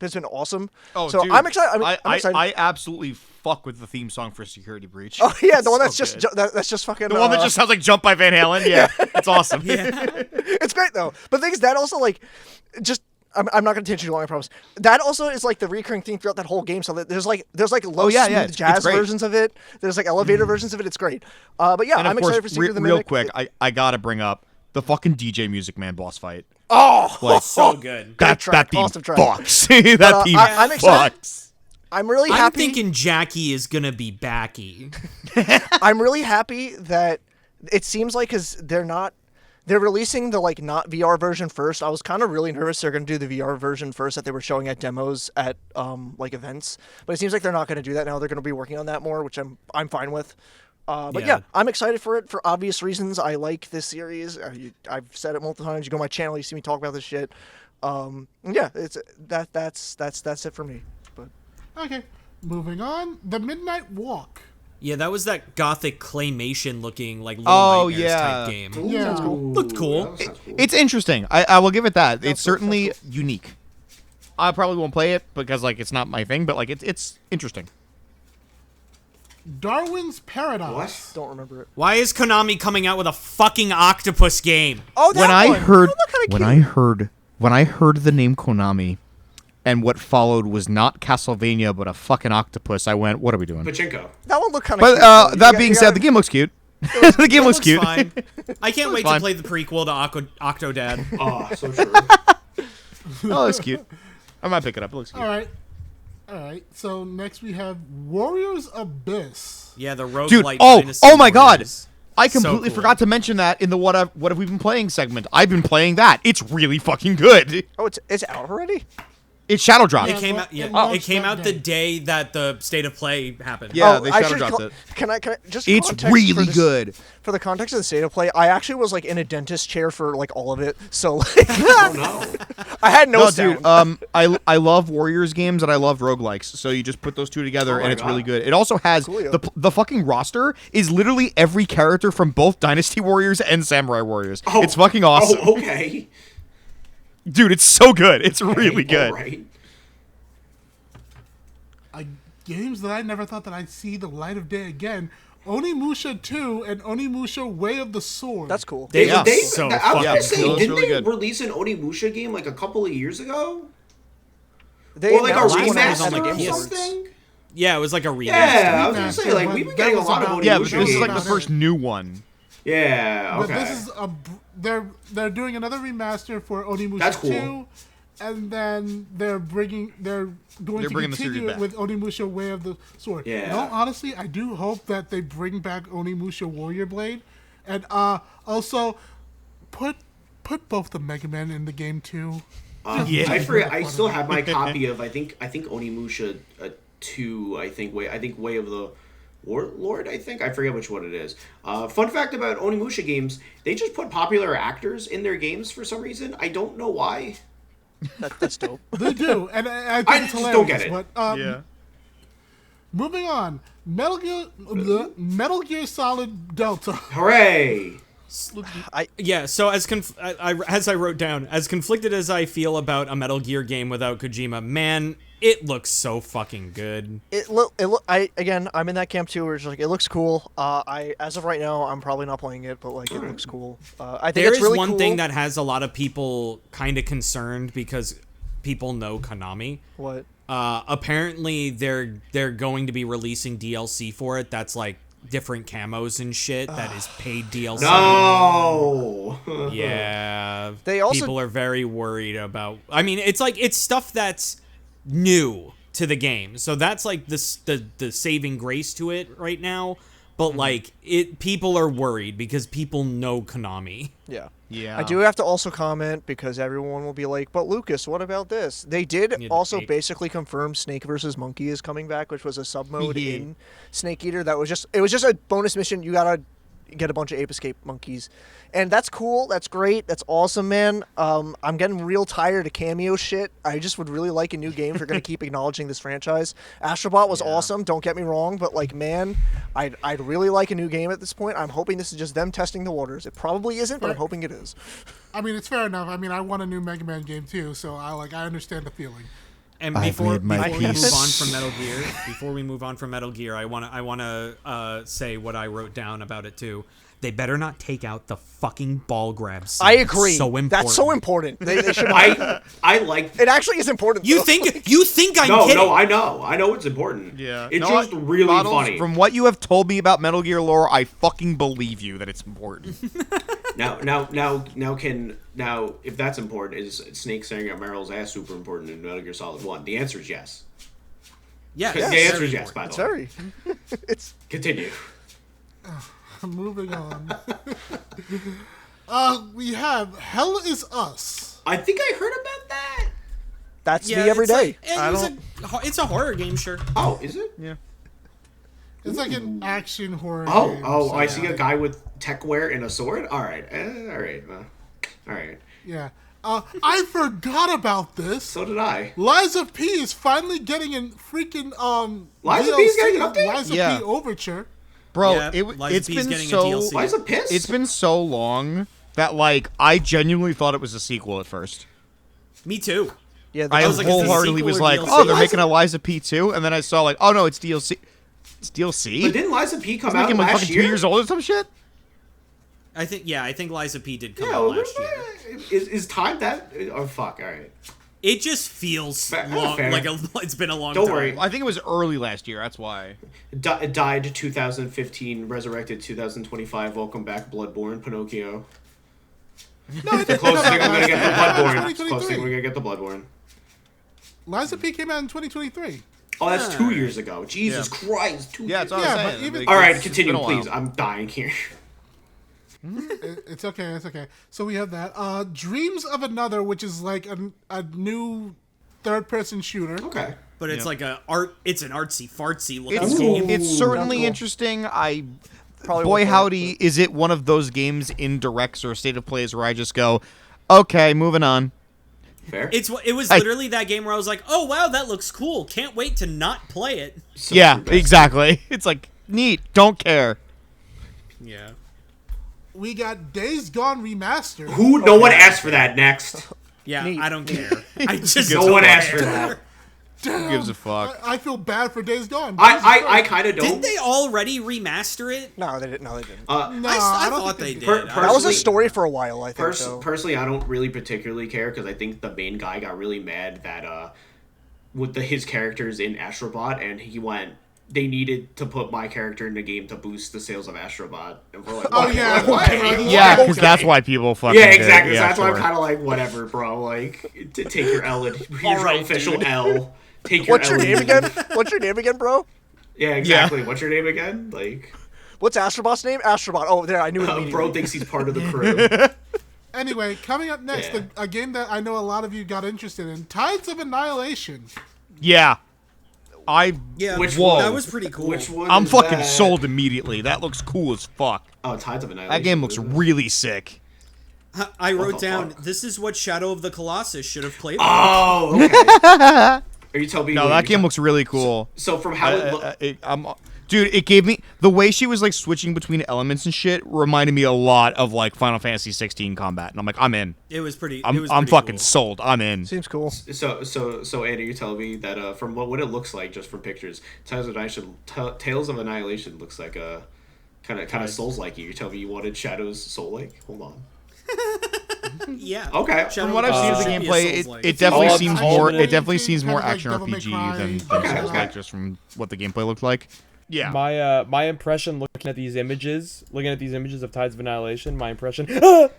it's been awesome. Oh, so dude, I'm excited. I'm excited. I absolutely fuck with the theme song for Security Breach. Oh yeah, the one So that's just good. that's just fucking. The one that just sounds like Jump by Van Halen. Yeah, it's awesome. It's great though. But the thing is, that also like, just I'm not gonna take too long. I promise. That also is like the recurring theme throughout that whole game. So that there's like low yeah, smooth it's jazz great. versions of it. There's like elevator versions of it. It's great. But yeah, And of I'm course, excited for Secret of the real Mimic. quick, I gotta bring up the fucking DJ Music Man boss fight. Oh, Like, So good. that track, theme awesome track. fucks. That theme I'm excited. fucks. I'm really I'm happy. thinking Jackie is gonna be backy. I'm really happy that it seems like because they're releasing the like not VR version first. I was kind of really nervous they're going to do the VR version first that they were showing at demos at like events, but it seems like they're not going to do that now. They're going to be working on that more, which I'm fine with. But Yeah. yeah, I'm excited for it for obvious reasons. I like this series. I've said it multiple times. You go on my channel, you see me talk about this shit. Yeah, it's that's it for me. But Okay, moving on. The Midnight Walk. Yeah, that was that gothic claymation looking like Little Oh, Nightmares yeah. type game. Yeah. sounds cool. Looked cool. That sounds cool. It's interesting. I will give it that. It's cool, certainly unique. I probably won't play it because like it's not my thing, but like it's interesting. Darwin's Paradise. What? don't remember it. Why is Konami coming out with a fucking octopus game? Oh, that When I one. heard Oh, look kinda cute. when I heard the name Konami and what followed was not Castlevania but a fucking octopus, I went, what are we doing? Pachinko. that one looked kind of. But cute, though. that You being got- said, the game looks cute. The game looks cute. Fine. I can't wait to fine. play the prequel to Octodad. Oh, so true. Oh, it's cute. I might pick it up. It looks cute. All right. So next we have Warriors Abyss. Yeah, the roguelite Dude, Dynasty oh my God. Warriors. I So completely cool. forgot to mention that in the what have we been playing segment. I've been playing that. It's really fucking good. Oh, it's out already. It's Shadow Drop. It came lo- out. Yeah, it it launched came that out the day. day that the state of play happened. Yeah, Oh, they I shadow should dropped cl- it. Can I just It's context for really this- good. For the context of the state of play, I actually was like in a dentist chair for like all of it, so like Oh no. I had no No, sound. dude. I love Warriors games and I love roguelikes. So you just put those two together Oh and my it's really God. good. It also has Coolio. the fucking roster is literally every character from both Dynasty Warriors and Samurai Warriors. Oh, It's fucking awesome, Oh, okay. dude. It's so good. It's really good. All right. Games that I never thought that I'd see the light of day again. Onimusha 2 and Onimusha Way of the Sword. That's cool. They Yeah. look so I was fucking gonna say, it looks didn't really they good. release an Onimusha game like a couple of years ago? They Or like a announced one one that was on remaster the or Game Awards. something? Yeah, it was like a remaster. Yeah, I was gonna Remaster, say, like, but we've been that getting a was lot of about- Onimusha Yeah, but this is like games. the first new one. Yeah, But okay. this is they're doing another remaster for Onimusha That's cool. 2, and then they're going They're to bringing the series continue it back. with Onimusha Way of the Sword. Yeah. No, honestly, I do hope that they bring back Onimusha Warrior Blade, and also put both the Mega Men in the game too. Yeah. I forget. I still have my copy of I think Onimusha 2. I think Way of the Warlord. I forget which one it is. Fun fact about Onimusha games: they just put popular actors in their games for some reason. I don't know why. That's dope. They do, and I think I it's just hilarious. don't get it. But moving on, Metal Gear Solid Delta. Hooray! Yeah, so as I wrote down, as conflicted as I feel about a Metal Gear game without Kojima, man, It looks so fucking good. I'm in that camp too. Where it's like it looks cool. As of right now, I'm probably not playing it, but like it looks cool. I think There it's is really one cool. thing that has a lot of people kind of concerned because people know Konami. What? Apparently, they're going to be releasing DLC for it. That's like different camos and shit. That is paid DLC. No. Yeah. They also- people are very worried about. I mean, it's stuff that's new to the game, so that's like the saving grace to it right now. But like people are worried because people know Konami. Yeah. Yeah. I do have to also comment because everyone will be like, but Lucas, what about this? They did Yeah, also they- basically confirm Snake versus Monkey is coming back, which was a sub mode in Snake Eater. It was just a bonus mission. You gotta get a bunch of ape escape monkeys, and that's cool. That's great. That's awesome, man. I'm getting real tired of cameo shit. I just would really like a new game if you're gonna keep acknowledging this franchise. Astrobot was awesome. Don't get me wrong, but like, man, I'd really like a new game at this point. I'm hoping this is just them testing the waters. It probably isn't, but I'm hoping it is. I mean, it's fair enough. I mean, I want a new Mega Man game too, so I understand the feeling. And I've before made my we move peace. on from Metal Gear, I wanna say what I wrote down about it too. They better not take out the fucking ball grab scene. I agree. It's so important. That's so important. They should. I like. It actually is important. You though. think I'm No, kidding? no, I know it's important. Yeah. It's No, just really Bottles, funny. From what you have told me about Metal Gear lore, I fucking believe you that it's important. Now, if that's important, is Snake staring at Meryl's ass super important in Metal Gear Solid 1? The answer is yes. Yeah, The answer is yes, by the It's way. very. It's. Continue. Moving on. We have Hell Is Us. I think I heard about that. That's Yeah, me every it's day. like, it's a horror game, sure. Oh, is it? Yeah. It's like an action horror Oh, game. oh, so I see yeah. a guy with tech wear and a sword. All right, all right. Yeah. I forgot about this. So did I. Lies of P is finally getting a freaking Lies of DLC, P is getting an update? Lies of Yeah. P Overture. Bro, Yeah, Lies of it's P is been getting a so DLC. Why is it pissed? it's been so long that like I genuinely thought it was a sequel at first. Me too. Yeah. I was like, is it a wholeheartedly sequel was or like, DLC? oh, they're making a Lies of P 2, and then I saw like, oh no, it's DLC. It's DLC. But didn't Lies of P come It's out making like last fucking year? 2 years old or some shit. I think Lies of P did come Yeah, out well, last year. is time that? Oh fuck! All right. It just feels Fair. long, Fair. like it's been a long Don't time. worry. I think it was early last year. That's why. Died 2015, resurrected 2025. Welcome back, Bloodborne, Pinocchio. No, The closest thing I'm gonna get to Bloodborne. It's the 2023. closest thing we're gonna get to Bloodborne. Lies of P came out in 2023. Oh, that's 2 years ago. Jesus Yeah. Christ, 2 Yeah, years. it's all Yeah, I'm but saying. even- Like, All right, it's continue, been a while. please. I'm dying here. It's okay. It's okay. So we have that. Dreams of Another, which is like a new third-person shooter. Okay. But it's like it's an artsy fartsy looking It's, game. it's certainly cool. interesting. Probably Boy won't play howdy, it, is it one of those games in directs or state of plays where I just go, okay, moving on. Fair. It was Hey. literally that game where I was like, oh wow, that looks cool. Can't wait to not play it. So Yeah, true. exactly. It's like neat. Don't care. Yeah. We got Days Gone Remastered. Who? No one asked for that. Next. Yeah, Neat. I don't care. I just No don't one asked for care. that. Who gives a fuck? I feel bad for Days Gone. I kind of don't. Didn't they already remaster it? No, they didn't. No, they didn't. No, I don't thought think they Per- did. per- that was a personally- story for a while, I think. so. Personally, I don't really particularly care because I think the main guy got really mad that with his characters in Astrobot, and he went. They needed to put my character in the game to boost the sales of Astrobot. And we're like, Oh, okay, yeah. why? Yeah, because Okay. that's why people fucking Yeah, did it. exactly. So Yeah, that's why I'm sure. kind of like, whatever, bro. Like, take your L. And here's your right, official dude. L. Take your What's L your name and- again? What's your name again, bro? Yeah, exactly. What's your name again? Like, What's Astrobot's name? Astrobot. Oh, there, I knew it immediately. bro thinks he's part of the crew. Anyway, coming up next, Yeah. a game that I know a lot of you got interested in, Tides of Annihilation. Yeah. Yeah, Which Whoa. one? that was pretty cool. Which one? I'm is fucking that? sold immediately. That looks cool as fuck. Oh, Tides of Annihilation. That game looks really sick. I wrote the down, fuck? this is what Shadow of the Colossus should have played. Oh, okay. Are you telling me? No, that game looks really cool. So from how it looked. Dude, it gave me the way she was like switching between elements and shit reminded me a lot of like Final Fantasy 16 combat, and I'm like, I'm in. It was pretty. I'm fucking sold. I'm in. Seems cool. So Andy, you're telling me that from what it looks like just from pictures, Tales of Annihilation looks like a kind of Souls-like. You're telling me you wanted Shadow's Soul-like? Hold on. Yeah. Okay. From what I've seen of the gameplay, it definitely All seems up more. to It definitely seems kind more of like action Devil May RPG Cry, than Okay. Souls-like, just from what the gameplay looked like. Yeah. My impression looking at these images of Tides of Annihilation, my impression. I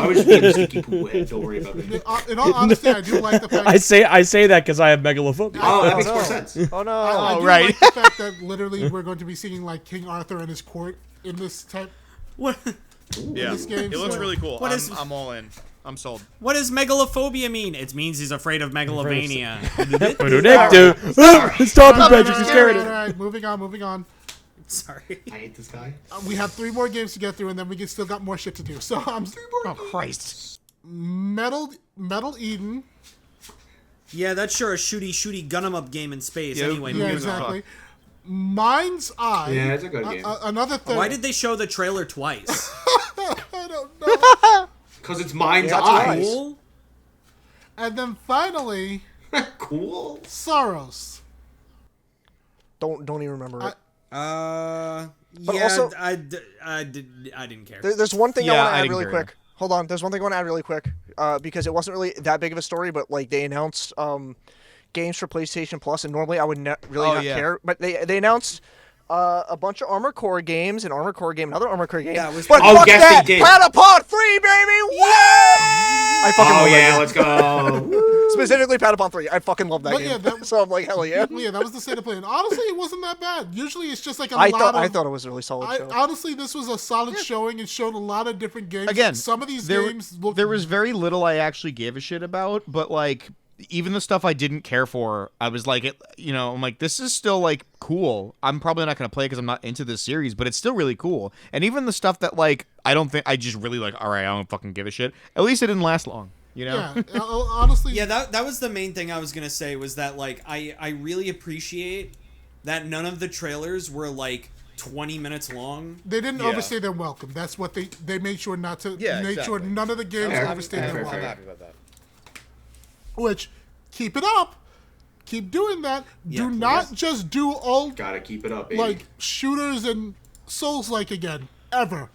was just being a sneaky poo head. Don't worry about it. In all honesty, I do like the fact. I say that because I have megalophobia. Oh, that makes more sense. Oh no! I do right. like the fact that literally we're going to be seeing like King Arthur and his court in this type. What? Yeah. This game, It looks so- really cool. What is- I'm all in. I'm sold. What does megalophobia mean? It means he's afraid of megalovania. Stop it, Patrick. You're scaring All us. right, moving on. Sorry. I hate this guy. We have 3 more games to get through, and then we still got more shit to do. So I'm Oh Christ. Metal Eden. Yeah, that's sure a shooty gun 'em up game in space. Yeah, Anyway, Yeah, moving exactly. Mind's Eye. Yeah, it's a good game. Another thing. on. Why did they show the trailer twice? I don't know. Because it's Mind's Yeah, that's Eyes. right. Cool. And then finally, Cool. Soros. Don't even remember it. Yeah, also- I didn't care. There's one thing I Yeah, want to I add didn't really care quick. Hold on. There's one thing I want to add really quick because it wasn't really that big of a story, but like they announced games for PlayStation Plus, and normally I would really not care, but they announced a bunch of Armored Core games, another Armored Core game. Yeah, it was- But Oh, fuck yes, that! they did. Patapon 3, baby! I fucking Oh love yeah, that let's go. game. Specifically Patapon 3. I fucking love that But game. yeah, that- So I'm like, hell yeah. Yeah, that was the state of play. And honestly, it wasn't that bad. Usually, it's just like I thought it was a really solid show. Honestly, this was a solid showing. It showed a lot of different games. Again, some of these there, games look. there was very little I actually gave a shit about, but like even the stuff I didn't care for, I was like, I'm like, this is still like cool. I'm probably not gonna play because I'm not into this series, but it's still really cool. And even the stuff that like I don't think I just really like. All right, I don't fucking give a shit. At least it didn't last long. You know? Yeah, honestly. Yeah, that was the main thing I was gonna say was that like I really appreciate that none of the trailers were like 20 minutes long. They didn't Yeah. overstay their welcome. That's what they made sure not to. Yeah, Make sure exactly. none of the games Fair. overstayed Fair, their fair, welcome. fair. about that. Which, keep it up. Keep doing that. Yeah, Do please. not just do all Gotta keep it up, baby. like shooters and Souls-like again ever.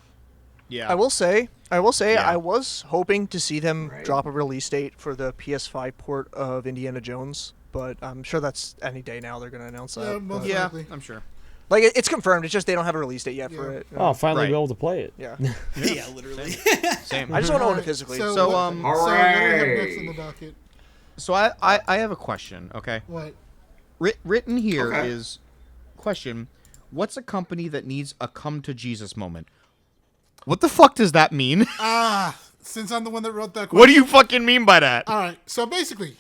Yeah. I will say, Yeah. I was hoping to see them Right. drop a release date for the PS5 port of Indiana Jones, but I'm sure that's any day now they're going to announce Yeah, that. most but- Yeah, likely. I'm sure. Like, it's confirmed, it's just they don't have a release date yet for Yeah. it. Oh, finally Right. be able to play it. Yeah. Yeah, literally. Same. I just want to own it Alright, physically. So, So, what, um, so what do we have next Hooray. on the docket? So I have a question. Okay. What? Written here is Okay. question: what's a company that needs a come to Jesus moment? What the fuck does that mean? Since I'm the one that wrote that question. What do you fucking mean by that? All right. So basically,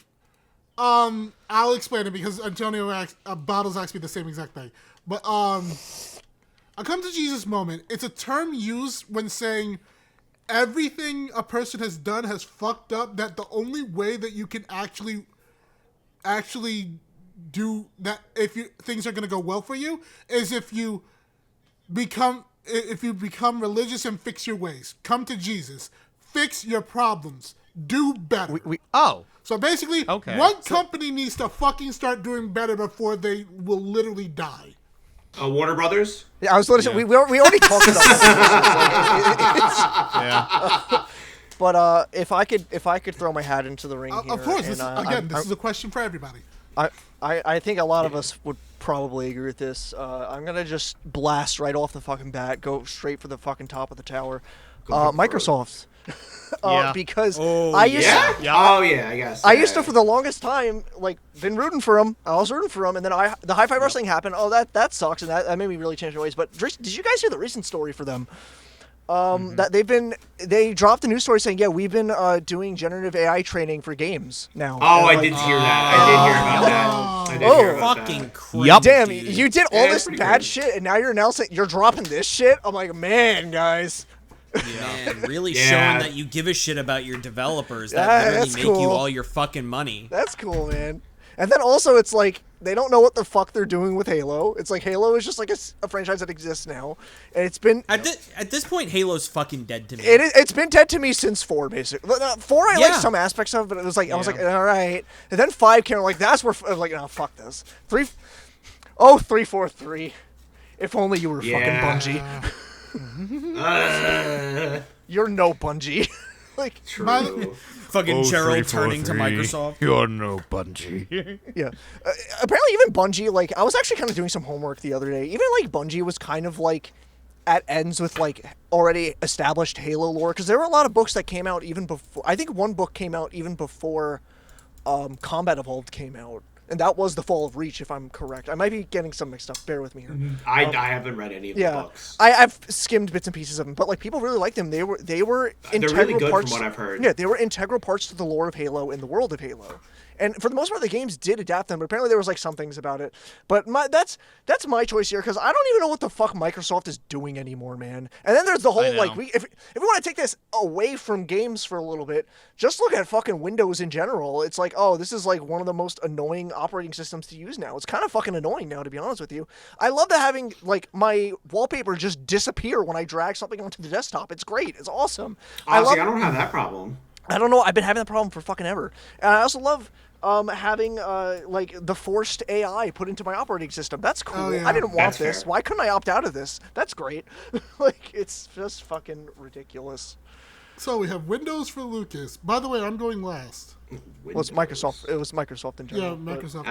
I'll explain it because Antonio Bottles asked me the same exact thing. But a come to Jesus moment. It's a term used when saying everything a person has done has fucked up. That the only way that you can actually do that, if things are gonna go well for you, is if you become religious and fix your ways. Come to Jesus. Fix your problems. Do better. Oh, So basically, Okay. one company needs to fucking start doing better before they will literally die. Warner Brothers. Yeah, I was literally we already talked about that. yeah. But if I could throw my hat into the ring here, Of course, and, this is a question for everybody. I think a lot of us would probably agree with this. I'm gonna just blast right off the fucking bat, go straight for the fucking top of the tower. Microsoft. Yeah. Because Oh, I used Yeah. Oh yeah, I guess. I used to for the longest time like been rooting for him. I was rooting for him, and then the Hi-Fi Wrestling happened. Oh, that sucks, and that made me really change my ways. But did you guys hear the recent story for them? That they dropped a news story saying, yeah, we've been doing generative AI training for games now. Oh, And, I like, did hear that. I did hear about that. I did Oh. hear about Fucking that. crazy. Yup. Damn, dude. you did all Yeah, it's this pretty bad crazy. shit, and now you're announcing you're dropping this shit. I'm like, man, guys. Man, really Yeah. showing that you give a shit about your developers that Yeah, literally that's make you cool. all your fucking money. That's cool, man. And then also it's like they don't know what the fuck they're doing with Halo. It's like Halo is just like a franchise that exists now, and it's been At this point, Halo's fucking dead to me. it's been dead to me since 4, basically. 4 I Yeah. like some aspects of, but it was like I was like, all right. And then 5 came, like that's where I was like, no, fuck this. 3, 343. If only you were fucking Bungie. You're no Bungie. Like True. Fucking Cheryl turning to Microsoft. You're no Bungie. yeah. Apparently even Bungie, like I was actually kind of doing some homework the other day. Even like Bungie was kind of like at ends with like already established Halo lore, because there were a lot of books that came out even before. I think one book came out even before Combat Evolved came out. And that was the Fall of Reach, if I'm correct. I might be getting some mixed up. Bear with me here. I haven't read any of the books. I've skimmed bits and pieces of them, but like people really liked them. They were integral really good parts. from what I've heard. Yeah, they were integral parts to the lore of Halo and the world of Halo. And for the most part, the games did adapt them, but apparently there was like some things about it. But that's my choice here, because I don't even know what the fuck Microsoft is doing anymore, man. And then there's the whole like if we want to take this away from games for a little bit, just look at fucking Windows in general. It's like, oh, this is like one of the most annoying operating systems to use now. It's kind of fucking annoying now, to be honest with you. I love that having like my wallpaper just disappear when I drag something onto the desktop. It's great. It's awesome. Honestly, I don't have that problem. I don't know. I've been having that problem for fucking ever. And I also love having like the forced AI put into my operating system. That's cool. Oh, yeah. I didn't want That's this. fair. Why couldn't I opt out of this? That's great. Like it's just fucking ridiculous. So we have Windows for Lucas. By the way, I'm going last. Well, it's Microsoft. It was Microsoft in Yeah, general. but- Microsoft.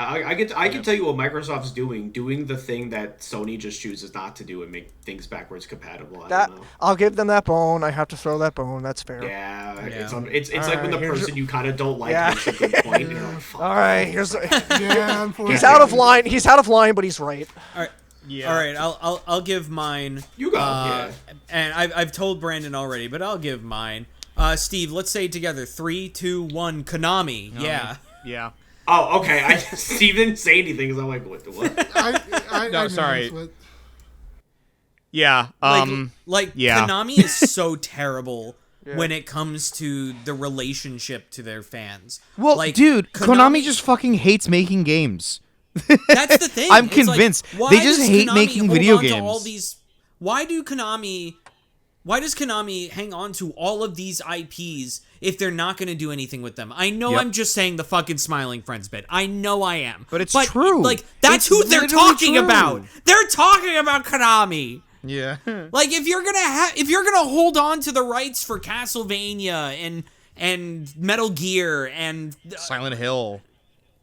I can tell you what Microsoft's doing the thing that Sony just chooses not to do and make things backwards compatible. I don't know. I'll give them that bone. I have to throw that bone. That's fair. Yeah, Yeah. it's like when the Alright, here's person you kind of don't like Yeah. makes a good point. And you're like, fuck. All right. Here's Yeah, unfortunately. he's out of line. He's out of line, but he's right. All right. Yeah. All right. I'll give mine. You go, yeah. And I've told Brandon already, but I'll give mine. Steve, let's say it together. 3, 2, 1. Konami. Yeah. Yeah. Oh, okay. I Steve didn't say anything because I'm like, what? I No, know sorry. this, but- Yeah. Yeah. Konami is so terrible when it comes to the relationship to their fans. Well, like, dude, Konami just fucking hates making games. That's the thing. I'm It's like, convinced. why They just does hate Konami making hold video on to all games. these? Why does Konami hang on to all of these IPs if they're not going to do anything with them? I know Yep. I'm just saying the fucking Smiling Friends bit. I know I am. But it's true. Like, that's It's who they're literally talking true. about. They're talking about Konami. Yeah. Like, if you're gonna hold on to the rights for Castlevania and Metal Gear and Silent Hill.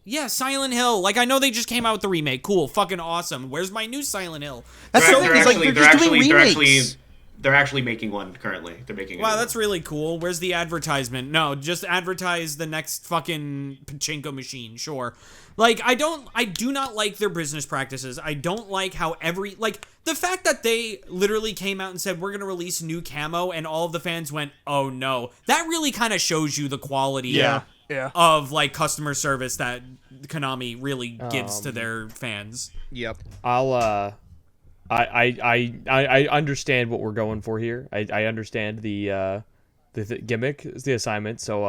yeah, Silent Hill. Like, I know they just came out with the remake. Cool, fucking awesome. Where's my new Silent Hill? That's the thing, is, like, they're just doing remakes. They're actually making one currently. They're making. Wow, that's really cool. Where's the advertisement? No, just advertise the next fucking pachinko machine. Sure. Like, I do not like their business practices. I don't like how the fact that they literally came out and said, we're going to release new camo, and all of the fans went, oh no. That really kind of shows you the quality Yeah. of, like, customer service that Konami really gives to their fans. Yep. I understand what we're going for here. I understand the gimmick, the assignment. So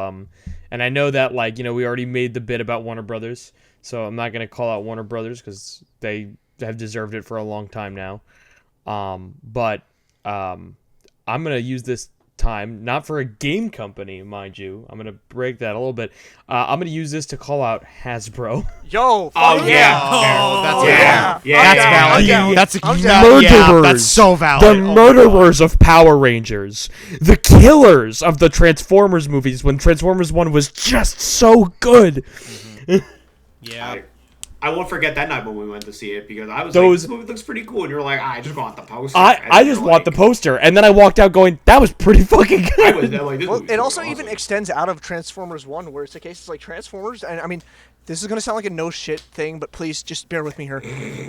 and I know that, like, you know, we already made the bit about Warner Brothers, so I'm not gonna call out Warner Brothers because they have deserved it for a long time now. But I'm gonna use this time, not for a game company, mind you. I'm gonna break that a little bit. I'm gonna use this to call out Hasbro. Yo. Oh fuck yeah. Oh, that's Yeah. Yeah. That's yeah. valid. down. That's I'm down. Murderers. that's so valid. The Oh my murderers of Power Rangers. The killers of the Transformers movies when Transformers 1 was just so good. Yeah. I won't forget that night when we went to see it because I was Those- like, this movie looks pretty cool, and you're like, I just want the poster. I And just you're want the like- poster. And then I walked out going, that was pretty fucking good. I was like, this Well, movie's it also awesome. even extends out of Transformers 1, where it's the case, it's like Transformers, and I mean, this is going to sound like a no shit thing, but please just bear with me here.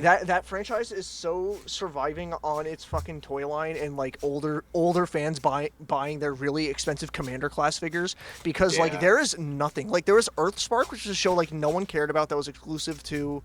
That franchise is so surviving on its fucking toy line and like older fans buying their really expensive Commander class figures because like Yeah. there is nothing. Like there was Earthspark, which is a show like no one cared about that was exclusive to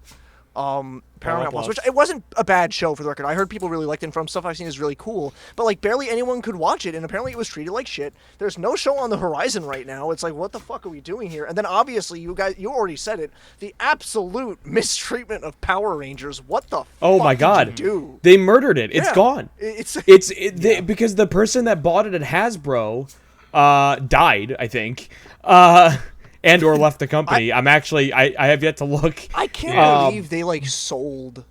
Paramount Plus, Plus. which it wasn't a bad show for the record. I heard people really liked it, and from stuff I've seen is really cool. But like barely anyone could watch it, and apparently it was treated like shit. There's no show on the horizon right now. It's like, what the fuck are we doing here? And then obviously you already said it, the absolute mistreatment of Power Rangers. What the Oh fuck my did God! you do? They murdered it. It's Yeah. gone. Because the person that bought it at Hasbro died, I think, and or left the company. I have yet to look. I can't believe they like sold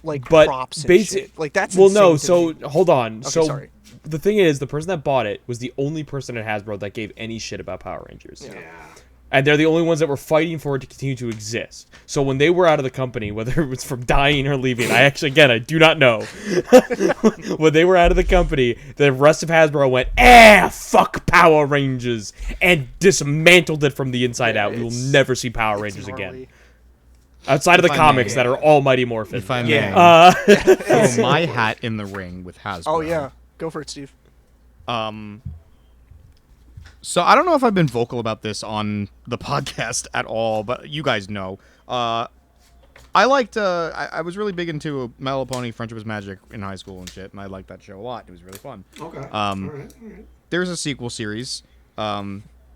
like But props and basic, shit. Like that's well, insane no. to So me. hold on. Okay, so sorry. the thing is, the person that bought it was the only person at Hasbro that gave any shit about Power Rangers. Yeah. And they're the only ones that were fighting for it to continue to exist. So when they were out of the company, whether it was from dying or leaving, I do not know. When they were out of the company, the rest of Hasbro went, fuck Power Rangers, and dismantled it from the inside out. We will never see Power Rangers again. Gnarly. Outside of the If I comics may. that are all Mighty Morphin. If I may Yeah. throw my hat in the ring with Hasbro. Oh yeah, go for it, Steve. So I don't know if I've been vocal about this on the podcast at all, but you guys know. I was really big into My Little Pony: Friendship is Magic in high school and shit, and I liked that show a lot. It was really fun. Okay. All right. There's a sequel series,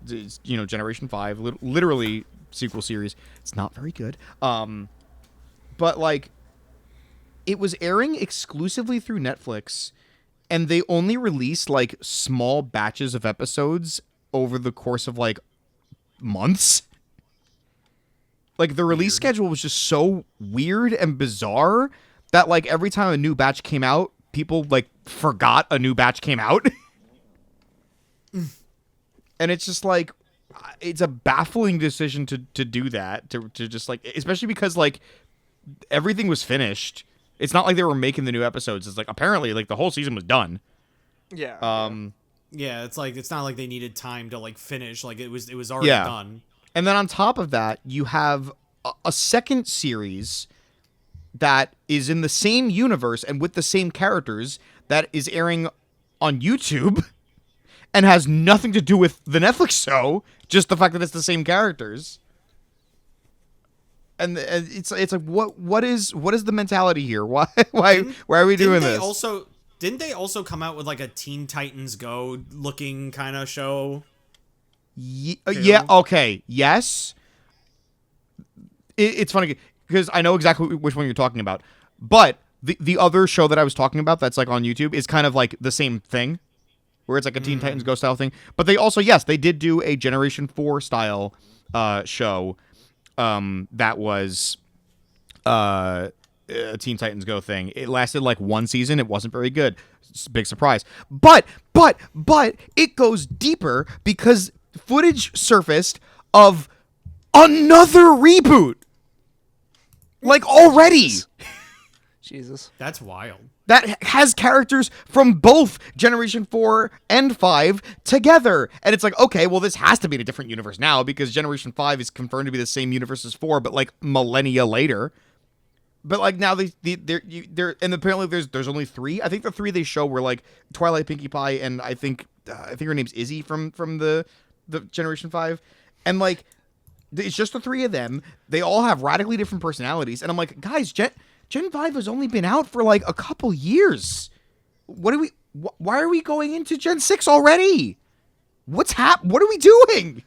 Generation 5, literally sequel series. It's not very good. But like, it was airing exclusively through Netflix, and they only released like small batches of episodes over the course of like months. Like the release schedule was just so weird and bizarre that like every time a new batch came out, people like forgot a new batch came out. And it's just like, it's a baffling decision to do that, to just like, especially because like everything was finished. It's not like they were making the new episodes. It's like apparently like the whole season was done. Yeah. Yeah, it's like it's not like they needed time to like finish. Like it was already Yeah. done. And then on top of that, you have a second series that is in the same universe and with the same characters that is airing on YouTube and has nothing to do with the Netflix show, just the fact that it's the same characters. And it's like what is the mentality here? Why are we doing this? Didn't they also come out with like a Teen Titans Go looking kind of show? Yeah. Okay. Yes. It's funny because I know exactly which one you're talking about, but the other show that I was talking about that's like on YouTube is kind of like the same thing, where it's like a Teen Titans Go style thing. But they also, yes, they did do a Generation 4 style show that was a Teen Titans Go thing. It lasted like one season. It wasn't very good. It's a big surprise. But it goes deeper because footage surfaced of another reboot. Like already. Jesus. That's wild. That has characters from both Generation 4 and 5 together. And it's like, okay, well, this has to be in a different universe now because Generation 5 is confirmed to be the same universe as 4, but like millennia later. But like now they're and apparently there's only 3. I think the 3 they show were like Twilight, Pinkie Pie, and I think her name's Izzy from the Generation 5. And like it's just the 3 of them. They all have radically different personalities. And I'm like, guys, Gen 5 has only been out for like a couple years. Why are we going into Gen 6 already? What are we doing?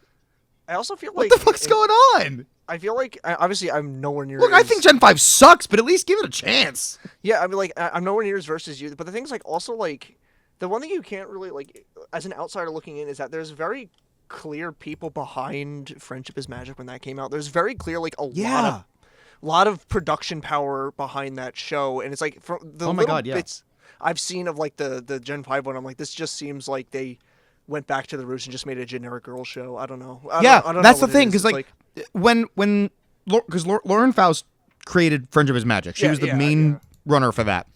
I also feel What like the fuck's going on? I feel like obviously I'm nowhere near. Look, I think Gen 5 sucks, but at least give it a chance. Yeah, I mean, like I'm nowhere near as versed as you. But the thing's like also like the one thing you can't really like as an outsider looking in is that there's very clear people behind Friendship is Magic when that came out. There's very clear like a lot of production power behind that show, and it's like from the bits I've seen of like the Gen 5 one, I'm like, this just seems like they went back to the roots and just made a generic girl show. I don't know. I don't that's know the what it thing, is. because It's like because Lauren Faust created Friendship is Magic. She was the main runner for that.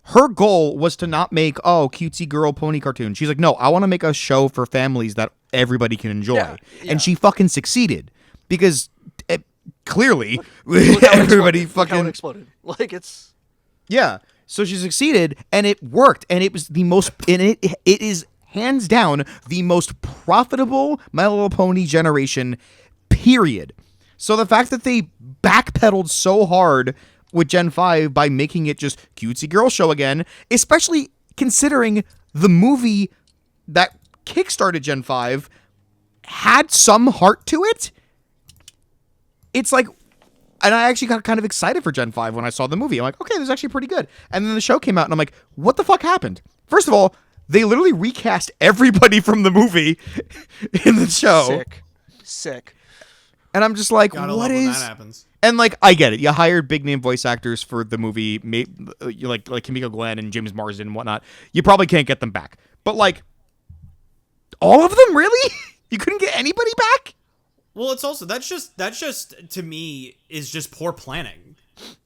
Her goal was to not make cutesy girl pony cartoon. She's like, no, I want to make a show for families that everybody can enjoy, and she fucking succeeded because clearly Look how it everybody exploded. Look how fucking it exploded. Like it's So she succeeded, and it worked, and it was the most, and it is hands down the most profitable My Little Pony generation, period. So the fact that they backpedaled so hard with Gen 5 by making it just cutesy girl show again, especially considering the movie that kickstarted Gen 5 had some heart to it. It's like, and I actually got kind of excited for Gen 5 when I saw the movie. I'm like, okay, this is actually pretty good. And then the show came out, and I'm like, what the fuck happened? First of all, they literally recast everybody from the movie in the show. Sick. And I'm just like, Gotta what love when is... that happens. And, like, I get it. You hired big-name voice actors for the movie, like Kimiko Glenn and James Marsden and whatnot. You probably can't get them back. But, like, all of them, really? You couldn't get anybody back? Well, it's also that's just to me is just poor planning.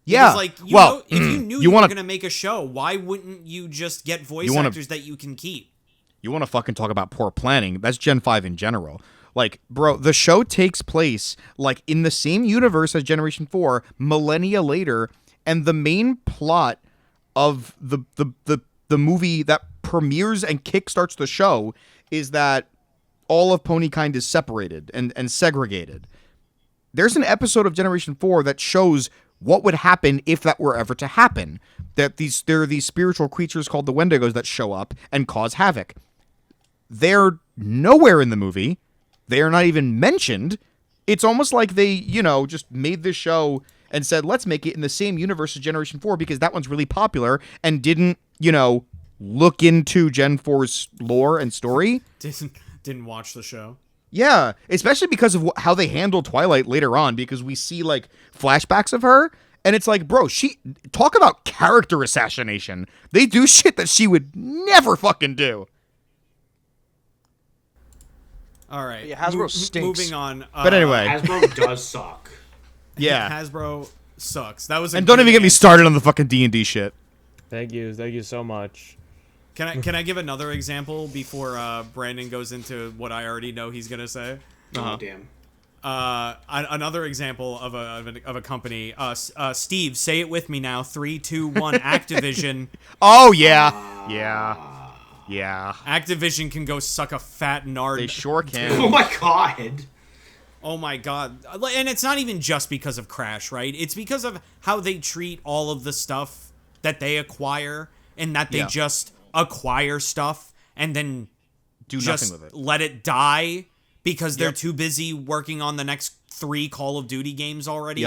Yeah. Because, like, if you knew you were wanna- gonna make a show, why wouldn't you just get voice actors that you can keep? You want to fucking talk about poor planning? That's Gen 5 in general. Like, bro, the show takes place, like, in the same universe as Generation 4, millennia later, and the main plot of the movie that premieres and kickstarts the show is that all of Ponykind is separated and segregated. There's an episode of Generation 4 that shows what would happen if that were ever to happen. That there are these spiritual creatures called the Wendigos that show up and cause havoc. They're nowhere in the movie. They are not even mentioned. It's almost like they, just made this show and said, let's make it in the same universe as Generation 4 because that one's really popular and didn't, look into Gen 4's lore and story. Didn't watch the show. Yeah, especially because of how they handle Twilight later on, because we see, like, flashbacks of her, and it's like, bro, talk about character assassination. They do shit that she would never fucking do. All right. Yeah, Hasbro stinks. Moving on. But anyway. Hasbro does suck. Yeah. Hasbro sucks. That was. And don't even get me started on the fucking D&D shit. Thank you so much. Can I give another example before Brandon goes into what I already know he's gonna say? Oh damn. Another example of a company. Steve, say it with me now. 3, 2, 1. Activision. Oh yeah. Yeah. Activision can go suck a fat nard. They sure can. Oh my god. Oh my god. And it's not even just because of Crash, right? It's because of how they treat all of the stuff that they acquire, and that they just acquire stuff and then Do just nothing with it. let it die because they're too busy working on the next 3 Call of Duty games already.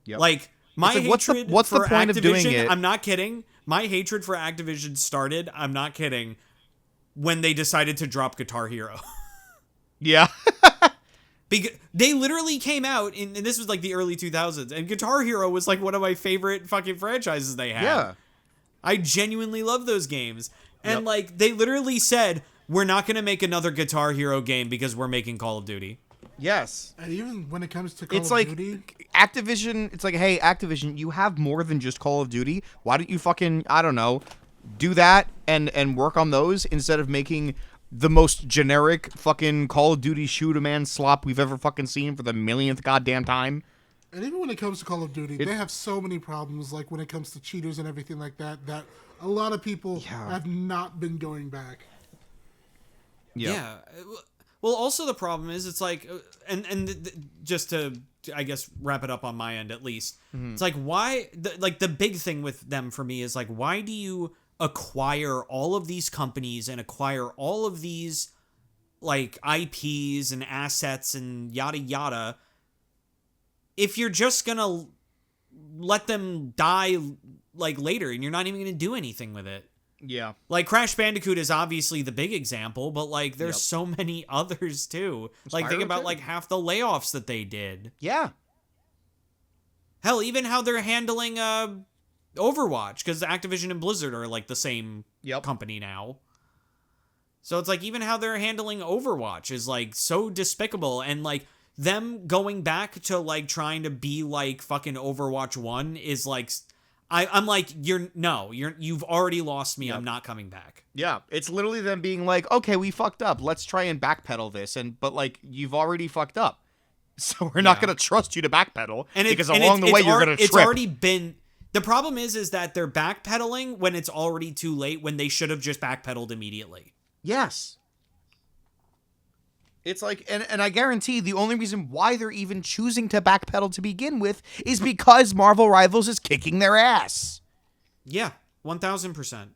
Yep. Like, my It's like, hatred what's the for point of doing Activision, it? I'm not kidding. My hatred for Activision started, I'm not kidding, when they decided to drop Guitar Hero. Yeah. Because they literally came out, and this was like the early 2000s, and Guitar Hero was like one of my favorite fucking franchises they had. Yeah. I genuinely love those games. And like, they literally said, we're not going to make another Guitar Hero game because we're making Call of Duty. Yes. And even when it comes to Call It's of like Duty, Activision. It's like, hey, Activision, you have more than just Call of Duty. Why don't you fucking, I don't know, do that and work on those instead of making the most generic fucking Call of Duty shoot-a-man slop we've ever fucking seen for the millionth goddamn time. and even when it comes to Call of Duty, they have so many problems. Like when it comes to cheaters and everything like that, that a lot of people have not been going back. Yeah. Well, also the problem is it's like, just to, I guess, wrap it up on my end at least, it's like, why, the big thing with them for me is like, why do you acquire all of these companies and acquire all of these like IPs and assets and yada yada if you're just gonna let them die like later and you're not even gonna do anything with it? Yeah. Like Crash Bandicoot is obviously the big example, but like there's so many others too. Like think Spyro about too. like half the layoffs that they did. Yeah. Hell, even how they're handling Overwatch, because Activision and Blizzard are like the same company now. So it's like even how they're handling Overwatch is like so despicable, and like them going back to like trying to be like fucking Overwatch 1 is like I'm like you've already lost me. I'm not coming back. Yeah, it's literally them being like, okay, we fucked up. Let's try and backpedal this, but like you've already fucked up, so we're not gonna trust you to backpedal because along the way you're gonna trip. It's already been. The problem is that they're backpedaling when it's already too late, when they should have just backpedaled immediately. Yes. It's like, and I guarantee the only reason why they're even choosing to backpedal to begin with is because Marvel Rivals is kicking their ass. Yeah, 1000%.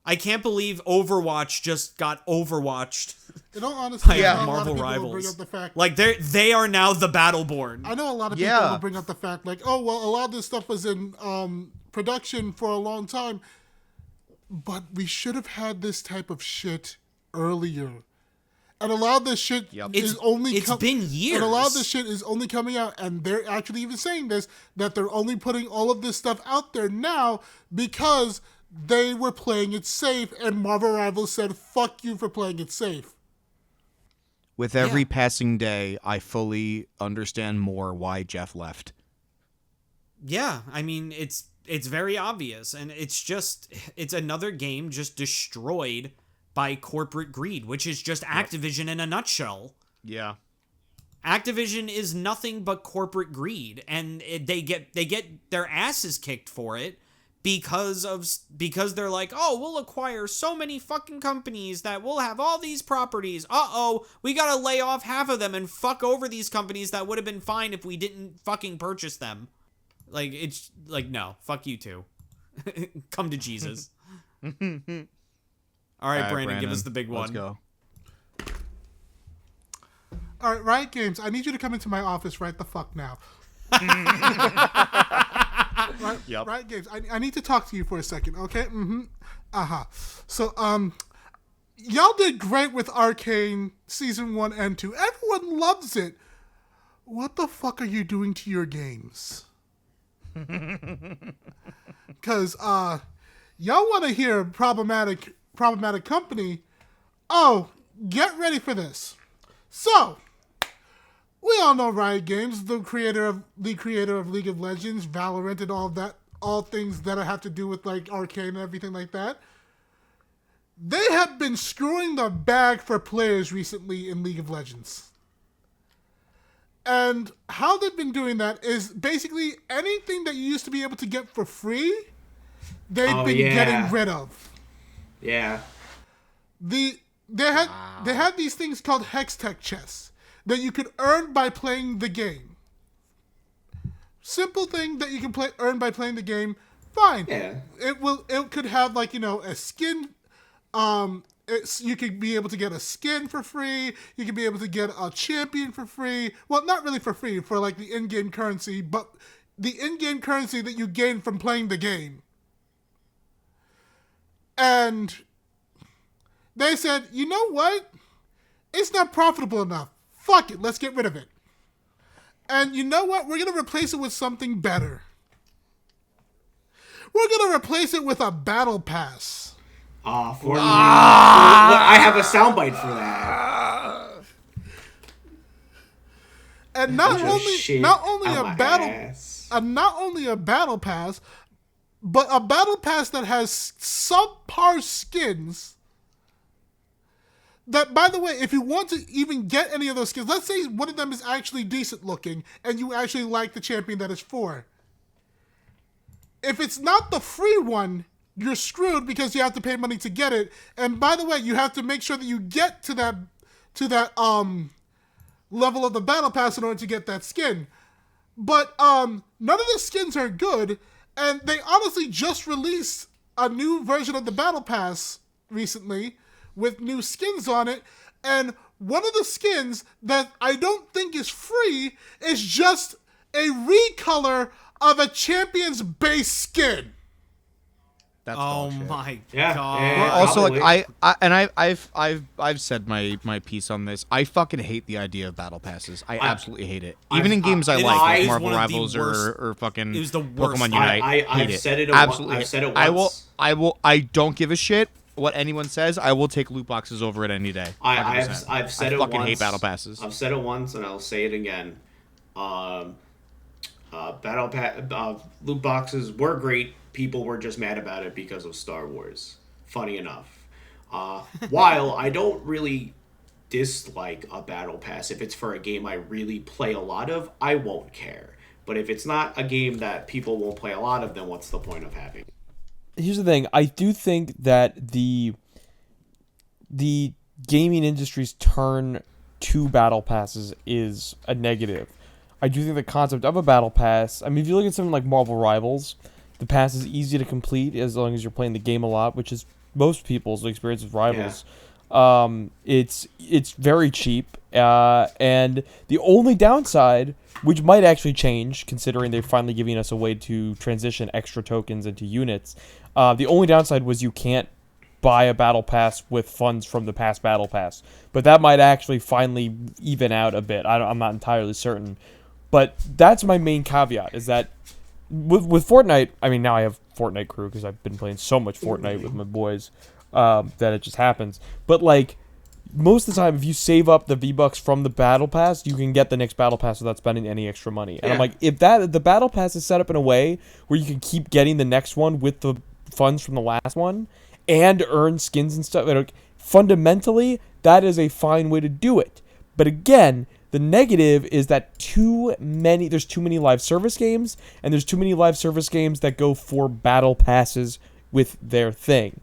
I can't believe Overwatch just got overwatched. In all honesty, Yeah, I know Marvel a lot of people will Rivals. bring up the fact, Like they are now the Battleborn. I know a lot of people will bring up the fact, like, oh, well, a lot of this stuff was in production for a long time, but we should have had this type of shit earlier. And a lot of this shit is only... It's been years. And a lot of this shit is only coming out, and they're actually even saying this, that they're only putting all of this stuff out there now because they were playing it safe, and Marvel Rivals said, fuck you for playing it safe. With every passing day, I fully understand more why Jeff left. Yeah, I mean, it's very obvious, and it's another game just destroyed by corporate greed, which is just Activision in a nutshell. Yeah. Activision is nothing but corporate greed, and they get their asses kicked for it because they're like, oh, we'll acquire so many fucking companies that we'll have all these properties. We gotta lay off half of them and fuck over these companies that would have been fine if we didn't fucking purchase them. Like, it's like, no, fuck you too. Come to Jesus. All right, Brandon, give us the big one. Let's go. All right, Riot Games, I need you to come into my office right the fuck now. Riot Games, I need to talk to you for a second, okay? So, y'all did great with Arcane Season 1 and 2. Everyone loves it. What the fuck are you doing to your games? Because, y'all want to hear problematic company. Oh, get ready for this. So, we all know Riot Games, the creator of League of Legends, Valorant, and all of that, all things that have to do with like Arcane and everything like that. They have been screwing the bag for players recently in League of Legends. And how they've been doing that is basically anything that you used to be able to get for free, they've been getting rid of. Yeah. They had these things called Hextech chests that you could earn by playing the game. Simple thing that you can earn by playing the game. Fine. Yeah. It could have like, a skin. You could be able to get a skin for free. You could be able to get a champion for free. Well, not really for free, for like the in-game currency, but the in-game currency that you gain from playing the game. And they said, you know what? It's not profitable enough. Fuck it, let's get rid of it. And you know what? We're going to replace it with something better. We're going to replace it with a battle pass. I have a soundbite for that. And not only a battle pass, but a battle pass that has subpar skins. That, by the way, if you want to even get any of those skins, let's say one of them is actually decent looking and you actually like the champion that it's for. If it's not the free one, you're screwed because you have to pay money to get it. And by the way, you have to make sure that you get to that level of the battle pass in order to get that skin. But none of the skins are good, and they honestly just released a new version of the battle pass recently with new skins on it, and one of the skins that I don't think is free is just a recolor of a champion's base skin. That's my god! Yeah, also, probably. I've said my piece on this. I fucking hate the idea of battle passes. I absolutely hate it. Even in games I like Marvel Rivals or fucking it was the worst. Pokemon Unite. I've said it once. I don't give a shit what anyone says. I will take loot boxes over it any day. I've said it once. I fucking hate battle passes. I've said it once, and I'll say it again. Loot boxes were great. People were just mad about it because of Star Wars. Funny enough. While I don't really dislike a battle pass, if it's for a game I really play a lot of, I won't care. But if it's not a game that people won't play a lot of, then what's the point of having it? Here's the thing. I do think that the gaming industry's turn to battle passes is a negative. I do think the concept of a battle pass, I mean, if you look at something like Marvel Rivals, the pass is easy to complete as long as you're playing the game a lot, which is most people's experience with Rivals. Yeah. It's very cheap, and the only downside, which might actually change considering they're finally giving us a way to transition extra tokens into units, the only downside was you can't buy a battle pass with funds from the past battle pass, but that might actually finally even out a bit. I'm not entirely certain, but that's my main caveat, is that with Fortnite, I mean, now I have Fortnite crew because I've been playing so much Fortnite with my boys that it just happens. But like most of the time, if you save up the V-Bucks from the battle pass, you can get the next battle pass without spending any extra money. And I'm like, if the battle pass is set up in a way where you can keep getting the next one with the funds from the last one and earn skins and stuff, fundamentally that is a fine way to do it. But again, the negative is that there's too many live service games, and there's too many live service games that go for battle passes with their thing.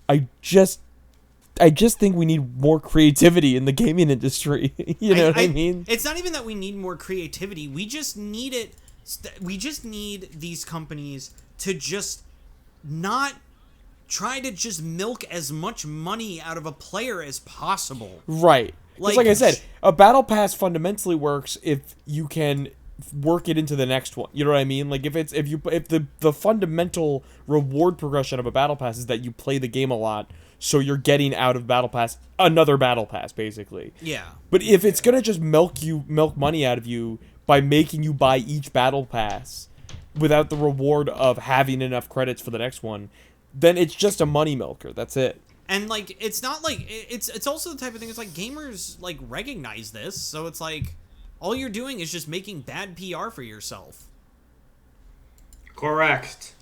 I just think we need more creativity in the gaming industry. You know what I mean? It's not even that we need more creativity. We just need it. We just need these companies to just not try to just milk as much money out of a player as possible. Right. Like I said, a battle pass fundamentally works if you can work it into the next one. You know what I mean? Like if the fundamental reward progression of a battle pass is that you play the game a lot, so you're getting out of battle pass another battle pass, basically. Yeah. But if it's gonna just milk money out of you by making you buy each battle pass without the reward of having enough credits for the next one, then it's just a money milker. That's it. And like it's not like it's also the type of thing, it's like gamers like recognize this, so it's like all you're doing is just making bad PR for yourself. Correct.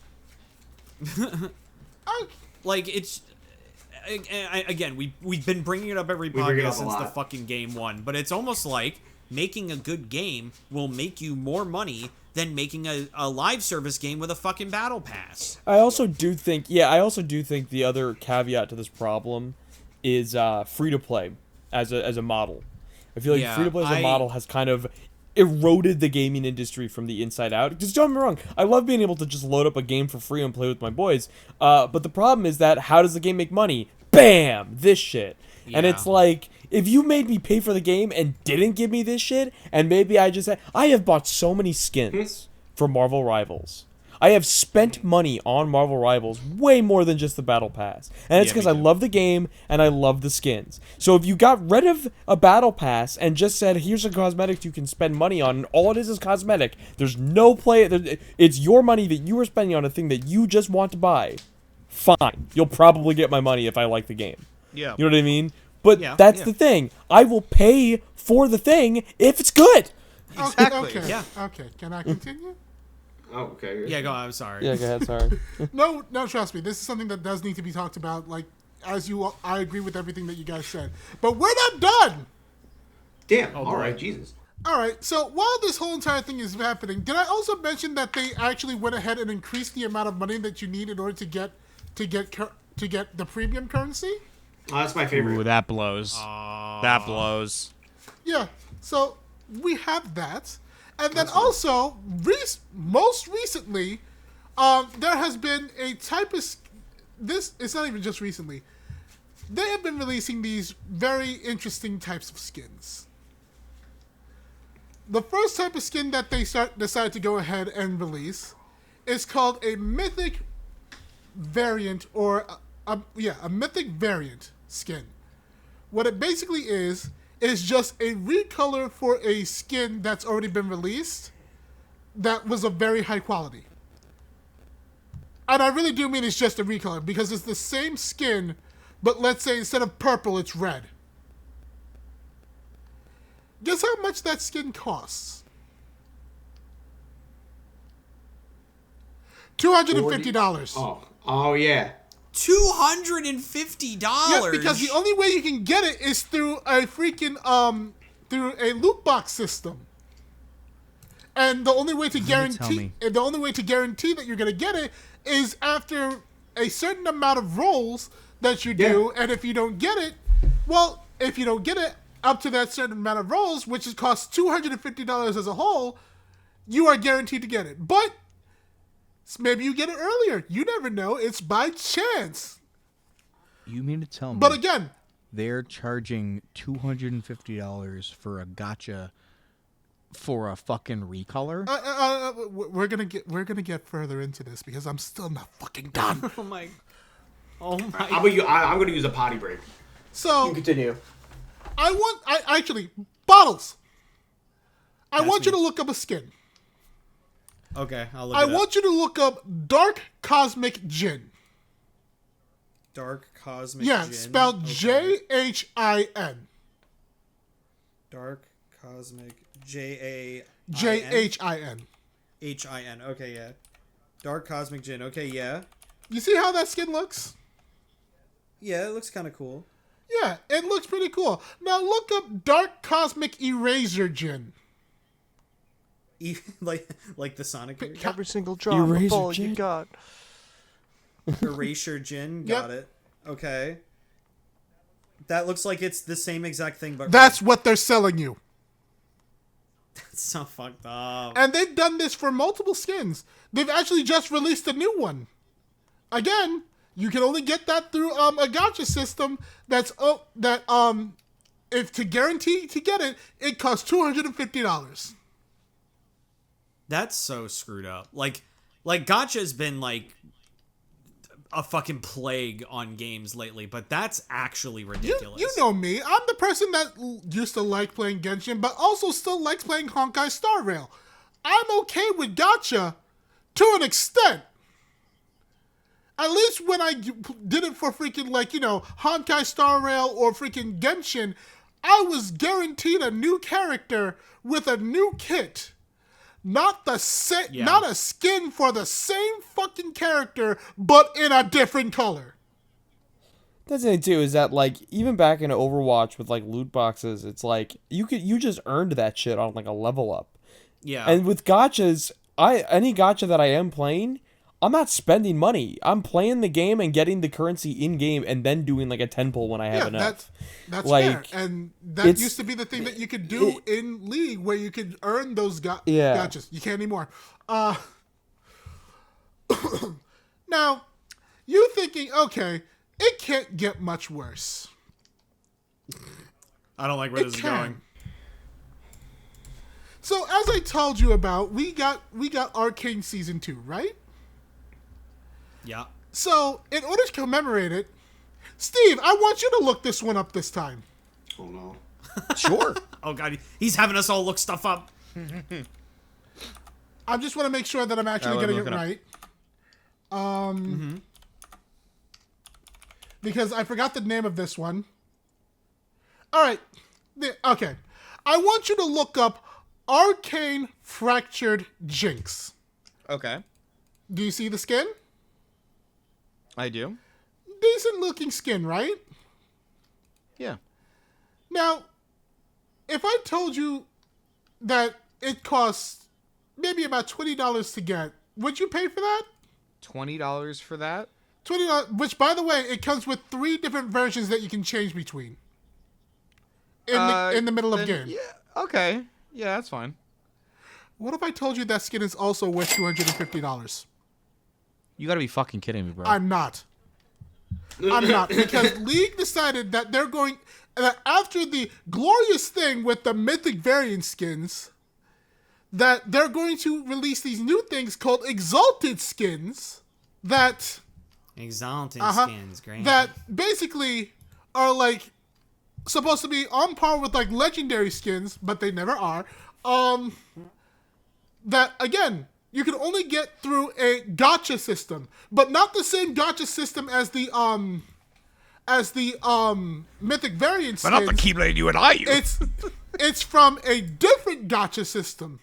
Like it's again, we've been bringing it up every podcast since the fucking game one, but it's almost like making a good game will make you more money than making a live service game with a fucking battle pass. I also do think the other caveat to this problem is free-to-play as a model. I feel like free-to-play as a model has kind of eroded the gaming industry from the inside out. Because don't get me wrong, I love being able to just load up a game for free and play with my boys. But the problem is that how does the game make money? Bam! This shit. Yeah. And it's like, if you made me pay for the game and didn't give me this shit, and maybe I have bought so many skins for Marvel Rivals. I have spent money on Marvel Rivals way more than just the Battle Pass. And it's because I love the game and I love the skins. So if you got rid of a Battle Pass and just said, here's a cosmetic you can spend money on, and all it is cosmetic, there's no play, it's your money that you are spending on a thing that you just want to buy, fine. You'll probably get my money if I like the game. Yeah. You know what I mean? But that's the thing. I will pay for the thing if it's good. Exactly. Okay. Yeah. Okay. Can I continue? Oh, okay. Yeah, go on. I'm sorry. Yeah, go ahead. Sorry. No, trust me. This is something that does need to be talked about. Like, I agree with everything that you guys said. But we're not done. Damn. All right. Jesus. All right. So while this whole entire thing is happening, did I also mention that they actually went ahead and increased the amount of money that you need in order to get the premium currency? Oh, that's my favorite. Ooh, that blows. That blows. Yeah. So we have that. And then also, most recently, there has been a type of... It's not even just recently. They have been releasing these very interesting types of skins. The first type of skin that they decided to go ahead and release is called a mythic variant, or a mythic variant skin. What it basically is just a recolor for a skin that's already been released that was of very high quality. And I really do mean it's just a recolor, because it's the same skin, but let's say instead of purple, it's red. Guess how much that skin costs? $250. Oh yeah. $250. Yeah, because the only way you can get it is through a freaking through a loot box system. And the only way to guarantee that you're gonna get it is after a certain amount of rolls that you do, and if you don't get it, Well, if you don't get it up to that certain amount of rolls, which is costs $250 as a whole, you are guaranteed to get it. But maybe you get it earlier. You never know. It's by chance. You mean to tell me? But again, they're charging $250 for a gacha for a fucking recolor? we're gonna get further into this because I'm still not fucking done. Oh my. Oh my. I'm gonna use a potty break. So You continue. I actually bottles. I want you me. to look up a skin. Okay, I'll look I it up. want you to look up Dark Cosmic Jin. Dark Cosmic Yeah, Jin. spelled Okay. Jhin. Dark Cosmic Jhin. Jhin. Okay, yeah. Dark Cosmic Jin. Okay, yeah. You see how that skin looks? Yeah, it looks kind of cool. Yeah, it looks pretty cool. Now look up Dark Cosmic Eraser Jin. Like the Sonic character? Every single drop of all you got. Erasure Jin. Got it. Okay. That looks like it's the same exact thing, but That's what they're selling you. it's so fucked up. And they've done this for multiple skins. They've actually just released a new one. Again, you can only get that through a gacha system. If to guarantee to get it, it costs $250. That's so screwed up. Like gacha's been like a fucking plague on games lately, but that's actually ridiculous. You know me. I'm the person that used to like playing Genshin, but also still likes playing Honkai Star Rail. I'm okay with gacha to an extent. At least when I did it for freaking, Honkai Star Rail or freaking Genshin, I was guaranteed a new character with a new kit. Not a skin for the same fucking character, but in a different color. That's the thing too, is that like even back in Overwatch with like loot boxes, it's like you just earned that shit on like a level up. Yeah. And with gachas, any gacha that I am playing, I'm not spending money. I'm playing the game and getting the currency in game, and then doing like a 10 pull when I have enough. That's like, fair. And that used to be the thing that you could do in League, where you could earn those gachas. You can't anymore. Now, you thinking, okay, it can't get much worse. I don't like where this is going. So, as I told you about, we got Arcane Season 2, right? Yeah. So, in order to commemorate it, Steve, I want you to look this one up this time. Oh no. Sure. Oh god, he's having us all look stuff up. I just want to make sure that I'm actually getting it right. Because I forgot the name of this one. All right. Okay. I want you to look up Arcane Fractured Jinx. Okay. Do you see the skin? I do. Decent looking skin, right? Yeah. Now, if I told you that it costs maybe about $20 to get, would you pay for that? $20 for that? $20, which, by the way, it comes with 3 different versions that you can change between in the middle of game. Yeah. Okay. Yeah, that's fine. What if I told you that skin is also worth $250? You gotta be fucking kidding me, bro. I'm not. Because League decided that that after the glorious thing with the mythic variant skins, that they're going to release these new things called exalted skins that Exalted skins, great. that basically are like supposed to be on par with like legendary skins, but they never are. That again, you can only get through a gacha system, but not the same gacha system as the mythic variant skins. But not the Keyblade you and I use. It's from a different gacha system.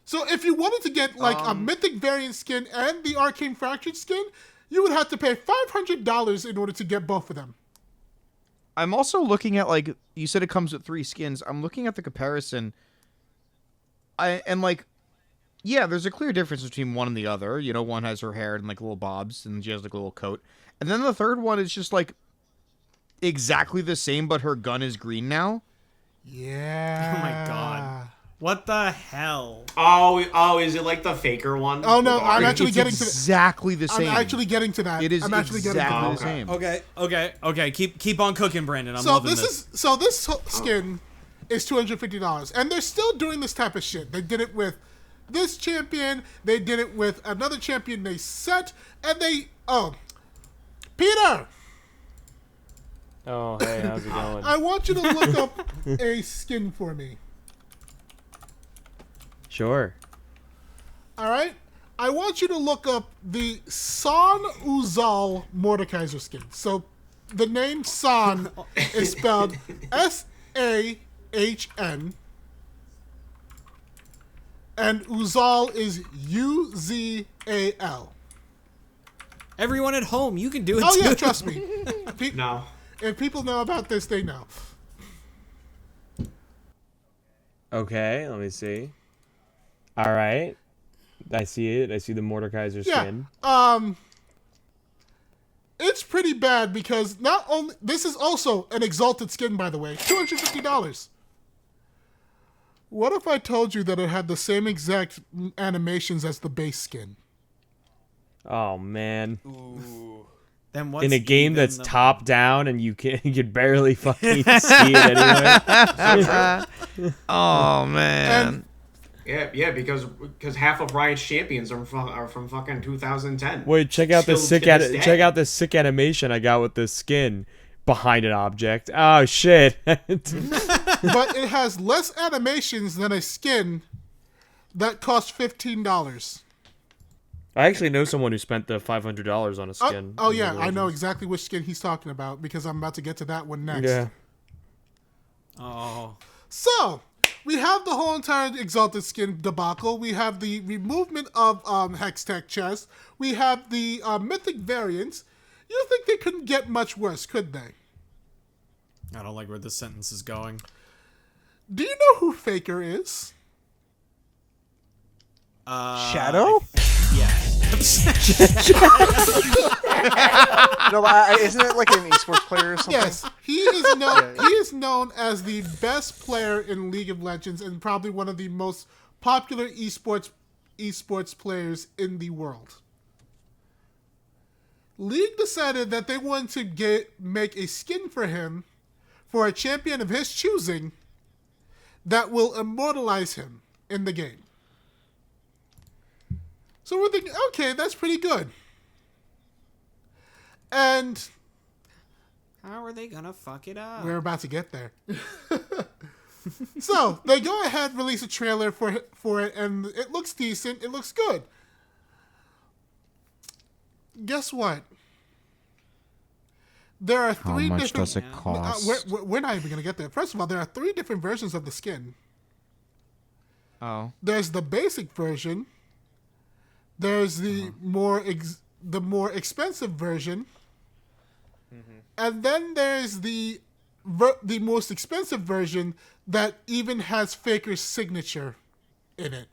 So if you wanted to get like a mythic variant skin and the arcane fractured skin, you would have to pay $500 in order to get both of them. I'm also looking at, like, you said it comes with 3 skins. I'm looking at the comparison. Yeah, there's a clear difference between one and the other. You know, one has her hair and, like, little bobs, and she has, like, a little coat. And then the third one is just, like, exactly the same, but her gun is green now. Yeah. Oh my god. What the hell? Oh, is it like the faker one? Oh no, With I'm orange? actually It's getting to exactly the same. I'm actually getting to that. It is I'm actually getting to exactly that. the same. Okay. Keep on cooking, Brandon. I'm So loving this skin is $250, and they're still doing this type of shit. They did it with this champion. They did it with another champion they set, and Peter. Oh, hey, how's it going? I want you to look up a skin for me. Sure. All right. I want you to look up the San Uzal Mordekaiser skin. So the name San is spelled Sahn, and Uzal is Uzal. Everyone at home, you can do it Oh too. yeah, trust me. No. If people know about this, they know. Okay, let me see. All right. I see it. I see the Mordekaiser skin. Yeah. It's pretty bad because not only this is also an exalted skin, by the way, $250. What if I told you that it had the same exact animations as the base skin? Oh, man. Then what's In a game even that's the- top down and you can barely fucking see it anyway. Oh man. And Yeah, because half of Riot's champions are from fucking 2010. Wait, check out this Still sick to this day. check out this sick animation I got with this skin behind an object. Oh shit. but it has less animations than a skin that costs $15. I actually know someone who spent the $500 on a skin. Oh in yeah, I know Legends. exactly which skin he's talking about because I'm about to get to that one next. Yeah. Oh. So, we have the whole entire Exalted Skin debacle. We have the removement of Hextech chest. We have the Mythic variants. You think they couldn't get much worse, could they? I don't like where this sentence is going. Do you know who Faker is? Shadow? Yeah. No, isn't it like an esports player or something? Yes, he is known. He is known as the best player in League of Legends and probably one of the most popular esports players in the world. League decided that they wanted to make a skin for him for a champion of his choosing that will immortalize him in the game. So we're thinking, okay, that's pretty good. And How are they gonna fuck it up? we're about to get there. So they go ahead, release a trailer for it, and it looks decent. It looks good. Guess what? There are three much different. does it cost? We're not even gonna get there. First of all, there are three different versions of the skin. Oh. There's the basic version. There's the more expensive version, and then there's the most expensive version that even has Faker's signature in it.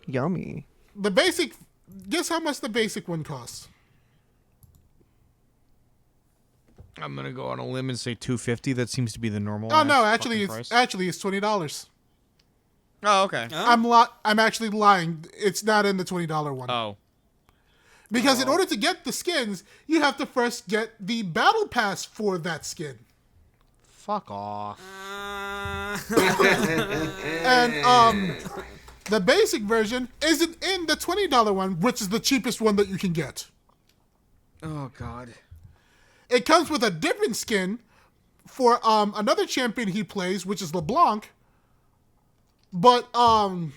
Yummy. The basic. Guess how much the basic one costs? I'm gonna go on a limb and say $250. That seems to be the normal. Oh no, ass actually, fucking it's price. $20. Oh, okay. I'm actually lying. It's not in the $20 one. Oh. Because in order to get the skins, you have to first get the battle pass for that skin. Fuck off. And the basic version isn't in the $20 one, which is the cheapest one that you can get. Oh god. It comes with a different skin for another champion he plays, which is LeBlanc. But But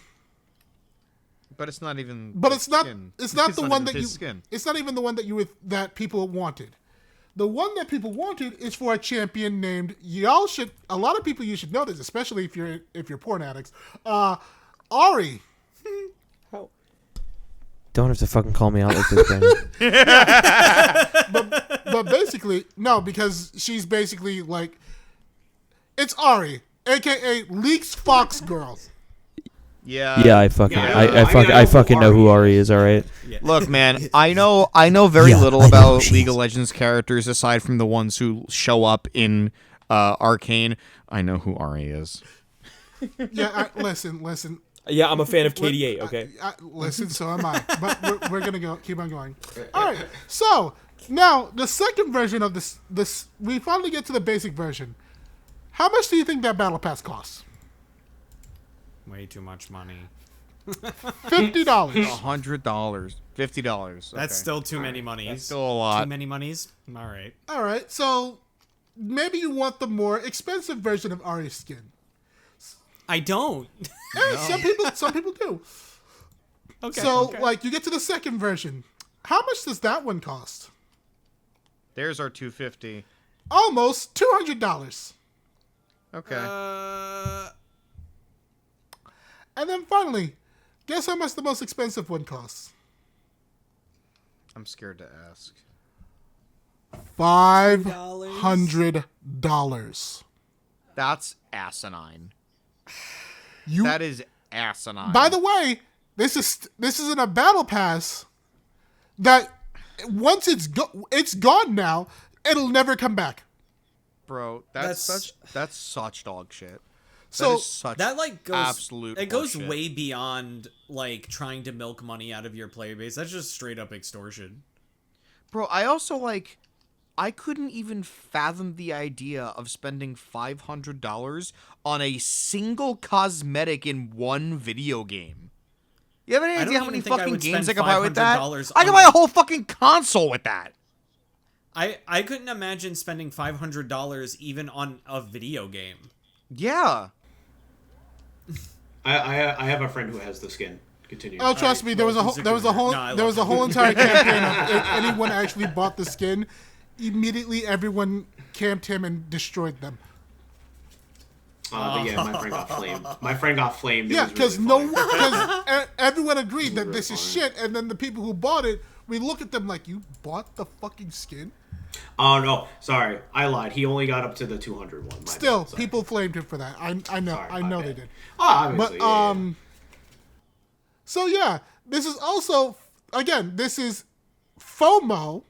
it's not even. it's not skin. it's not the one even that you his skin. it's not even the one that people wanted. The one that people wanted is for a champion named a lot of people you should know this, especially if you're porn addicts. Ari. Don't have to fucking call me out like this, Brandon. But basically, no, because she's basically like, it's Ari, aka Leaks Fox Girl. Yeah, I fucking, Yeah, I fucking know who Ari is. All right. Look, man, I know very little about League of Legends characters aside from the ones who show up in Arcane. I know who Ari is. Yeah, listen. Yeah, I'm a fan of KD8. Okay. Listen, so am I. But we're gonna keep on going. All right. So now the second version of this, we finally get to the basic version. How much do you think that battle pass costs? Way too much money. $50. $100, $50. That's still too many monies. That's still a lot. Too many monies? All right. All right. So maybe you want the more expensive version of Ari's skin. I don't. Some people do. Okay. So okay. like you get to the second version. How much does that one cost? There's our $250. Almost $200. Okay. And then finally, guess how much the most expensive one costs? I'm scared to ask. $500. That's asinine. You. That is asinine. By the way, this isn't a battle pass. That once it's gone now. It'll never come back. Bro, that's such dog shit. So that is such that like goes absolute. It goes bullshit. way beyond like trying to milk money out of your player base. That's just straight up extortion. Bro, I also like. I couldn't even fathom the idea of spending $500 on a single cosmetic in one video game. You have any idea how many fucking games I could buy with that? I could buy a whole fucking console with that. I couldn't imagine spending $500 even on a video game. Yeah. I have a friend who has the skin. Continue. Oh, trust me, there was a whole entire campaign of if anyone actually bought the skin, immediately everyone camped him and destroyed them. But yeah, my friend got flamed. My friend got flamed. Yeah, because everyone agreed that this is shit, and then the people who bought it, we look at them like, you bought the fucking skin? Oh no, sorry, I lied. He only got up to the 200 one. Still, people flamed him for that. I know, Sorry, I know my they bad. did. Oh, obviously. But so yeah, this is also this is FOMO,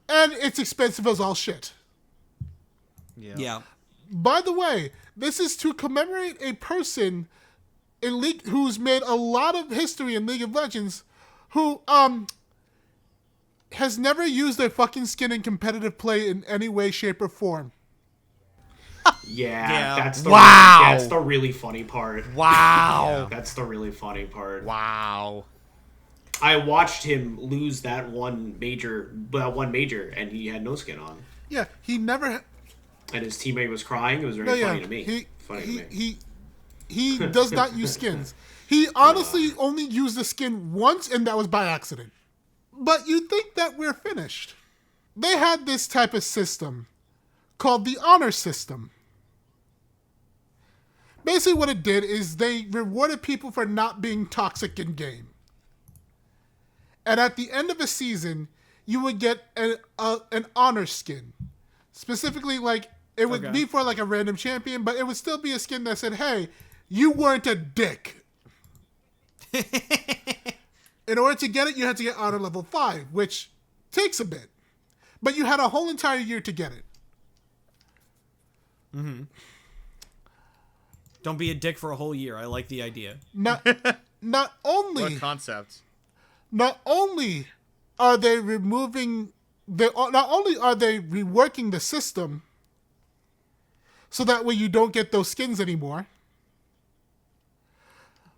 and it's expensive as all shit. Yeah. By the way, this is to commemorate a person in League who's made a lot of history in League of Legends, who has never used their fucking skin in competitive play in any way, shape, or form. Yeah, that's the that's the really funny part. Wow. That's the really funny part. Wow. I watched him lose that one major, and he had no skin on. Yeah, he never. And his teammate was crying. It was very funny to me. He does not use skins. He honestly only used the skin once, and that was by accident. But you'd think that we're finished. They had this type of system called the honor system. Basically what it did is they rewarded people for not being toxic in game. And at the end of a season, you would get an honor skin. Specifically, like, it would be for like a random champion, but it would still be a skin that said, hey, you weren't a dick. In order to get it, you had to get honor level 5, which takes a bit. But you had a whole entire year to get it. Mm-hmm. Don't be a dick for a whole year. I like the idea. Not only... What a concept. Not only are they reworking the system so that way you don't get those skins anymore.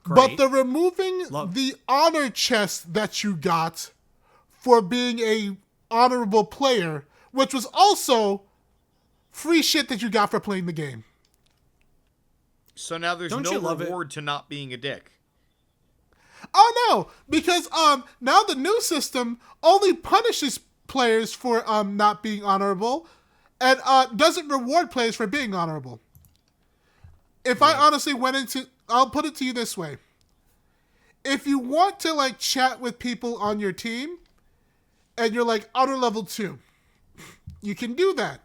Great. But they're removing the honor chest that you got for being a honorable player, which was also free shit that you got for playing the game. So now there's no reward to not being a dick. Oh no, because now the new system only punishes players for not being honorable and doesn't reward players for being honorable. If I honestly went into, I'll put it to you this way. If you want to like chat with people on your team and you're like honor level 2, you can do that.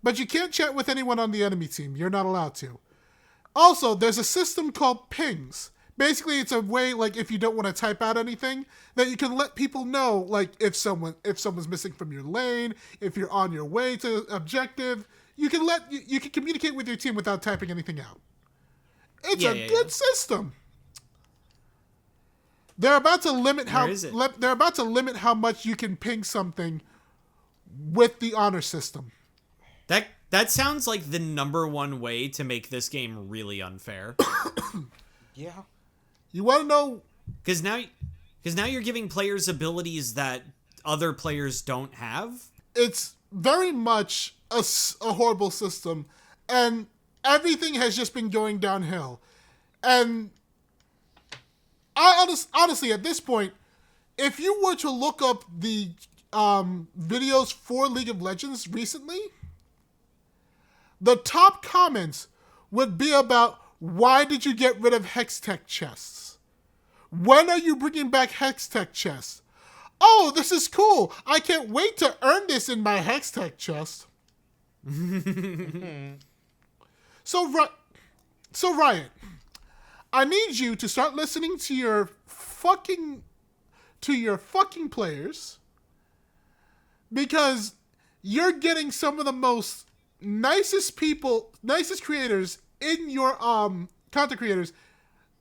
But you can't chat with anyone on the enemy team. You're not allowed to. Also, there's a system called pings. Basically, it's a way, like, if you don't want to type out anything, that you can let people know, like, if someone's missing from your lane, if you're on your way to objective, you can communicate with your team without typing anything out. It's a good system. They're about to limit how much you can ping something with the honor system. That sounds like the number one way to make this game really unfair. Yeah. You want to know? Because now you're giving players abilities that other players don't have. It's very much a horrible system, and everything has just been going downhill. And honestly, at this point, if you were to look up the videos for League of Legends recently, the top comments would be about, why did you get rid of Hextech chests? When are you bringing back Hextech chests? Oh, this is cool. I can't wait to earn this in my Hextech chest. So Riot, I need you to start listening to your fucking players, because you're getting some of the most nicest creators in your content creators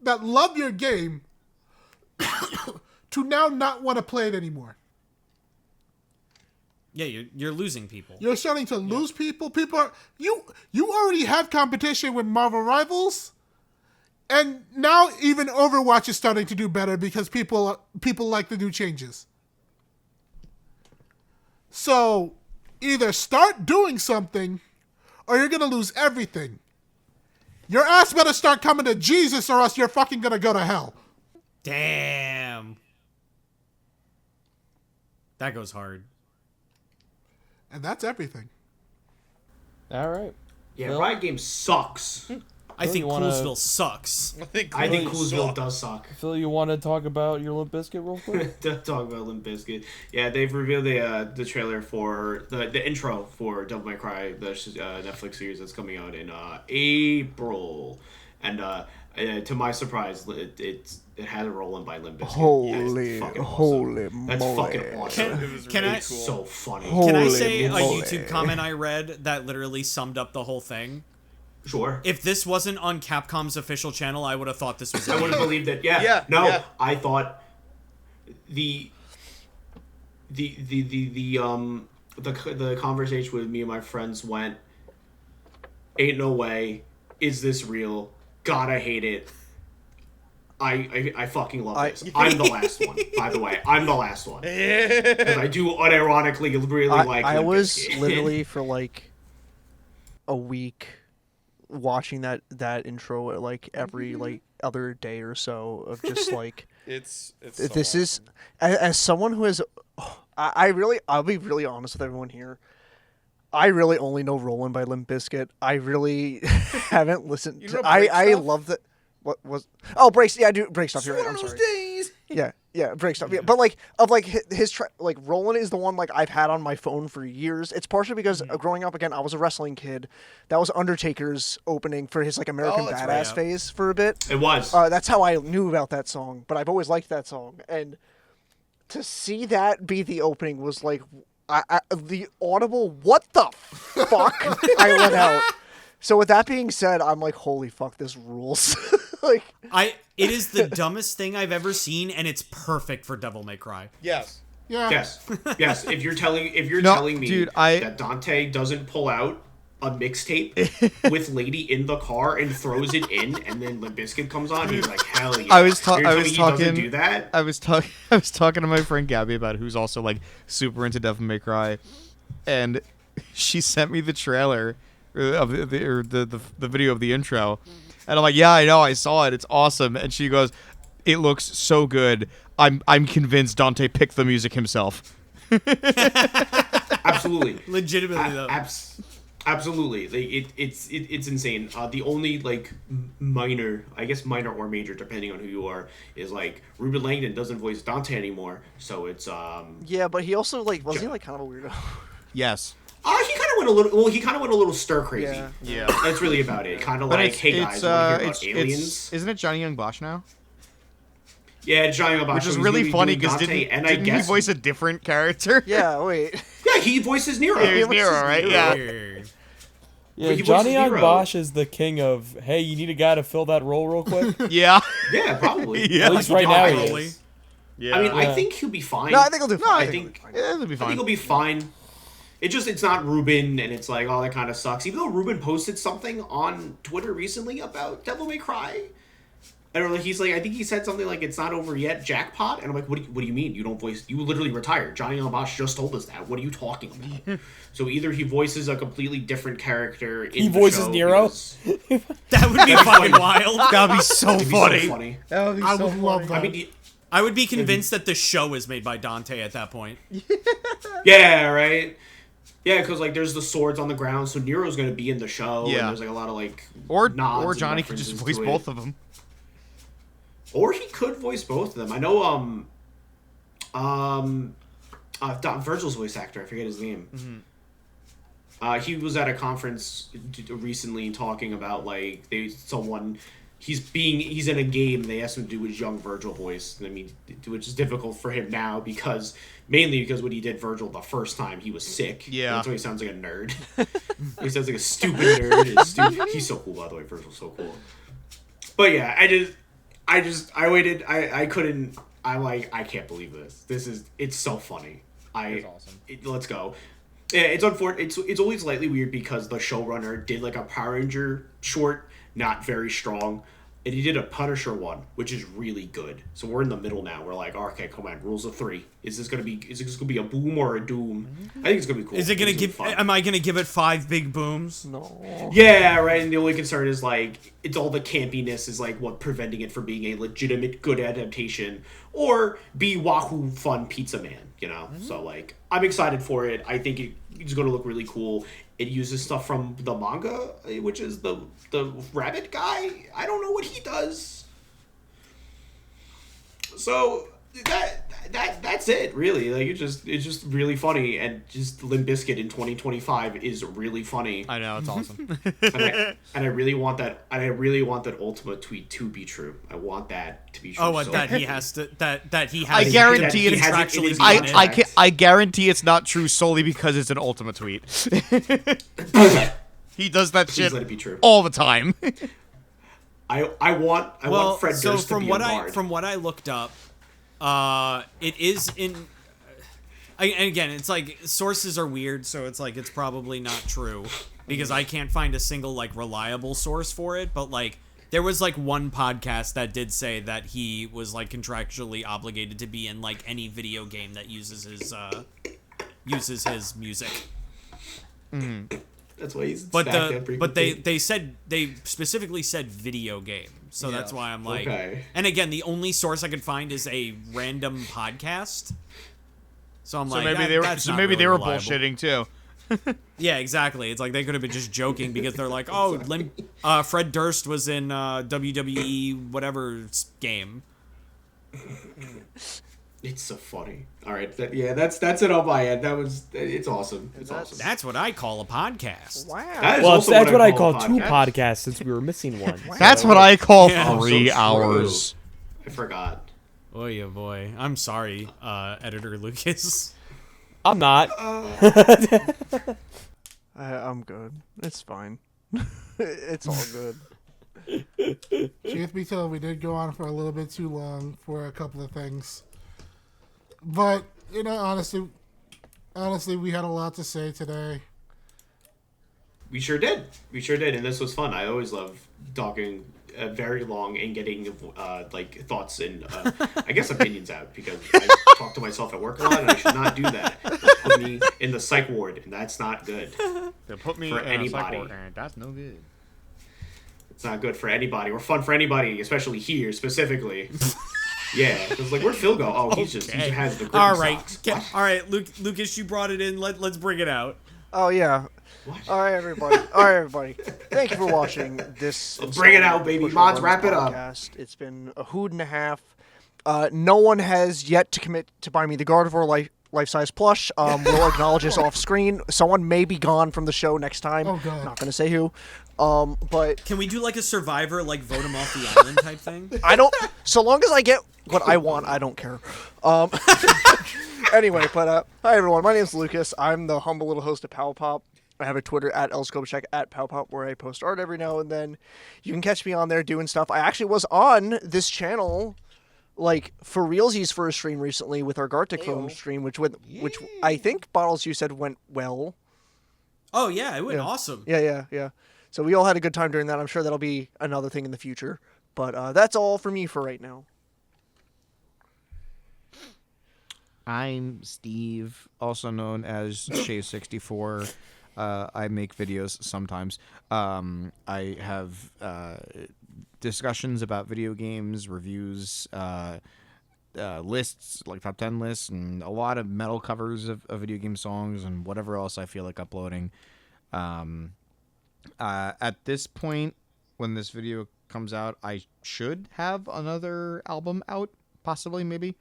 that love your game to now not want to play it anymore. Yeah, you're losing people. You're starting to lose people. You already have competition with Marvel Rivals, and now even Overwatch is starting to do better because people like the new changes. So either start doing something, or you're gonna lose everything. Your ass better start coming to Jesus, or else you're fucking gonna go to hell. Damn. That goes hard. And that's everything. All right. Yeah, Phil? Riot Games sucks. I think you wanna- Coolsville sucks. I think Coolsville does suck. Phil, you want to talk about your Limp Bizkit real quick? Talk about Limp Bizkit. Yeah, they've revealed the trailer for the intro for Devil May Cry, the Netflix series that's coming out in April, and to my surprise, it had a Rollin by Limp Bizkit. Holy moly! That's fucking awesome. It was Can really I- cool. So funny. Can I Holy say a moly. YouTube comment I read that literally summed up the whole thing? Sure. If this wasn't on Capcom's official channel, I would have thought this was. I would have believed it. Yeah. Yeah, No, yeah. I thought the conversation with me and my friends went, ain't no way, is this real? God, I hate it. I fucking love this. I'm the last one, by the way. I'm the last one. Because I do unironically really like I Limp was Bizkit. literally for like a week watching that intro like every like other day or so of just like It's this is as someone who has I'll be really honest with everyone here. I really only know Rollin' by Limp Bizkit. I really haven't listened You to know Break I Stuff? love that. What was Break? Yeah, I do Break Stuff. You're right. I'm sorry. Yeah, Break Stuff. Yeah, but like his like Rollin' is the one like I've had on my phone for years. It's partially because growing up again, I was a wrestling kid. That was Undertaker's opening for his like American that's Badass right, yeah. phase for a bit. It was. That's how I knew about that song. But I've always liked that song, and to see that be the opening was like the audible what the fuck I let out. So with that being said, I'm like, holy fuck, this rules. Like, It is the dumbest thing I've ever seen, and it's perfect for Devil May Cry. Yes. Yeah. Yes. If you're telling me dude, that Dante doesn't pull out a mixtape with Lady in the car and throws it in, and then Limp Bizkit comes on, he's like, hell yeah. I was You're telling me he doesn't talking. do that? I was talking to my friend Gabby about who's also like super into Devil May Cry, and she sent me the trailer of the video of the intro, and I'm like, yeah, I know, I saw it, it's awesome, and she goes, it looks so good. I'm convinced Dante picked the music himself. Absolutely. Legitimately, though. Absolutely. Like, it's insane. The only like minor or major, depending on who you are, is like Ruben Langdon doesn't voice Dante anymore, so it's yeah, but he also like wasn't he like kind of a weirdo? Yes. he kind of went a little. Well, he kind of went a little stir crazy. Yeah. Yeah. That's really about it. Kind of But like, hey guys, want to hear about aliens? Isn't it Johnny Young Bosch now? Yeah, Johnny Young Bosch. Which is so he's really gonna be funny doing because Dante, and I didn't he guess voice a different character? Yeah, wait. yeah, he voices Nero. Yeah, he was what's Nero, his right? name? Yeah. Weird. Yeah, He voices Johnny Young Nero. Bosch is the king of, hey, you need a guy to fill that role real quick? Yeah. Yeah, probably. Yeah. At least right now he Probably. is. Yeah. I mean, I Yeah. think he'll be fine. No, I think he'll do No, fine. I think yeah, it'll be I fine. think he'll be fine. It's not Ruben, and it's like, oh, that kind of sucks. Even though Ruben posted something on Twitter recently about Devil May Cry. I don't know. He's like, I think he said something like, "It's not over yet, jackpot." And I'm like, what do you mean? You don't voice? You literally retired. Johnny Young Bosch just told us that. What are you talking about? So either he voices a completely different character. In He the voices show Nero? because- That would be fucking wild. That'd be so It'd be funny. so funny. I would love that. I mean, I would be convinced that the show is made by Dante at that point. yeah, right. Yeah, because like there's the swords on the ground, so Nero's gonna be in the show. Yeah. And there's like a lot of like Or nods and Johnny could just references voice to it. both of them. Or he could voice both of them. I know Virgil's voice actor, I forget his name. He was at a conference recently talking about like he's in a game. They asked him to do his young Virgil voice. I mean, which is difficult for him now mainly because when he did Virgil the first time, he was sick. Yeah. That's why he sounds like a nerd. He sounds like a stupid nerd. He's so cool, by the way. Virgil's so cool. But yeah, I waited. I couldn't. I'm like, I can't believe this. It's so funny. It's awesome. Let's go. Yeah, it's unfortunate. It's always slightly weird because the showrunner did like a Power Ranger short, not very strong, and he did a Punisher one, which is really good. So we're in the middle now. We're like, okay, come on, rules of 3. Is this gonna be a boom or a doom? I think it's gonna be cool. Is it gonna It's be give? fun. Am I gonna give it 5 big booms? No. Yeah, right. And the only concern is like it's all the campiness is like what preventing it from being a legitimate good adaptation or be Wahoo fun pizza man, you know. So like I'm excited for it. I think it's going to look really cool. It uses stuff from the manga, which is the rabbit guy. I don't know what he does. So that's it, really. Like it's just really funny, and just Limp Bizkit in 2025 is really funny. I know, it's awesome. And I really want that. And I really want that Ultima tweet to be true. I want that to be true. Oh, what so that bad. he has to that he has. I guarantee he it is has contractually in his done it. contract. I guarantee it's not true solely because it's an Ultima tweet. He does that Please shit let it be true. all the time. I want Fred so Durst to be a bard. from what I looked up, it is in. And again, it's like sources are weird, so it's like it's probably not true because I can't find a single like reliable source for it. But like there was like one podcast that did say that he was like contractually obligated to be in like any video game that uses his music. That's why he's. But stacked up but they specifically said video game, so that's why I'm like. Okay. And again, the only source I could find is a random podcast. So I'm So like, maybe that's not really they were reliable. bullshitting too. Yeah, exactly. It's like they could have been just joking because they're like, oh, Fred Durst was in WWE whatever game. It's so funny. All right, that's it on my end. It's awesome. It's awesome. That's what I call a podcast. That Wow. is Well, also that's what I a call 2 podcast. podcasts since we were missing one. That's what I call Yeah. 3 So true. hours. I forgot. Oh yeah, boy. I'm sorry, editor Lucas. I'm not. I'm good. It's fine. It's all good. Truth be told, we did go on for a little bit too long for a couple of things. But, you know, honestly, we had a lot to say today. We sure did, and this was fun. I always love talking very long and getting like thoughts and I guess opinions out because I talk to myself at work a lot and I should not do that. Put me in the psych ward and that's not good. They put me For in anybody. a psych ward, and that's no good. It's not good for anybody or fun for anybody, especially here specifically. Yeah, because like where'd Phil go? Oh, he just has the All grippy right, socks. Get, What? all right, Lucas, you brought it in. Let's bring it out. Oh yeah. What? All right, everybody. Thank you for watching this. Bring it out, baby. Push Mods, Our wrap it Buttons up. podcast. It's been a hoot and a half. No one has yet to commit to buy me the God of War life-size plush. We'll acknowledge this off screen. Someone may be gone from the show next time. Oh, God. Not going to say who. But Can we do like a Survivor, like vote him off the island type thing? I don't. So long as I get what I want, I don't care. Anyway, but hi everyone. My name's Lucas. I'm the humble little host of Powpop. I have a Twitter at @lscopecheck @Powpop where I post art every now and then. You can catch me on there doing stuff. I actually was on this channel, like for realsies for a stream recently with our Gartic Foam stream, which I think Bottles you said went well. Oh yeah, it went awesome. Yeah. So we all had a good time during that. I'm sure that'll be another thing in the future. But that's all for me for right now. I'm Steve, also known as Shay64. I make videos sometimes. I have discussions about video games, reviews, lists, like top 10 lists, and a lot of metal covers of video game songs and whatever else I feel like uploading. At this point, when this video comes out, I should have another album out, possibly, maybe.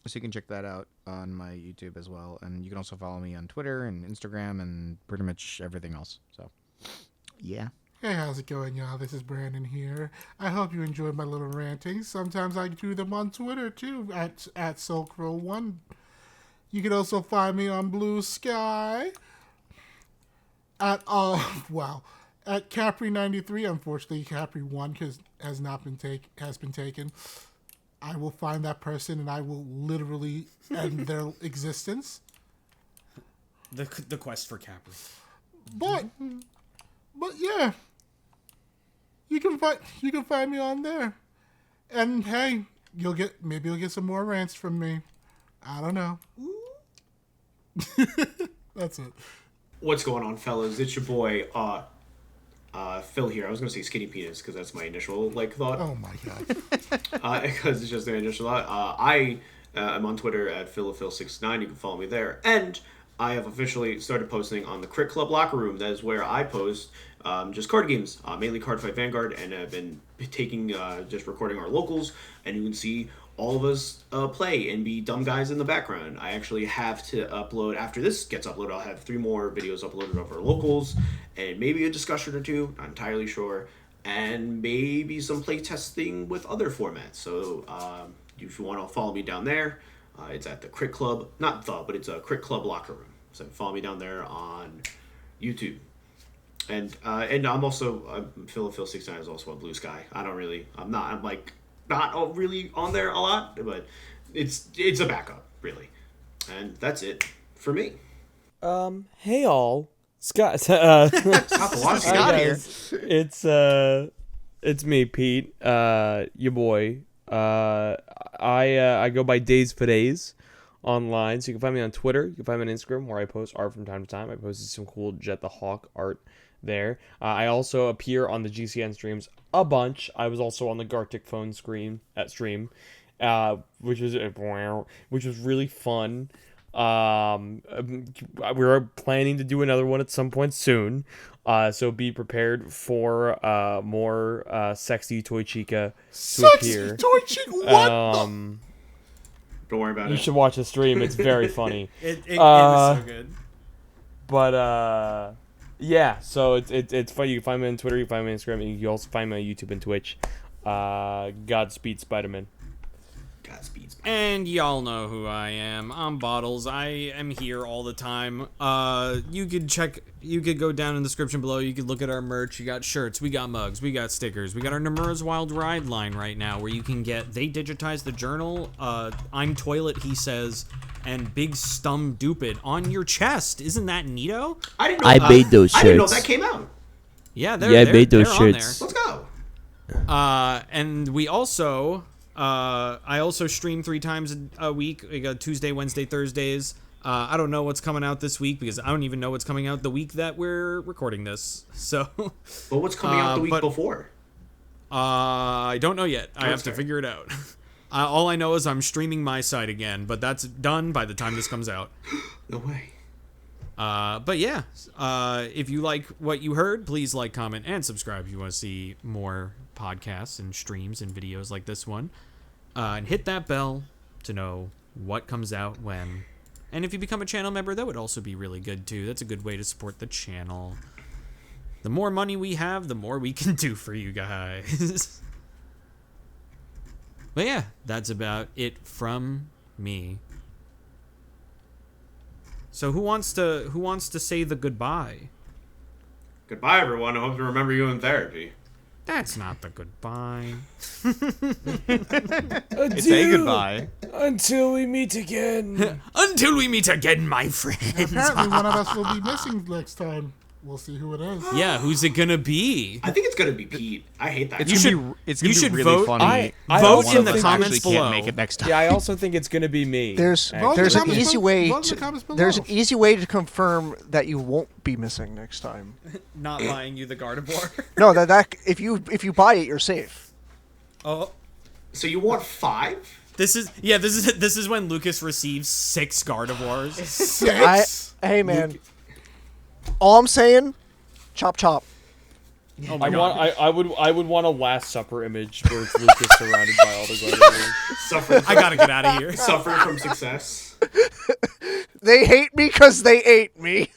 So you can check that out on my YouTube as well. And you can also follow me on Twitter and Instagram and pretty much everything else. So, yeah. Hey, how's it going, y'all? This is Brandon here. I hope you enjoyed my little rantings. Sometimes I do them on Twitter, too, at SoulCrow1. You can also find me on Blue Sky at, at Capri93. Unfortunately, Capri1 has been taken. I will find that person and I will literally end their existence. The quest for Capri. But yeah, you can find me on there, and hey, maybe you'll get some more rants from me. I don't know. That's it. What's going on, fellas? It's your boy, Phil here. I was gonna say Skinny Penis because that's my initial thought. Oh my god. Because it's just the initial thought. I am on Twitter at PhilOphil69. You can follow me there, and I have officially started posting on the Crit Club Locker Room. That is where I post just card games, mainly Cardfight Vanguard, and I've been just recording our locals, and you can see all of us play and be dumb guys in the background. I actually have to upload, after this gets uploaded, I'll have 3 more videos uploaded of our locals, and maybe a discussion or 2, not entirely sure, and maybe some play testing with other formats. So if you want to follow me down there, it's at the Crit Club, but it's a Crit Club Locker Room. So follow me down there on YouTube. And I'm also, Phil69 is also on Blue Sky. I'm not really on there a lot, but it's a backup, really. And that's it for me. Hey all, Scott. Stop watching. Scott here. It's me, Pete. Your boy. I go by Days for Days online, so you can find me on Twitter. You can find me on Instagram, where I post art from time to time. I posted some cool Jet the Hawk art there. I also appear on the GCN streams a bunch. I was also on the Gartic Phone stream, which was really fun. We're planning to do another one at some point soon. So be prepared for more sexy Toy Chica to appear. Sexy Toy Chica? What Don't worry about it. You should watch the stream. It's very funny. It was so good. But yeah, so it's fun. You can find me on Twitter, you can find me on Instagram, and you can also find me on YouTube and Twitch. Godspeed, Spider-Man. Godspeed. And y'all know who I am. I'm Bottles. I am here all the time. You could go down in the description below. You could look at our merch. You got shirts, we got mugs, we got stickers. We got our Nomura's Wild Ride line right now, where you can get They Digitized the Journal, I'm Toilet, He Says, and Big Stum Dupid on your chest. Isn't that neato? I didn't know. I made those shirts. I didn't know that came out. Yeah, I made those they're shirts. on Let's go. there. And we also, I also stream 3 times a week. We got Tuesday, Wednesday, Thursdays. I don't know what's coming out this week because I don't even know what's coming out the week that we're recording this. So, but what's coming out the week before? I don't know yet. I have to fair. figure it out. All I know is I'm streaming my side again, but that's done by the time this comes out. No way. But yeah, if you like what you heard, please like, comment, and subscribe if you want to see more podcasts and streams and videos like this one. And hit that bell to know what comes out when. And if you become a channel member, that would also be really good too. That's a good way to support the channel. The more money we have, the more we can do for you guys. But yeah, that's about it from me. So who wants to say the goodbye? Goodbye, everyone. I hope to remember you in therapy. That's not the goodbye. It's a goodbye. Until we meet again. Until we meet again, my friends. Apparently, one of us will be missing next time. We'll see who it is. Yeah, who's it gonna be? I think it's gonna be Pete. I hate that. It's guy. gonna be you should really vote- funny. vote One in of the us comments actually below. Can't make it next time. Yeah, I also think it's gonna be me. There's And- Vote in there's the an comments easy below. way Vote in the to comments below. there's an easy way to confirm that you won't be missing next time. Not buying you the Gardevoir. No, that if you buy it, you're safe. Oh, So you want 5? this is when Lucas receives 6 Gardevoirs. 6? Hey man, all I'm saying, chop chop. Oh my I god! want. I would want a Last Supper image where it's Lucas surrounded by all the gladiators. Suffering. I gotta get out of here. Suffering from success. They hate me because they ate me.